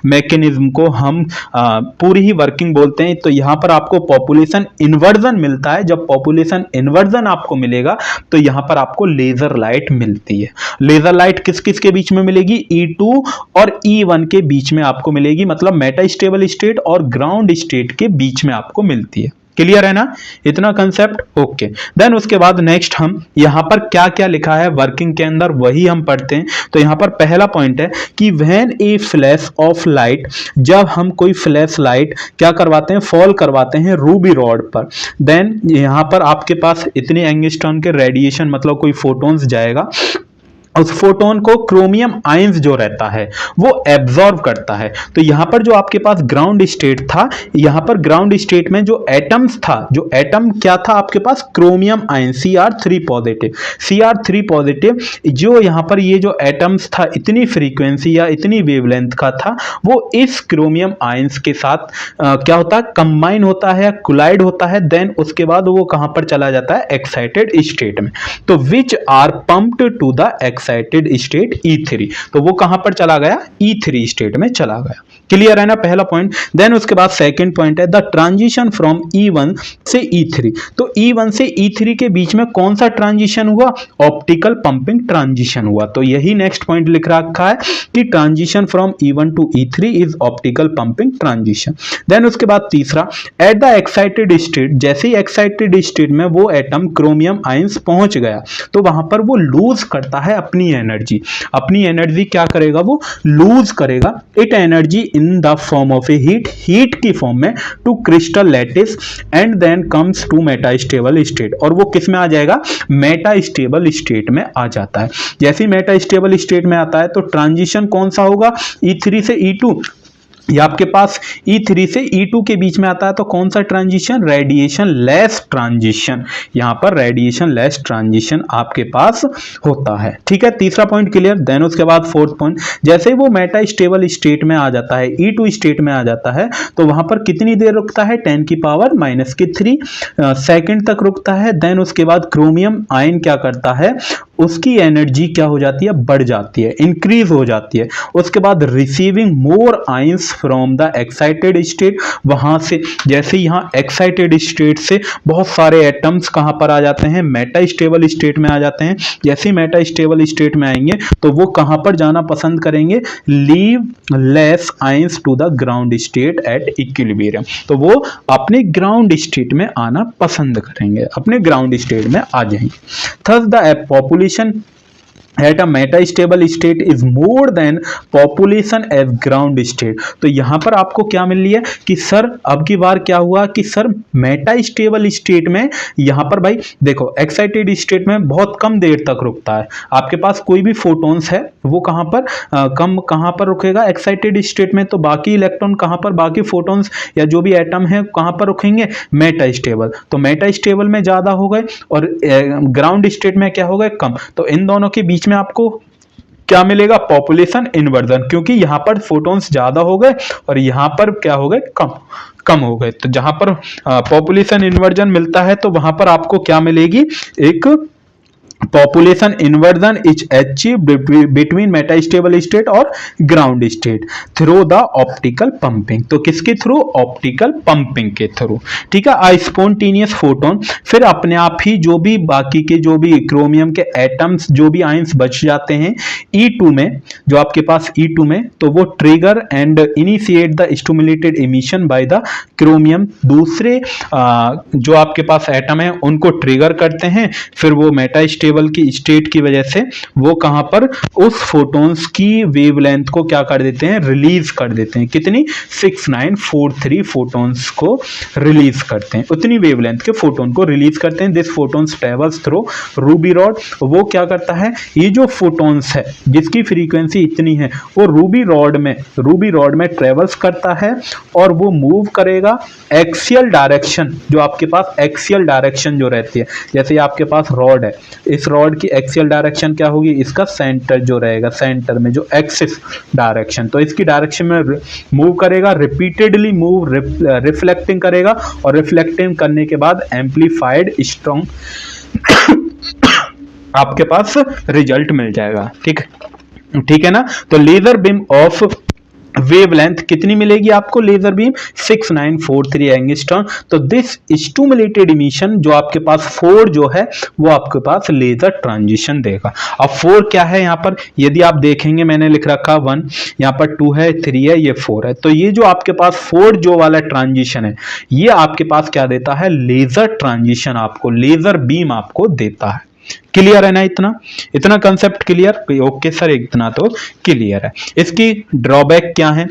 मैकेनिज्म को हम पूरी ही वर्किंग बोलते हैं। तो यहाँ पर आपको पॉपुलेशन इन्वर्जन मिलता है। जब पॉपुलेशन इन्वर्जन आपको मिलेगा तो यहाँ पर आपको लेजर लाइट मिलती है। लेजर लाइट किस किस के बीच में मिलेगी, E2 और E1 के बीच में आपको मिलेगी, मतलब मेटा स्टेबल स्टेट और ग्राउंड स्टेट के बीच में आपको मिलती है। क्लियर है ना, इतना कंसेप्ट? ओके, देन उसके बाद नेक्स्ट हम यहां पर क्या क्या लिखा है वर्किंग के अंदर वही हम पढ़ते हैं। तो यहां पर पहला पॉइंट है कि when A flash of light, जब हम कोई फ्लैश लाइट क्या करवाते हैं, फॉल करवाते हैं रूबी रॉड पर, देन यहां पर आपके पास इतने एंगस्ट्रॉन के रेडिएशन, मतलब कोई फोटॉन्स जाएगा, उस फोटोन को क्रोमियम आयंस जो रहता है वो एब्जॉर्ब करता है। तो यहां पर जो आपके पास ग्राउंड स्टेट था, यहां पर ग्राउंड स्टेट में जो एटम्स था, जो एटम क्या था आपके पास, chromium ion Cr3 positive. Cr3 positive जो यहां पर ये जो एटम्स था इतनी फ्रीक्वेंसी या इतनी वेवलेंथ का था, वो इस क्रोमियम आयंस के साथ क्या होता है, कंबाइन होता है, कोलाइड होता है। देन उसके बाद वो कहां पर चला जाता है, एक्साइटेड स्टेट में। तो which are pumped to the excited state E3, तो वो कहां पर चला गया, E3 स्टेट में चला गया। क्लियर है ना पहला पॉइंट। देन उसके बाद सेकंड पॉइंट है द ट्रांजिशन फ्रॉम E1 से E3। तो E1 से E3 के बीच में कौन सा ट्रांजिशन हुआ, ऑप्टिकल पंपिंग ट्रांजिशन हुआ। तो यही नेक्स्ट पॉइंट लिख रखा है कि transition from E1 to E3 is optical pumping transition. Then उसके बाद तीसरा, एट द एक्साइटेड स्टेट, जैसे ही एक्साइटेड स्टेट में वो एटम क्रोमियम आयंस पहुंच गया तो वहां पर वो लूज करता है अपनी एनर्जी। अपनी एनर्जी क्या करेगा, वो लूज करेगा it energy in the form of a heat की फॉर्म में to crystal lattice and then comes to metastable state. और वो किस में आ जाएगा, मेटा स्टेबल स्टेट में आ जाता है। जैसे ही मेटा स्टेबल स्टेट में आता है तो ट्रांजिशन कौन सा होगा, E3 से E2। ये आपके पास E3 से E2 के बीच में आता है, तो कौन सा ट्रांजिशन? Radiation less transition. यहां पर रेडिएशन लेस ट्रांजिशन आपके पास होता है। ठीक है, तीसरा पॉइंट क्लियर। देन उसके बाद फोर्थ पॉइंट, जैसे ही वो मेटा स्टेबल स्टेट में आ जाता है, E2 स्टेट में आ जाता है, तो वहां पर कितनी देर रुकता है? 10⁻³ सेकंड तक रुकता है। देन उसके बाद क्रोमियम आयन क्या करता है? उसकी एनर्जी क्या हो जाती है? बढ़ जाती है, इंक्रीज हो जाती है। उसके बाद receiving more ions from the excited state, वहां से जैसे यहां एक्साइटेड स्टेट से बहुत सारे एटम्स कहां पर आ जाते हैं? मेटा स्टेबल स्टेट में आ जाते हैं। जैसे ही मेटा स्टेबल स्टेट में आएंगे तो वो कहां पर जाना पसंद करेंगे? Leave less ions to the ground state at equilibrium, तो वो अपने ग्राउंड स्टेट में आना पसंद करेंगे, अपने ग्राउंड स्टेट में आ जाएंगे। Thus the population at a metastable state is more than population as ground state। तो यहां पर आपको क्या मिल रही है कि सर अब की बार क्या हुआ कि सर मेटास्टेबल स्टेट में यहां पर भाई देखो एक्साइटेड स्टेट में बहुत कम देर तक रुकता है। आपके पास कोई भी फोटॉन्स है वो कहां पर कहां पर रुकेगा? एक्साइटेड स्टेट में। तो बाकी इलेक्ट्रॉन कहां पर, बाकी फोटॉन्स या जो भी एटम है कहां पर रुकेंगे? मेटास्टेबल। तो मेटास्टेबल में ज्यादा हो गए और ग्राउंड स्टेट में क्या हो गए? कम। तो इन दोनों के बीच में आपको क्या मिलेगा? पॉपुलेशन इन्वर्जन, क्योंकि यहां पर फोटॉन्स ज्यादा हो गए और यहां पर क्या हो गए? कम हो गए। तो जहां पर पॉपुलेशन इन्वर्जन मिलता है तो वहां पर आपको क्या मिलेगी? एक population inversion is achieved between metastable state और ground state through the optical pumping. तो किसके थ्रू? ऑप्टिकल पंपिंग के थ्रू। ठीक है, आ स्पॉन्टेनियस फोटोन फिर अपने आप ही जो भी बाकी के जो भी क्रोमियम के एटम्स जो भी आयंस बच जाते हैं E2 में, जो आपके पास E2 में, तो वो trigger and initiate the stimulated emission bye the chromium. दूसरे जो आपके पास एटम है उनको ट्रिगर करते हैं, फिर वो मेटास्टेबल की स्टेट की वजह से वो कहां पर उस फोटॉन्स की वेवलेंथ को क्या कर देते हैं? रिलीज कर देते हैं। कितनी? 6943 फोटॉन्स को रिलीज करते हैं, उतनी वेवलेंथ के फोटोन को रिलीज करते हैं। This photons travels through Ruby rod. वो क्या करता है? ये जो फोटॉन्स है जिसकी फ्रीक्वेंसी इतनी है वो रूबी रॉड में ट्रेवल्स करता है और वो मूव करेगा एक्सियल डायरेक्शन, जो आपके पास एक्सियल डायरेक्शन जो रहती है, जैसे आपके पास रॉड है, इस रॉड की एक्सियल डायरेक्शन क्या होगी? इसका सेंटर जो रहेगा, सेंटर में जो एक्सिस डायरेक्शन, तो इसकी डायरेक्शन में मूव करेगा, रिपीटेडली मूव रिफ्लेक्टिंग करेगा और रिफ्लेक्टिंग करने के बाद एम्पलीफाइड स्ट्रॉन्ग आपके पास रिजल्ट मिल जाएगा। ठीक है ना। तो लेजर बीम ऑफ वेवलेंथ कितनी मिलेगी आपको? Laser beam 6943 angstrom. तो दिस स्टिमुलेटेड इमिशन जो आपके पास 4 जो है वो आपके पास लेजर ट्रांजिशन देगा। अब 4 क्या है यहाँ पर? यदि आप देखेंगे मैंने लिख रखा 1, यहाँ पर 2 है, 3 है, ये 4 है। तो ये जो आपके पास 4 जो वाला ट्रांजिशन है ये आपके पास क्या देता है? लेजर ट्रांजिशन आपको, लेजर बीम आपको देता है। क्लियर है ना? इतना कंसेप्ट क्लियर? ओके सर, इतना तो क्लियर है। इसकी ड्रॉबैक क्या है?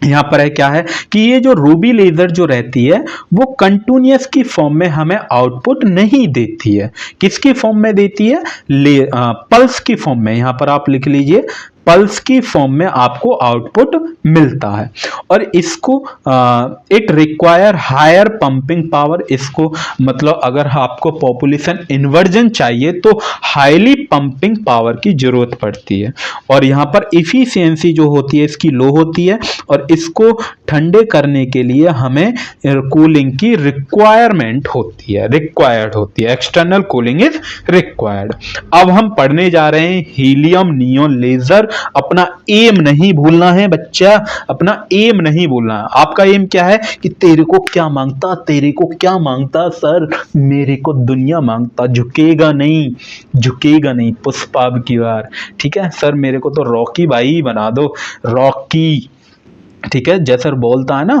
यहां पर है क्या है कि ये जो रूबी लेजर जो रहती है वो कंटिन्यूअस की फॉर्म में हमें आउटपुट नहीं देती है। किसकी फॉर्म में देती है? पल्स की फॉर्म में। यहां पर आप लिख लीजिए पल्स की फॉर्म में आपको आउटपुट मिलता है और इसको it require higher pumping power. इसको मतलब अगर आपको पॉपुलेशन इन्वर्जन चाहिए तो हाईली पंपिंग पावर की जरूरत पड़ती है और यहाँ पर इफिशियंसी जो होती है इसकी लो होती है और इसको ठंडे करने के लिए हमें कूलिंग की रिक्वायरमेंट होती है, एक्सटर्नल कूलिंग इज रिक्वायर्ड। अब हम पढ़ने जा रहे हैं हीलियम नियोन लेजर। अपना एम नहीं भूलना है बच्चा, अपना एम नहीं भूलना है। आपका एम क्या है कि तेरे को क्या मांगता सर? मेरे को दुनिया मांगता, झुकेगा नहीं पुष्पा की बार। ठीक है सर, मेरे को तो रॉकी भाई बना दो, रॉकी। ठीक है, जैसा बोलता है ना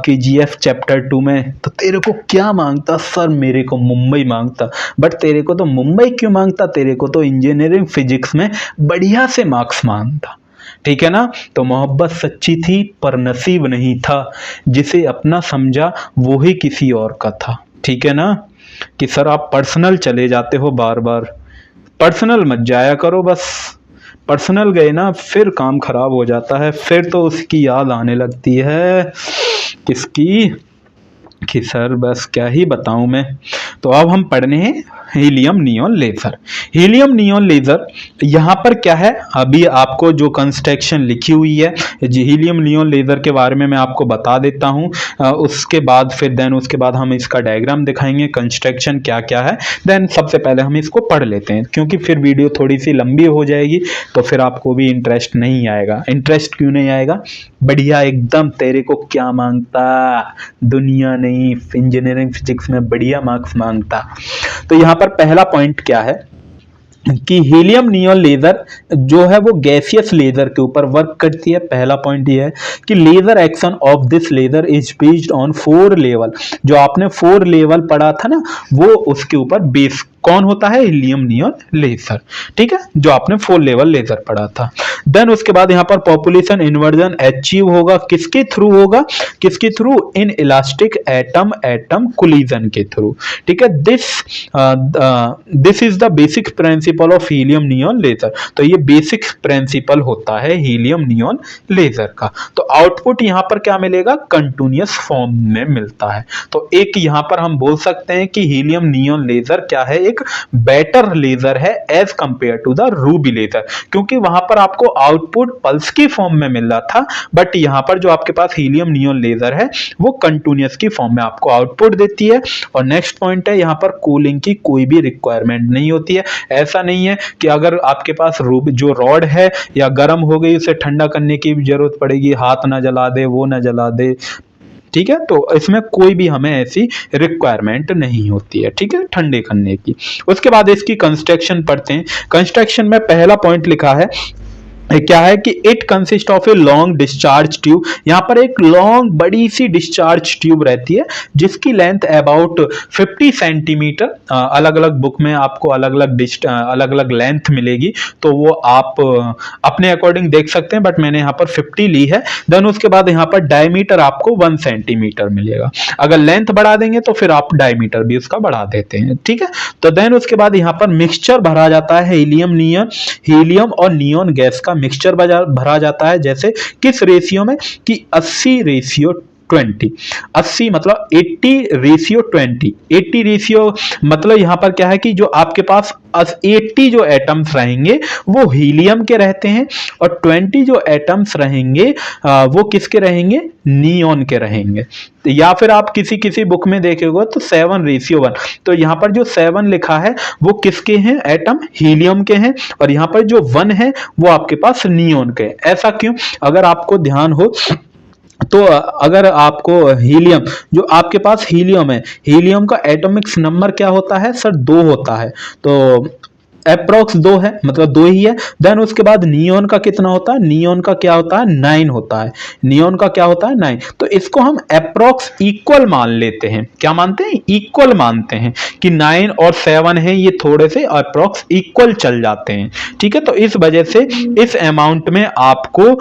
KGF चैप्टर 2 में, तो तेरे को क्या मांगता सर? मेरे को मुंबई मांगता। बट तेरे को तो मुंबई क्यों मांगता? तेरे को तो इंजीनियरिंग फिजिक्स में बढ़िया से मार्क्स मांगता। ठीक है ना। तो मोहब्बत सच्ची थी पर नसीब नहीं था, जिसे अपना समझा वो ही किसी और का था। ठीक है ना। कि सर आप पर्सनल चले जाते हो बार बार, पर्सनल मत जाया करो, बस पर्सनल गए ना फिर काम खराब हो जाता है, फिर तो उसकी याद आने लगती है। किसकी? कि सर बस क्या ही बताऊं मैं। तो अब हम पढ़ने हैं helium neon laser. Helium neon laser यहाँ पर क्या है, अभी आपको जो कंस्ट्रक्शन लिखी हुई है हीलियम नियॉन लेजर के बारे में मैं आपको बता देता हूँ। उसके बाद फिर उसके बाद हम इसका डायग्राम दिखाएंगे, कंस्ट्रक्शन क्या क्या है। देन सबसे पहले हम इसको पढ़ लेते हैं, क्योंकि फिर वीडियो थोड़ी सी लंबी हो जाएगी तो फिर आपको भी इंटरेस्ट नहीं आएगा। इंटरेस्ट क्यों नहीं आएगा? बढ़िया एकदम, तेरे को क्या मांगता, दुनिया नहीं, इंजीनियरिंग फिजिक्स में बढ़िया मार्क्स मांगता। तो यहाँ पर पहला पॉइंट क्या है कि हीलियम नियॉन लेजर जो है वो गैसियस लेजर के ऊपर वर्क करती है। पहला पॉइंट ये है कि laser action of this laser is based on 4 level. जो आपने 4 लेवल पढ़ा था ना, वो उसके ऊपर बेस कौन होता है? Helium neon laser. ठीक है, जो आपने 4 लेवल लेजर पढ़ा था। देन उसके बाद यहाँ पर पॉपुलेशन इन्वर्जन अचीव होगा किसके थ्रू होगा? किसके through? Inelastic atom atom collision के थ्रू। ठीक है, this is the basic principle of helium neon laser. तो ये बेसिक प्रिंसिपल होता है हीलियम नियॉन लेजर का। तो आउटपुट यहाँ पर क्या मिलेगा? कंटिन्यूअस फॉर्म में मिलता है। तो एक यहाँ पर हम बोल सकते हैं कि हीलियम नियॉन लेजर क्या है? एक बेटर लेजर है as compare to the ruby laser, क्योंकि वहां पर आपको आउटपुट पल्स की फॉर्म में मिल रहा था, बट यहां पर जो आपके पास हीलियम नियॉन लेजर है वो कंटिन्यूअस की फॉर्म में आपको आउटपुट देती है। और नेक्स्ट पॉइंट है, यहां पर कूलिंग की कोई भी रिक्वायरमेंट नहीं होती है। ऐसा नहीं है कि अगर आपके पास जो रॉड है या गर्म हो गई उसे ठंडा करने की भी जरूरत पड़ेगी, हाथ ना जला दे, वो ना जला दे। ठीक है, तो इसमें कोई भी हमें ऐसी रिक्वायरमेंट नहीं होती है। ठीक है, ठंडे करने की। उसके बाद इसकी कंस्ट्रक्शन पढ़ते हैं। कंस्ट्रक्शन में पहला पॉइंट लिखा है क्या है कि it consist of a long discharge tube. यहाँ पर एक लॉन्ग बड़ी सी डिस्चार्ज ट्यूब रहती है जिसकी लेंथ अबाउट 50 सेंटीमीटर। अलग अलग बुक में आपको अलग अलग लेंथ मिलेगी, तो वो आप अपने अकॉर्डिंग देख सकते हैं, बट मैंने यहाँ पर 50 ली है। देन उसके बाद यहाँ पर डायमीटर आपको 1 सेंटीमीटर मिलेगा। अगर लेंथ बढ़ा देंगे तो फिर आप डायमीटर भी उसका बढ़ा देते हैं। ठीक है, तो देन उसके बाद यहाँ पर मिक्सचर भरा जाता है हीलियम और नियॉन गैस का मिक्सचर भरा जाता है। जैसे किस रेशियो में? कि 80:20। 80 मतलब 80:20। 80 रेशियो मतलब यहां पर क्या है कि जो आपके पास 80 जो एटम्स रहेंगे वो हीलियम के रहते हैं, और 20 जो एटम्स रहेंगे वो किसके रहेंगे? नियॉन के रहेंगे। या फिर आप किसी बुक में देखेंगे तो 7:1। तो यहां पर जो 7 लिखा है वो किसके हैं? एटम हीलियम के हैं, और यहां पर जो 1 है वो आपके पास नियॉन के हैं। ऐसा क्यों? अगर आपको ध्यान हो तो अगर आपको हीलियम, जो आपके पास हीलियम है, हीलियम का एटॉमिक नंबर क्या होता है सर? 2 होता है। तो अप्रोक्स 2 है, मतलब 2 ही है। देन उसके बाद नियॉन का कितना होता है? नियॉन का क्या होता है? 9 होता है। नियॉन का क्या होता है? 9। तो इसको हम अप्रोक्स इक्वल मान लेते हैं। क्या मानते हैं? इक्वल मानते हैं कि 9 और 7 है, ये थोड़े से अप्रोक्स इक्वल चल जाते हैं। ठीक है, तो इस वजह से इस अमाउंट में आपको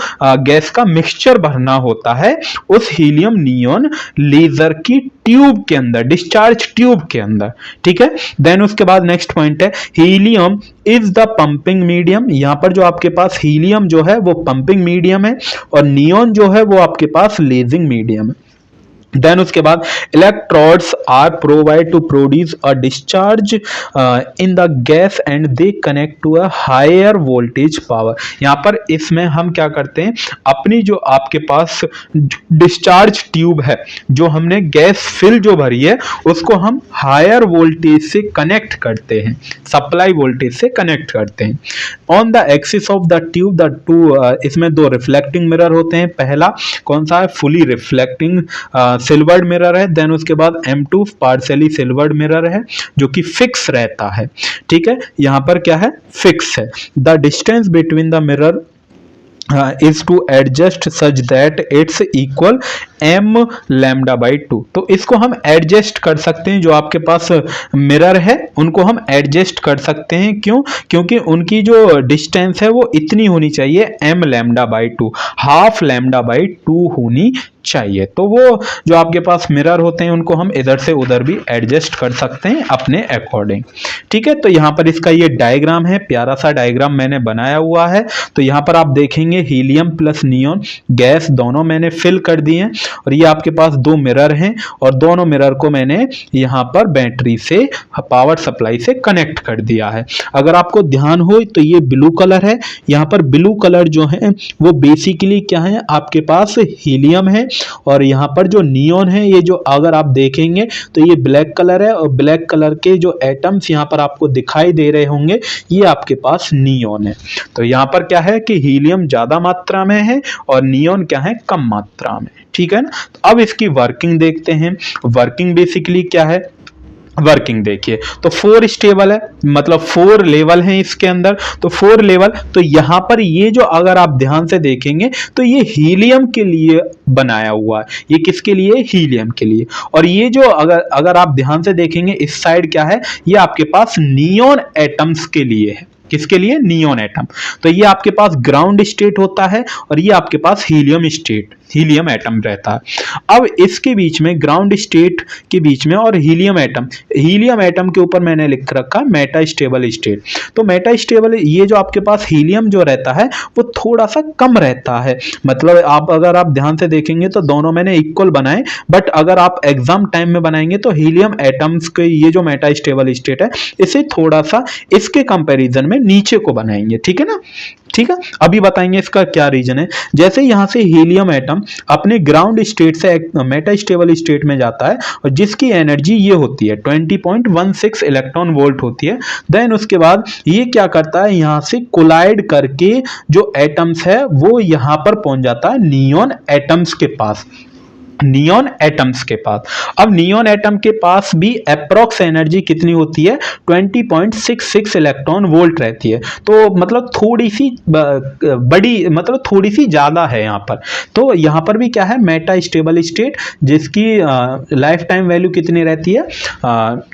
गैस का मिक्सचर भरना होता है उस हीलियम नियॉन लेजर की ट्यूब के अंदर, डिस्चार्ज ट्यूब के अंदर। ठीक है, देन उसके बाद नेक्स्ट पॉइंट है helium is the pumping medium. यहां पर जो आपके पास हीलियम जो है वो पंपिंग मीडियम है, और नियॉन जो है वो आपके पास लेजिंग मीडियम है। देन उसके बाद electrodes are provide to produce a discharge in the gas and they connect to a higher voltage power. यहाँ पर इसमें हम क्या करते हैं, अपनी जो आपके पास डिस्चार्ज ट्यूब है, जो हमने गैस फिल जो भरी है, उसको हम हायर वोल्टेज से कनेक्ट करते हैं, सप्लाई वोल्टेज से कनेक्ट करते हैं। On the axis of the tube the two, इसमें 2 रिफ्लेक्टिंग मिरर होते हैं। पहला कौन सा है? फुली रिफ्लेक्टिंग सिल्वर्ड मिरर है। देन उसके बाद M2 पार्शियली सिल्वर्ड मिरर है जो कि फिक्स रहता है। ठीक है, यहां पर क्या है? फिक्स है। The distance between the mirror is to adjust such that it's equal m lambda by 2। तो इसको हम एडजस्ट कर सकते हैं, जो आपके पास मिरर है उनको हम एडजस्ट कर सकते हैं। क्यों? क्योंकि उनकी जो डिस्टेंस है वो इतनी होनी चाहिए m lambda by 2, half lambda by 2 होनी चाहिए। तो वो जो आपके पास मिरर होते हैं उनको हम इधर से उधर भी एडजस्ट कर सकते हैं अपने अकॉर्डिंग। ठीक है, तो यहाँ पर इसका ये डायग्राम है, प्यारा सा डायग्राम मैंने बनाया हुआ है। तो यहाँ पर आप देखेंगे हीलियम प्लस नियॉन गैस दोनों मैंने फिल कर दिए हैं और ये आपके पास दो मिरर हैं और दोनों मिरर को मैंने यहाँ पर बैटरी से पावर सप्लाई से कनेक्ट कर दिया है। अगर आपको ध्यान हो तो ये ब्लू कलर है, यहाँ पर ब्लू कलर जो है वो बेसिकली क्या है, आपके पास हीलियम है और यहाँ पर जो नियॉन है ये जो अगर आप देखेंगे तो ये ब्लैक कलर है और ब्लैक कलर के जो एटम्स यहाँ पर आपको दिखाई दे रहे होंगे ये आपके पास नियॉन है। तो यहाँ पर क्या है कि हीलियम ज्यादा मात्रा में है और नियॉन क्या है, कम मात्रा में। ठीक है ना, तो अब इसकी वर्किंग देखते हैं। वर्किंग बेसिकली क्या है, वर्किंग देखिए तो 4 स्टेबल है, मतलब 4 लेवल हैं इसके अंदर। तो 4 लेवल, तो यहां पर ये जो अगर आप ध्यान से देखेंगे तो ये हीलियम के लिए बनाया हुआ है। ये किसके लिए, हीलियम के लिए। और ये जो अगर आप ध्यान से देखेंगे इस साइड क्या है, ये आपके पास नियॉन एटम्स के लिए है। किसके लिए, नियॉन एटम। तो ये आपके पास ग्राउंड स्टेट होता है और ये आपके पास हीलियम स्टेट, हीलियम एटम रहता है। अब इसके बीच में ग्राउंड स्टेट के बीच में और हीलियम एटम के ऊपर मैंने लिख रखा मेटा स्टेबल स्टेट। तो मेटा स्टेबल, ये जो आपके पास हीलियम जो रहता है वो थोड़ा सा कम रहता है। मतलब आप अगर आप ध्यान से देखेंगे तो दोनों मैंने इक्वल बनाए, बट अगर आप एग्जाम टाइम में बनाएंगे तो हीलियम एटम्स के ये जो मेटा स्टेबल स्टेट है इसे थोड़ा सा इसके कंपैरिजन में नीचे को बनाएंगे। ठीक है ना, ठीक है। अभी बताएंगे इसका क्या रीजन है। जैसे यहां से हीलियम एटम अपने ग्राउंड स्टेट से मेटा स्टेबल स्टेट में जाता है और जिसकी एनर्जी ये होती है 20.16 इलेक्ट्रॉन वोल्ट होती है। देन उसके बाद ये क्या करता है, यहां से कोलाइड करके जो एटम्स है वो यहां पर पहुंच जाता है नियॉन एटम्स के पास, नियॉन एटम्स के पास। अब नियॉन एटम के पास भी अप्रॉक्स एनर्जी कितनी होती है, 20.66 इलेक्ट्रॉन वोल्ट रहती है। तो मतलब थोड़ी सी बड़ी, मतलब थोड़ी सी ज्यादा है यहाँ पर। तो यहाँ पर भी क्या है, मेटा स्टेबल स्टेट जिसकी लाइफ टाइम वैल्यू कितनी रहती है,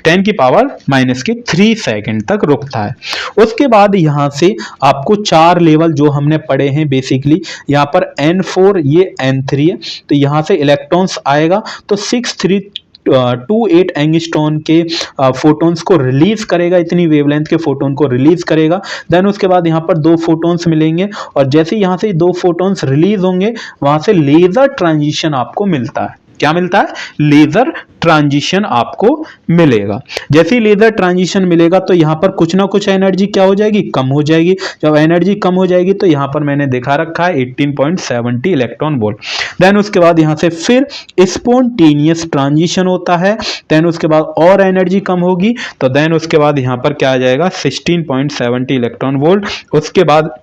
10⁻³ सेकेंड तक रुकता है। उसके बाद यहाँ से आपको 4 लेवल जो हमने पढ़े हैं बेसिकली, यहाँ पर N4 ये N3 है। तो यहाँ से इलेक्ट्रॉन्स आएगा तो 6328 एंगस्ट्रॉन के फोटॉन्स को रिलीज करेगा, इतनी वेवलेंथ के फोटोन को रिलीज करेगा। देन उसके बाद यहाँ पर 2 फोटॉन्स मिलेंगे और जैसे यहाँ से 2 फोटॉन्स रिलीज होंगे वहां से लेजर ट्रांजिशन आपको मिलता है। क्या मिलता है, लेजर ट्रांजिशन आपको मिलेगा। जैसे ही लेजर ट्रांजिशन मिलेगा तो यहां पर कुछ ना कुछ एनर्जी क्या हो जाएगी, कम हो जाएगी। जब एनर्जी कम हो जाएगी तो यहां पर मैंने दिखा रखा है 18.70 इलेक्ट्रॉन वोल्ट। देन उसके बाद यहां से फिर स्पॉन्टेनियस ट्रांजिशन होता है। देन उसके बाद और एनर्जी कम होगी तो देन उसके बाद यहां पर क्या आ जाएगा, 16.70 इलेक्ट्रॉन वोल्ट। उसके बाद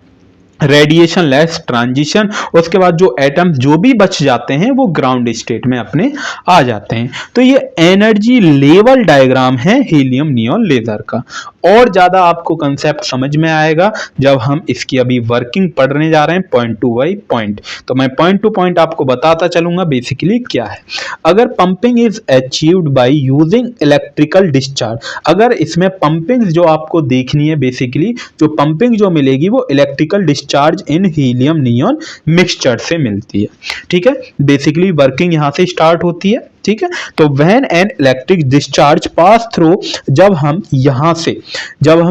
रेडिएशन लेस ट्रांजिशन। उसके बाद जो एटम्स जो भी बच जाते हैं वो ग्राउंड स्टेट में अपने आ जाते हैं। तो ये एनर्जी लेवल डायग्राम है हीलियम नियॉन लेजर का। और ज्यादा आपको कंसेप्ट समझ में आएगा जब हम इसकी अभी वर्किंग पढ़ने जा रहे हैं पॉइंट टू बाई पॉइंट। तो मैं पॉइंट टू पॉइंट आपको बताता चलूंगा बेसिकली क्या है। अगर pumping is achieved by using electrical discharge, अगर इसमें पंपिंग जो आपको देखनी है बेसिकली जो पंपिंग जो मिलेगी वो electrical discharge in helium neon mixture से मिलती है। ठीक है, बेसिकली वर्किंग यहां से स्टार्ट होती है। ठीक है, तो when an electric discharge pass through, जब हम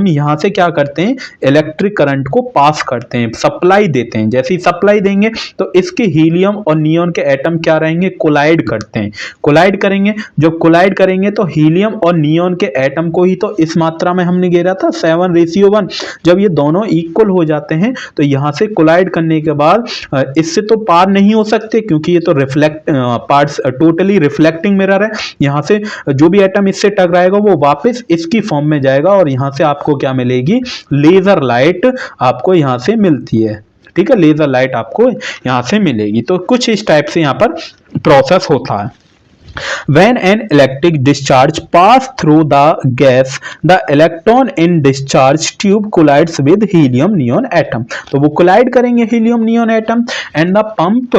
यहां से क्या करते हैं, इलेक्ट्रिक करंट को पास करते हैं, सप्लाई देते हैं। जैसे ही सप्लाई देंगे तो इसके हीलियम और नियॉन के एटम क्या रहेंगे, कोलाइड करते हैं, कोलाइड करेंगे। जब कोलाइड करेंगे तो हीलियम और नियॉन के एटम को ही तो इस मात्रा में हमने घेरा था 7:1। जब ये दोनों इक्वल हो जाते हैं तो यहां से कोलाइड करने के बाद इससे तो पार नहीं हो सकते क्योंकि ये तो reflect parts totally reflecting mirror है। यहां से जो भी एटम इससे टकराएगा वो वापस इसकी फॉर्म में जाएगा और यहां से आपको क्या मिलेगी, लेजर लाइट आपको यहां से मिलती है। ठीक है, लेजर लाइट आपको यहां से मिलेगी। तो कुछ इस टाइप से यहां पर प्रोसेस होता है। When an electric discharge pass through the gas, the electron in discharge tube collides with helium neon atom. तो वो collide करेंगे helium neon atom and the pump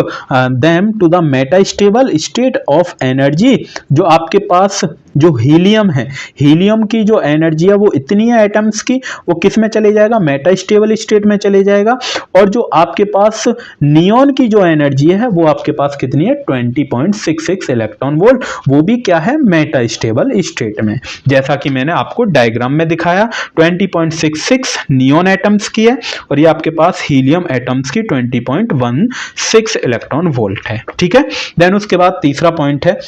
them to the metastable state of energy। जो आपके पास जो helium है, helium की जो energy है वो इतनी है एटम्स की, वो किस में चले जाएगा, मेटा स्टेबल स्टेट में चले जाएगा। और जो आपके पास नियॉन की जो एनर्जी है वो आपके पास कितनी है, 20.66 इलेक्ट्रॉन वोल्ट, वो भी क्या है, मेटा स्टेबल स्टेट में। जैसा कि मैंने आपको डायग्राम में दिखाया, 20.66 नियॉन एटम्स की है और ये आपके पास हीलियम एटम्स की 20.16 इलेक्ट्रॉन वोल्ट है। ठीक है, देन उसके बाद तीसरा पॉइंट है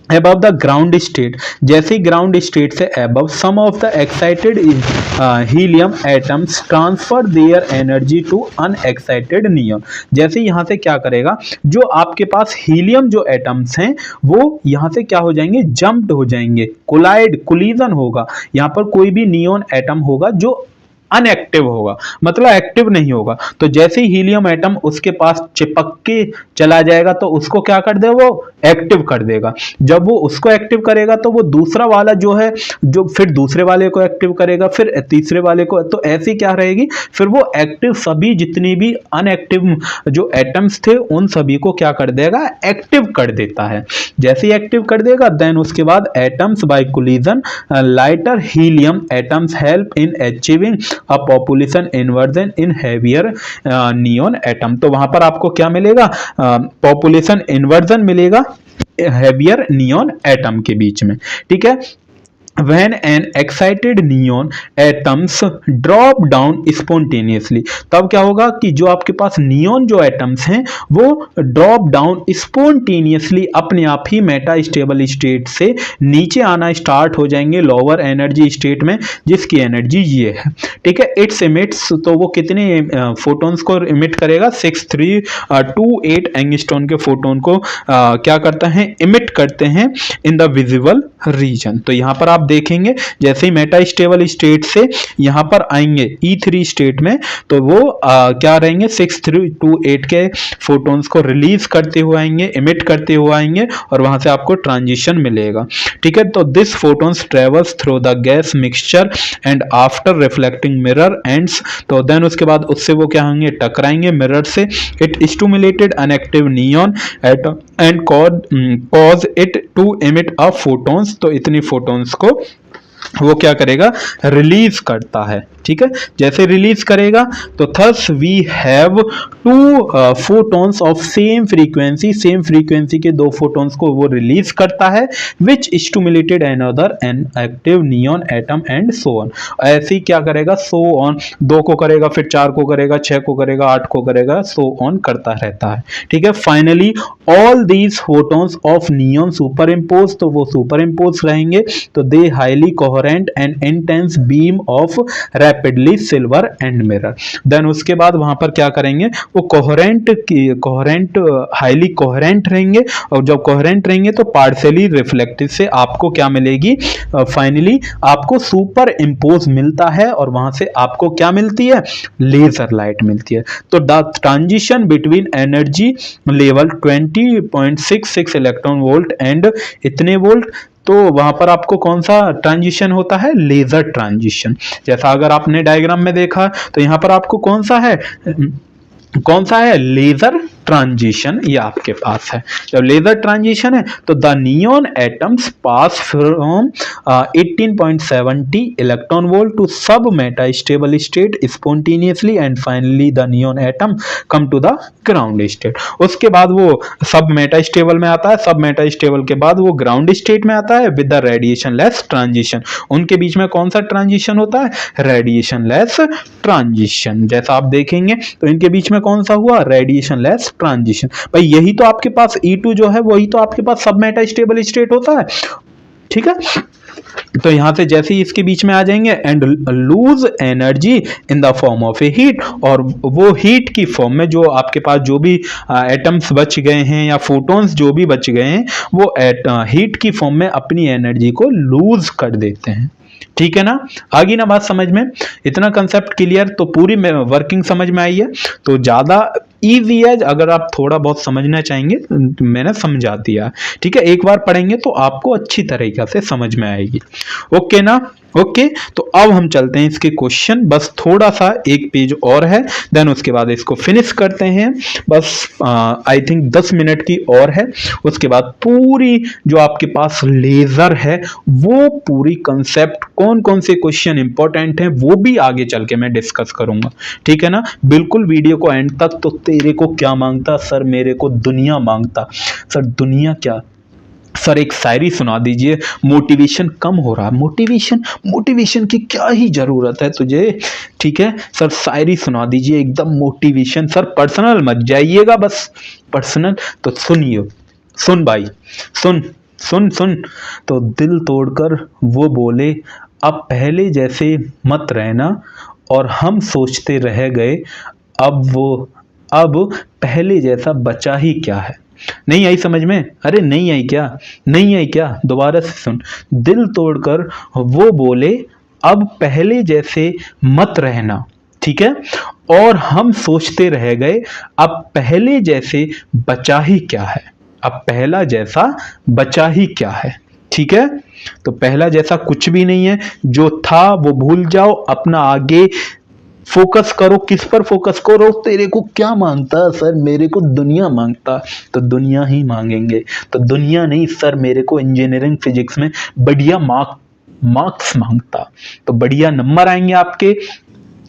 above the ground state। जैसे ही ग्राउंड स्टेट से above some of the excited helium atoms transfer their energy to unexcited neon। जैसे यहाँ से क्या करेगा, जो आपके पास हीलियम जो एटम्स हैं वो यहाँ से क्या हो जाएंगे, जंप्ड हो जाएंगे, कोलिजन होगा, यहाँ पर कोई भी नियॉन एटम होगा जो अनएक्टिव होगा, मतलब एक्टिव नहीं होगा। तो जैसे ही हीलियम एटम उसके पास चिपक के चला जाएगा तो उसको क्या कर दे, वो एक्टिव कर देगा। जब वो उसको एक्टिव करेगा तो वो दूसरा वाला जो है, जो फिर दूसरे वाले को एक्टिव करेगा, फिर तीसरे वाले को, तो ऐसी क्या रहेगी, फिर वो एक्टिव सभी जितनी भी अनएक्टिव जो एटम्स थे उन सभी को क्या कर देगा, एक्टिव कर देता है। जैसे ही एक्टिव कर देगा देन उसके बाद atoms bye collision lighter helium atoms help in achieving a population inversion in heavier neon atom. तो वहां पर आपको क्या मिलेगा, पॉपुलेशन इन्वर्जन मिलेगा हैवियर नियॉन एटम के बीच में। ठीक है, when an excited neon atoms drop down spontaneously, तब क्या होगा कि जो आपके पास नियॉन जो एटम्स हैं वो ड्रॉप डाउन स्पॉन्टेनियसली अपने आप ही मेटा स्टेबल स्टेट से नीचे आना स्टार्ट हो जाएंगे लोअर एनर्जी स्टेट में, जिसकी एनर्जी ये है। ठीक है, इट्स इमिट्स, तो वो कितने फोटोन्स को इमिट करेगा, 6328 एंगस्ट्रॉन के फोटोन को क्या करता है, इमिट करते हैं इन द विजिबल रीजन। तो यहाँ पर आप देखेंगे जैसे ही मेटा स्टेबल स्टेट से यहाँ पर आएंगे E3 स्टेट में, तो वो क्या रहेंगे, 6328 के फोटोन्स को रिलीज करते हुए आएंगे, इमिट करते हुए आएंगे और वहां से आपको ट्रांजिशन मिलेगा। ठीक है, तो this photons travels through the gas mixture and after reflecting mirror ends, तो देन उसके बाद उससे वो क्या होंगे, टकराएंगे मिरर से। It stimulated unactive neon atom and cause it to emit a photons, तो इतनी फोटोन्स को वो क्या करेगा, रिलीज करता है। ठीक है, जैसे रिलीज करेगा तो thus we have two photons of same frequency के दो फोटॉन्स को वो रिलीज करता है, which stimulated another an active neon atom and so on. ऐसे ही क्या करेगा, सो ऑन, 2 को करेगा, फिर 4 को करेगा, 6 को करेगा, 8 को करेगा, सो ऑन करता रहता है। ठीक है, finally all these photons of neon superimpose, तो वो सुपर इम्पोज रहेंगे, तो they highly coherent and intense beam of rapidly silver end mirror. Then उसके बाद वहां पर क्या करेंगे, वो कोहेरेंट हाईली कोहेरेंट रहेंगे, और जब कोहेरेंट रहेंगे तो पार्शियली रिफ्लेक्टिव से आपको क्या मिलेगी, फाइनली आपको सुपर इम्पोज मिलता है और वहां से आपको क्या मिलती है, लेजर लाइट मिलती है। तो the transition between energy level 20.66 electron volt and इतने वोल्ट, तो वहां पर आपको कौन सा ट्रांजिशन होता है, लेजर ट्रांजिशन। जैसा अगर आपने डायग्राम में देखा तो यहां पर आपको कौन सा है, लेजर ट्रांजिशन, ये आपके पास है। जब लेजर ट्रांजिशन है तो the neon atoms pass from 18.70 electron volt to sub metastable state spontaneously and finally the neon atom come to the ground state. उसके बाद वो सब मेटा स्टेबल में आता है, सब मेटा स्टेबल के बाद वो ग्राउंड स्टेट में आता है with the radiation less transition. उनके बीच में कौन सा ट्रांजिशन होता है, रेडिएशन लेस ट्रांजिशन। जैसा आप देखेंगे तो इनके बीच में कौन सा हुआ, रेडिएशन लेस ट्रांजिशन। भाई यही तो आपके पास E2 जो है वही तो आपके पास सब मेटा स्टेबल स्टेट होता है। ठीक है, तो यहां से जैसे ही इसके बीच में आ जाएंगे and lose energy in the form of a heat, और वो हीट की फॉर्म में जो आपके पास जो भी एटम्स बच गए हैं या फोटॉन्स जो भी बच गए हैं वो हीट की फॉर्म में अपनी एनर्जी को लूज कर देते हैं। ठीक है ना, आगे ना बात समझ में, इतना कंसेप्ट क्लियर, तो पूरी वर्किंग समझ में आई है। तो ज्यादा इजी है, अगर आप थोड़ा बहुत समझना चाहेंगे तो मैंने समझा दिया। ठीक है, एक बार पढ़ेंगे तो आपको अच्छी तरीके से समझ में आएगी। ओके ना, ओके, तो अब हम चलते हैं इसके क्वेश्चन, बस थोड़ा सा एक पेज और है, देन उसके बाद इसको फिनिश करते हैं। बस आई थिंक 10 मिनट की और है, उसके बाद पूरी जो आपके पास लेजर है वो पूरी कंसेप्ट, कौन कौन से क्वेश्चन इंपॉर्टेंट हैं वो भी आगे चल के मैं डिस्कस करूंगा, ठीक है ना। बिल्कुल वीडियो को एंड तक। तो तेरे को क्या मांगता सर, मेरे को दुनिया मांगता। सर दुनिया क्या, सर एक शायरी सुना दीजिए, मोटिवेशन कम हो रहा है। मोटिवेशन की क्या ही जरूरत है तुझे, ठीक है सर शायरी सुना दीजिए एकदम मोटिवेशन। सर पर्सनल मत जाइएगा, बस पर्सनल तो सुनिए, सुन भाई, सुन सुन सुन। तो दिल तोड़कर वो बोले अब पहले जैसे मत रहना, और हम सोचते रह गए अब पहले जैसा बचा ही क्या है। नहीं आई समझ में? अरे नहीं आई क्या, नहीं आई क्या? दोबारा से सुन। दिल तोड़कर वो बोले अब पहले जैसे मत रहना, ठीक है, और हम सोचते रह गए अब पहले जैसे बचा ही क्या है। अब पहला जैसा बचा ही क्या है, ठीक है। तो पहला जैसा कुछ भी नहीं है, जो था वो भूल जाओ, अपना आगे फोकस करो। किस पर फोकस करो? तेरे को क्या मांगता सर, मेरे को दुनिया मांगता, तो दुनिया ही मांगेंगे। तो दुनिया नहीं सर, मेरे को इंजीनियरिंग फिजिक्स में बढ़िया मार्क्स मांगता, तो बढ़िया नंबर आएंगे आपके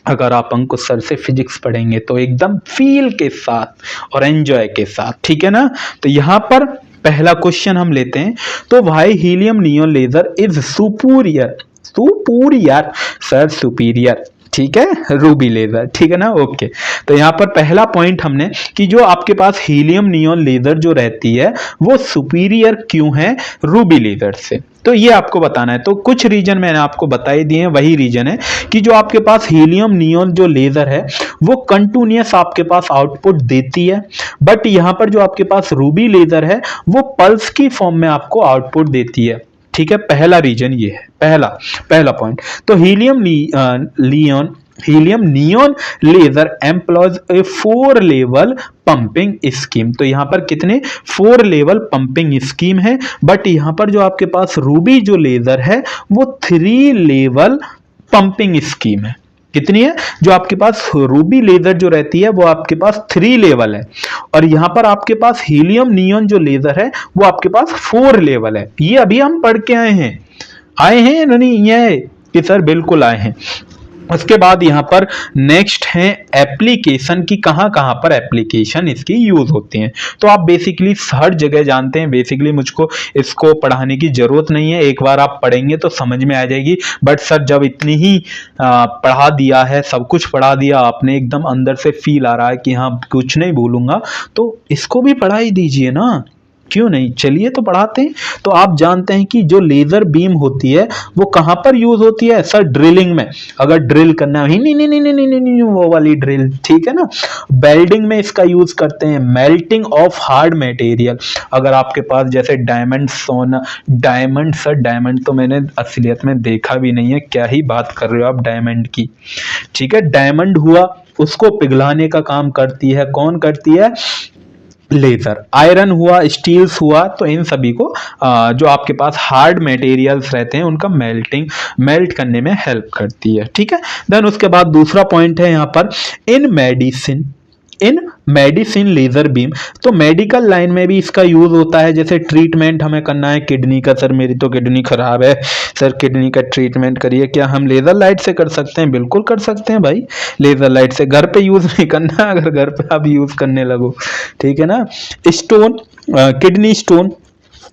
अगर आप अंकुश सर से फिजिक्स पढ़ेंगे, तो एकदम फील के साथ और एंजॉय के साथ, ठीक है ना। तो यहां पर पहला क्वेश्चन हम लेते हैं। तो why helium neon laser is superior sir, superior, ठीक है, रूबी लेजर, ठीक है ना। ओके, तो यहाँ पर पहला पॉइंट हमने कि जो आपके पास हीलियम नियॉन लेजर जो रहती है वो सुपीरियर क्यों है रूबी लेजर से, तो ये आपको बताना है। तो कुछ रीजन मैंने आपको बता ही दिए हैं, वही रीजन है कि जो आपके पास हीलियम नियॉन जो लेजर है वो कंटिन्यूअस आपके पास आउटपुट देती है, बट यहाँ पर जो आपके पास रूबी लेजर है वो पल्स की फॉर्म में आपको आउटपुट देती है, ठीक है। पहला रीजन ये है, पहला पॉइंट। तो हीलियम नियॉन लेजर एम्प्लॉयज ए 4 लेवल पंपिंग स्कीम। तो यहां पर कितने 4 लेवल पंपिंग स्कीम है, बट यहां पर जो आपके पास रूबी जो लेजर है वो 3 लेवल पंपिंग स्कीम है। कितनी है? जो आपके पास रूबी लेजर जो रहती है वो आपके पास 3 लेवल है, और यहां पर आपके पास हीलियम नियॉन जो लेजर है वो आपके पास 4 लेवल है। ये अभी हम पढ़ के आए हैं नहीं ये कि सर बिल्कुल आए हैं। उसके बाद यहाँ पर नेक्स्ट है एप्लीकेशन की, कहाँ कहाँ पर एप्लीकेशन इसकी यूज होती हैं। तो आप बेसिकली हर जगह जानते हैं, बेसिकली मुझको इसको पढ़ाने की जरूरत नहीं है, एक बार आप पढ़ेंगे तो समझ में आ जाएगी। बट सर जब इतनी ही पढ़ा दिया है, सब कुछ पढ़ा दिया आपने, एकदम अंदर से फील आ रहा है कि हाँ कुछ नहीं भूलूंगा, तो इसको भी पढ़ा ही दीजिए ना, क्यों नहीं। चलिए तो पढ़ाते हैं। तो आप जानते हैं कि जो लेजर बीम होती है वो कहां पर यूज होती है? सर ड्रिलिंग में, अगर ड्रिल करना है, नहीं वो वाली ड्रिल, ठीक है ना। वेल्डिंग में इसका यूज करते हैं, मेल्टिंग ऑफ हार्ड मटेरियल, अगर आपके पास जैसे डायमंड, सोना, डायमंड, सर डायमंड तो मैंने असलियत में देखा भी नहीं है, क्या ही बात कर रहे हो आप डायमंड की, ठीक है। डायमंड हुआ, उसको पिघलाने का काम करती है, कौन करती है? लेजर। आयरन हुआ, स्टील्स हुआ, तो इन सभी को जो आपके पास हार्ड मटेरियल्स रहते हैं उनका मेल्ट करने में हेल्प करती है, ठीक है। देन उसके बाद दूसरा पॉइंट है यहाँ पर इन मेडिसिन लेजर बीम। तो मेडिकल लाइन में भी इसका यूज होता है, जैसे ट्रीटमेंट हमें करना है किडनी का, सर मेरी तो किडनी खराब है, सर किडनी का ट्रीटमेंट करिए, क्या हम लेजर लाइट से कर सकते हैं? बिल्कुल कर सकते हैं भाई, लेजर लाइट से। घर पे यूज नहीं करना, अगर घर पे आप यूज करने लगो, ठीक है ना। स्टोन, किडनी स्टोन,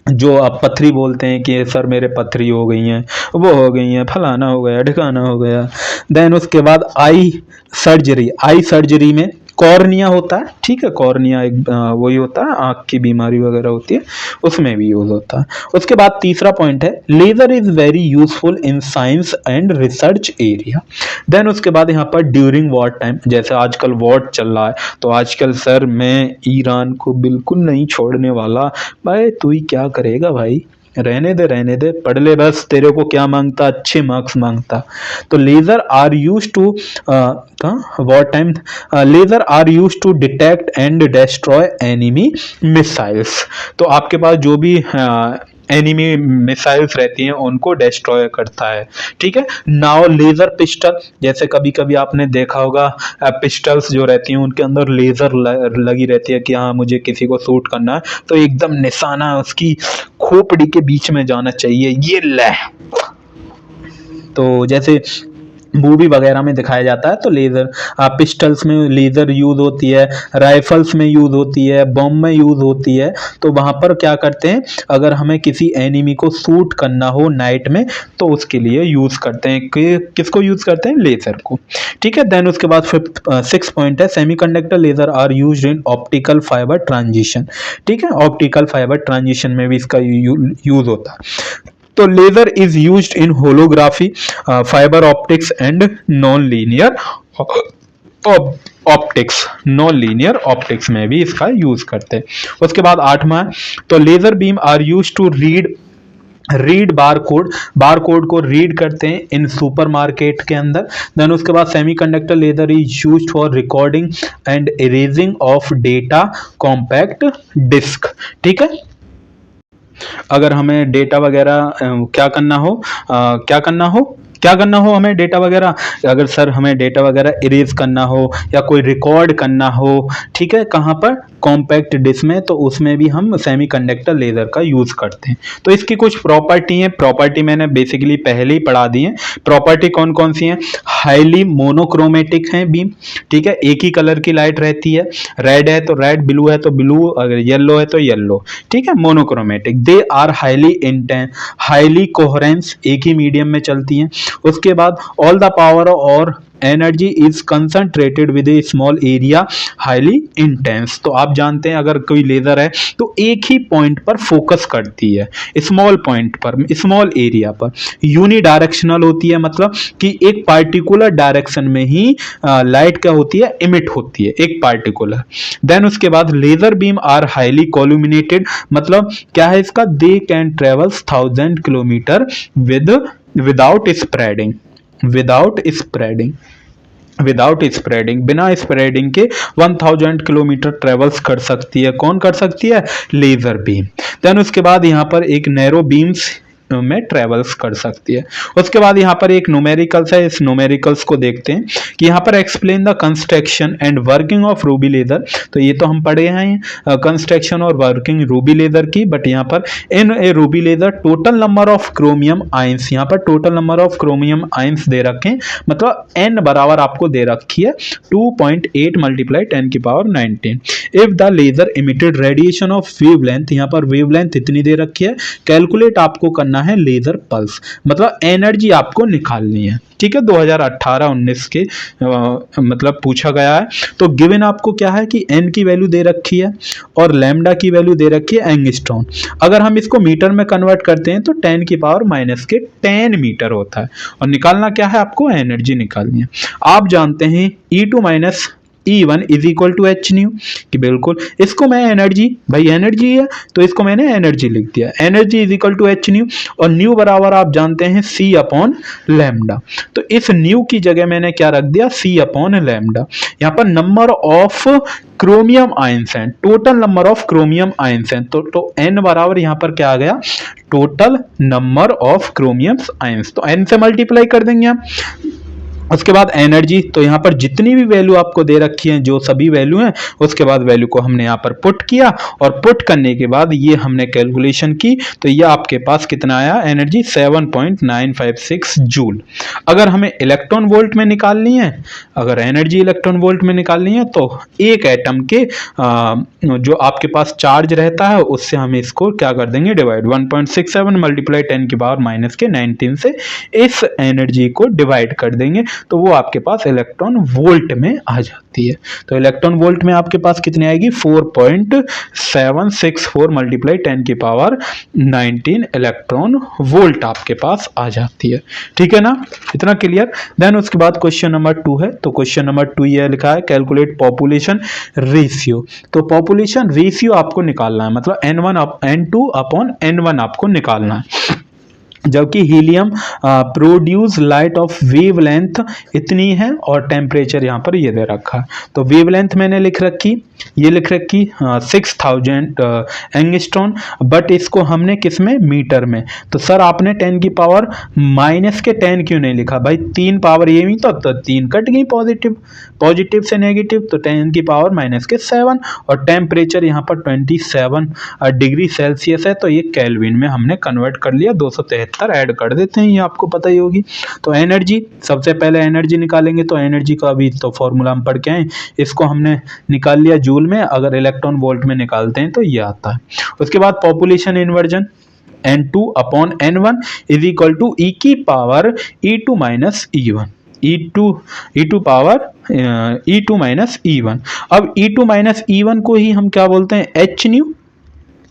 जो आप पथरी बोलते हैं कि सर मेरे पथरी हो गई हैं, वो हो गई हैं, फलाना हो गया, ढिकाना हो गया। देन उसके बाद आई सर्जरी में कॉर्निया होता है, ठीक है, कॉर्निया एक वही होता है, आंख की बीमारी वगैरह होती है, उसमें भी यूज होता है। उसके बाद तीसरा पॉइंट है laser is very useful in science and research area. Then उसके बाद यहाँ पर ड्यूरिंग वॉर टाइम, जैसे आजकल वॉर चल रहा है, तो आजकल सर मैं ईरान को बिल्कुल नहीं छोड़ने वाला। भाई तू ही क्या करेगा भाई, रहने दे, पढ़ ले बस, तेरे को क्या मांगता? अच्छे मार्क्स मांगता। तो laser are use to war time, laser are use to detect and destroy enemy missiles. तो आपके पास जो भी एनिमी मिसाइल्स रहती हैं उनको डिस्ट्रॉय करता है। ठीक है, नाउ लेजर पिस्टल, जैसे कभी कभी आपने देखा होगा पिस्टल्स जो रहती हैं उनके अंदर लेजर लगी रहती है कि हाँ मुझे किसी को शूट करना है, तो एकदम निशाना उसकी खोपड़ी के बीच में जाना चाहिए, ये ले। तो जैसे मूवी वगैरह में दिखाया जाता है, तो लेज़र पिस्टल्स में लेज़र यूज़ होती है, राइफल्स में यूज़ होती है, बम में यूज़ होती है। तो वहाँ पर क्या करते हैं, अगर हमें किसी एनिमी को शूट करना हो नाइट में तो उसके लिए यूज़ करते हैं। किसको यूज़ करते हैं, लेज़र को। ठीक है, देन उसके बाद 6 पॉइंट है, semiconductor laser are used in optical fibre transition. ठीक है, ऑप्टिकल फाइबर ट्रांजिशन में भी इसका यूज़ होता है। तो laser is used in holography, fibre optics and nonlinear optics. Nonlinear optics में भी इसका यूज करते हैं। उसके बाद 8वां, तो laser beam are use to read bar code को रीड करते हैं इन सुपरमार्केट के अंदर। देन उसके बाद semiconductor laser is used for recording and erasing of data compact disc. ठीक है, अगर हमें डेटा वगैरह क्या करना हो हमें डेटा वगैरह, अगर सर हमें डेटा वगैरह इरेज करना हो या कोई रिकॉर्ड करना हो, ठीक है, कहाँ पर, कॉम्पैक्ट डिस्क में, तो उसमें भी हम सेमीकंडक्टर लेजर का यूज करते हैं। तो इसकी कुछ प्रॉपर्टी है, प्रॉपर्टी मैंने बेसिकली पहले ही पढ़ा दी है। प्रॉपर्टी कौन कौन सी हैं, हाईली मोनोक्रोमेटिक है बीम। ठीक है, एक ही कलर की लाइट रहती है, रेड है तो रेड, ब्लू है तो ब्लू, अगर येलो है तो येलो। ठीक है, monochromatic. They are highly intense, highly coherence, एक ही मीडियम में चलती हैं। उसके बाद ऑल द पावर और energy is concentrated with a small area, highly intense. तो आप जानते हैं अगर कोई लेजर है तो एक ही पॉइंट पर फोकस करती है, स्मॉल पॉइंट पर, स्मॉल एरिया पर। यूनिडायरेक्शनल होती है, मतलब कि एक पार्टिकुलर डायरेक्शन में ही लाइट क्या होती है, इमिट होती है, एक पार्टिकुलर। देन उसके बाद लेजर बीम आर हाईली कोल्यूमिनेटेड, मतलब क्या है इसका, they can travel 1000 kilometre without spreading, बिना स्प्रेडिंग के 1000 किलोमीटर ट्रेवल्स कर सकती है। कौन कर सकती है, लेजर बीम। देन उसके बाद यहाँ पर एक नैरो बीम्स में ट्रेवल्स कर सकती है। उसके बाद यहाँ पर एक न्यूमेरिकल्स है, इस न्यूमेरिकल्स को देखते हैं कि यहाँ पर explain the construction and working of ruby laser. तो ये तो हम पढ़े हैं कंस्ट्रक्शन और वर्किंग रूबी लेजर की, बट यहाँ पर in a ruby laser total number of chromium ions, यहाँ पर total number of chromium ions दे रखे हैं, मतलब n बराबर आपको दे रखी है 2.8 × 10⁻19। If the laser emitted radiation of wavelength, यहाँ पर वेवलेंथ इतनी दे रखी है, कैलकुलेट आपको करना है लेजर पल्स, मतलब एनर्जी आपको निकालनी है। ठीक है, 2018-19 के मतलब पूछा गया है। तो गिवन आपको क्या है कि n की वैल्यू दे रखी है और लैम्डा की वैल्यू दे रखी है एंगस्ट्रॉन। अगर हम इसको मीटर में कन्वर्ट करते हैं तो 10⁻⁻10 मीटर होता है, और निकालना क्या है, आपको एनर्जी निकालनी है। आप जानते हैं E2 - E1 is equal to H nu, कि बिल्कुल इसको मैं एनर्जी, भाई एनर्जी है तो इसको मैंने एनर्जी लिख दिया, energy is equal to H nu, और न्यू बराबर आप जानते हैं C/लैम्डा। तो इस न्यू की जगह मैंने क्या रख दिया, C/लैम्डा। यहाँ पर नंबर ऑफ क्रोमियम आयंस हैं, total number of chromium ions हैं, तो n बराबर यहाँ पर क्या आ गया, total number of chromium ions. तो n से मल्टीप्लाई कर देंगे हम। उसके बाद एनर्जी, तो यहाँ पर जितनी भी वैल्यू आपको दे रखी है, जो सभी वैल्यू हैं, उसके बाद वैल्यू को हमने यहाँ पर पुट किया, और पुट करने के बाद ये हमने कैलकुलेशन की, तो ये आपके पास कितना आया, एनर्जी 7.956 जूल। अगर हमें इलेक्ट्रॉन वोल्ट में निकालनी है, अगर एनर्जी इलेक्ट्रॉन वोल्ट में निकालनी है, तो एक एटम के जो आपके पास चार्ज रहता है उससे हम इसको क्या कर देंगे, डिवाइड, 1.67 × 10⁻⁻19 से इस एनर्जी को डिवाइड कर देंगे, तो वो आपके पास इलेक्ट्रॉन वोल्ट में आ जाती है। तो इलेक्ट्रॉन वोल्ट में आपके पास कितनी आएगी, 4.764 × 10⁻19 इलेक्ट्रॉन वोल्ट आपके पास आ जाती है। ठीक है ना, इतना क्लियर। देन उसके बाद क्वेश्चन नंबर 2 है, तो क्वेश्चन नंबर 2 ये लिखा है, कैलकुलेट पॉपुलेशन रेशियो। तो पॉपुलेशन रेशियो आपको निकालना है, मतलब N2/N1 आपको निकालना है। जबकि helium produce light of wavelength इतनी है और टेम्परेचर यहाँ पर ये दे रखा है। तो वेवलेंथ मैंने लिख रखी, ये लिख रखी 6000 एंगस्ट्रॉन, बट इसको हमने किस में, मीटर में। तो सर आपने 10 की पावर माइनस के 10 क्यों नहीं लिखा भाई, 3 पावर ये भी तो 3 कट गई पॉजिटिव, पॉजिटिव से नेगेटिव, तो 10 की पावर माइनस के 7, और टेम्परेचर यहाँ पर 27 डिग्री सेल्सियस है, तो ये केल्विन में हमने कन्वर्ट कर लिया, 273 ऐड कर देते हैं, ये आपको पता ही होगी। तो एनर्जी, सबसे पहले एनर्जी निकालेंगे, तो एनर्जी का अभी तो फॉर्मूला हम पढ़ के आए, इसको हमने निकाल लिया जूल में, अगर इलेक्ट्रॉन वोल्ट में निकालते हैं तो ये आता है। उसके बाद population inversion, N2 upon N1 is equal to e की power E2 minus E1, E2 power E2 minus E1। अब E2 माइनस E1 को ही हम क्या बोलते हैं, एच न्यू,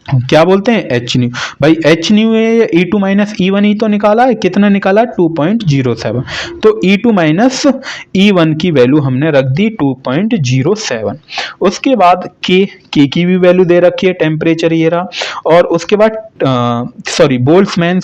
क्या बोलते हैं, एच न्यू। भाई एच न्यू है, E2 माइनस E1 ही तो निकाला है, कितना निकाला, 2.07। तो E2 माइनस E1 की वैल्यू हमने रख दी 2.07। उसके बाद के की भी वैल्यू दे रखी है, टेम्परेचर ये रहा, और उसके बाद बोल्ट्जमैन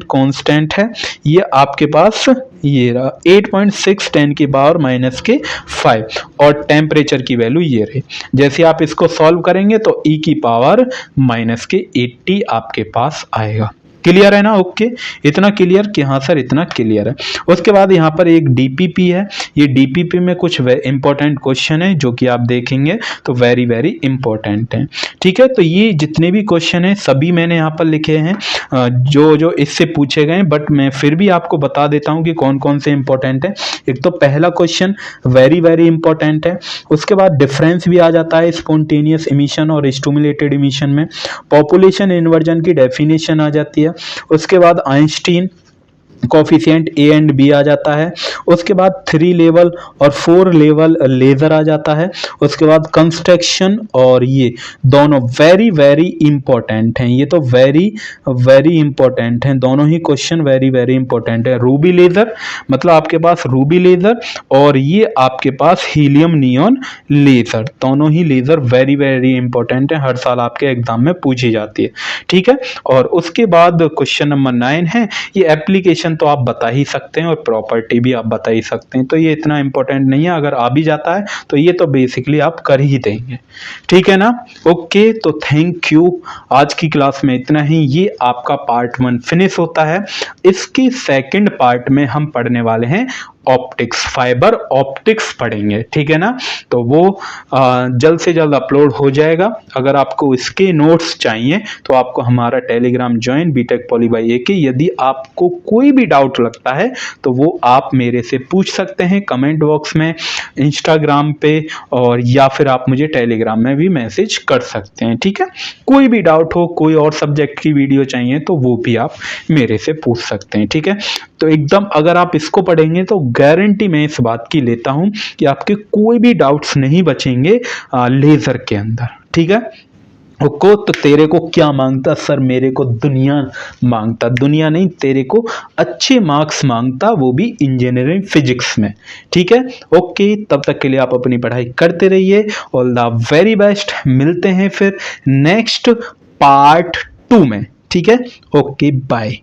कांस्टेंट है, ये आपके पास ये रहा 8.6 10 की पावर माइनस के 5, और टेम्परेचर की वैल्यू ये रही। जैसे आप इसको सॉल्व करेंगे तो ई की पावर माइनस के 80 आपके पास आएगा। क्लियर है ना, ओके, इतना क्लियर कि हाँ सर इतना क्लियर है। उसके बाद यहाँ पर एक डीपीपी है, ये डीपीपी में कुछ इंपॉर्टेंट क्वेश्चन है जो कि आप देखेंगे तो वेरी वेरी इंपॉर्टेंट है। ठीक है, तो ये जितने भी क्वेश्चन हैं सभी मैंने यहाँ पर लिखे हैं जो जो इससे पूछे गए, बट मैं फिर भी आपको बता देता हूँ कि कौन कौन से इंपॉर्टेंट है। एक तो पहला क्वेश्चन वेरी वेरी इंपॉर्टेंट है, उसके बाद डिफरेंस भी आ जाता है स्पॉन्टेनियस इमिशन और स्टिमुलेटेड इमिशन में, पॉपुलेशन इन्वर्जन की डेफिनेशन आ जाती है, उसके बाद Einstein coefficient A and B आ जाता है, उसके बाद 3 लेवल और 4 लेवल लेज़र आ जाता है, उसके बाद कंस्ट्रक्शन, और ये दोनों वेरी वेरी इंपॉर्टेंट हैं, ये तो वेरी वेरी इंपॉर्टेंट हैं, दोनों ही क्वेश्चन वेरी वेरी इंपॉर्टेंट है। रूबी लेज़र मतलब आपके पास रूबी लेज़र, और ये आपके पास हीलियम नियॉन लेज़र, दोनों ही लेज़र वेरी वेरी इंपॉर्टेंट है, हर साल आपके एग्जाम में पूछी जाती है। ठीक है, और उसके बाद क्वेश्चन नंबर 9 है, ये एप्लीकेशन तो आप बता ही सकते हैं और प्रॉपर्टी भी आप बता ही सकते हैं, तो ये इतना इंपॉर्टेंट नहीं है, अगर आ भी जाता है तो ये तो बेसिकली आप कर ही देंगे। ठीक है ना, ओके, तो थैंक यू, आज की क्लास में इतना ही। ये आपका पार्ट 1 फिनिश होता है। इसके सेकंड पार्ट में हम पढ़ने वाले हैं ऑप्टिक्स, फाइबर ऑप्टिक्स पढ़ेंगे। ठीक है ना, तो वो जल्द से जल्द अपलोड हो जाएगा। अगर आपको इसके नोट्स चाहिए तो आपको हमारा Telegram join BTech poly by AK। यदि आपको कोई भी डाउट लगता है तो वो आप मेरे से पूछ सकते हैं कमेंट बॉक्स में, इंस्टाग्राम पे, और या फिर आप मुझे टेलीग्राम में भी मैसेज कर सकते हैं। ठीक है, कोई भी डाउट हो, कोई और सब्जेक्ट की वीडियो चाहिए तो वो भी आप मेरे से पूछ सकते हैं। ठीक है, तो एकदम अगर आप इसको पढ़ेंगे तो गारंटी मैं इस बात की लेता हूं कि आपके कोई भी डाउट्स नहीं बचेंगे लेजर के अंदर। ठीक है, को तो तेरे को क्या मांगता सर, मेरे को दुनिया मांगता, दुनिया नहीं, तेरे को अच्छे मार्क्स मांगता, वो भी इंजीनियरिंग फिजिक्स में। ठीक है, ओके, तब तक के लिए आप अपनी पढ़ाई करते रहिए। ऑल द वेरी बेस्ट, मिलते हैं फिर नेक्स्ट पार्ट 2 में। ठीक है, ओके, बाय।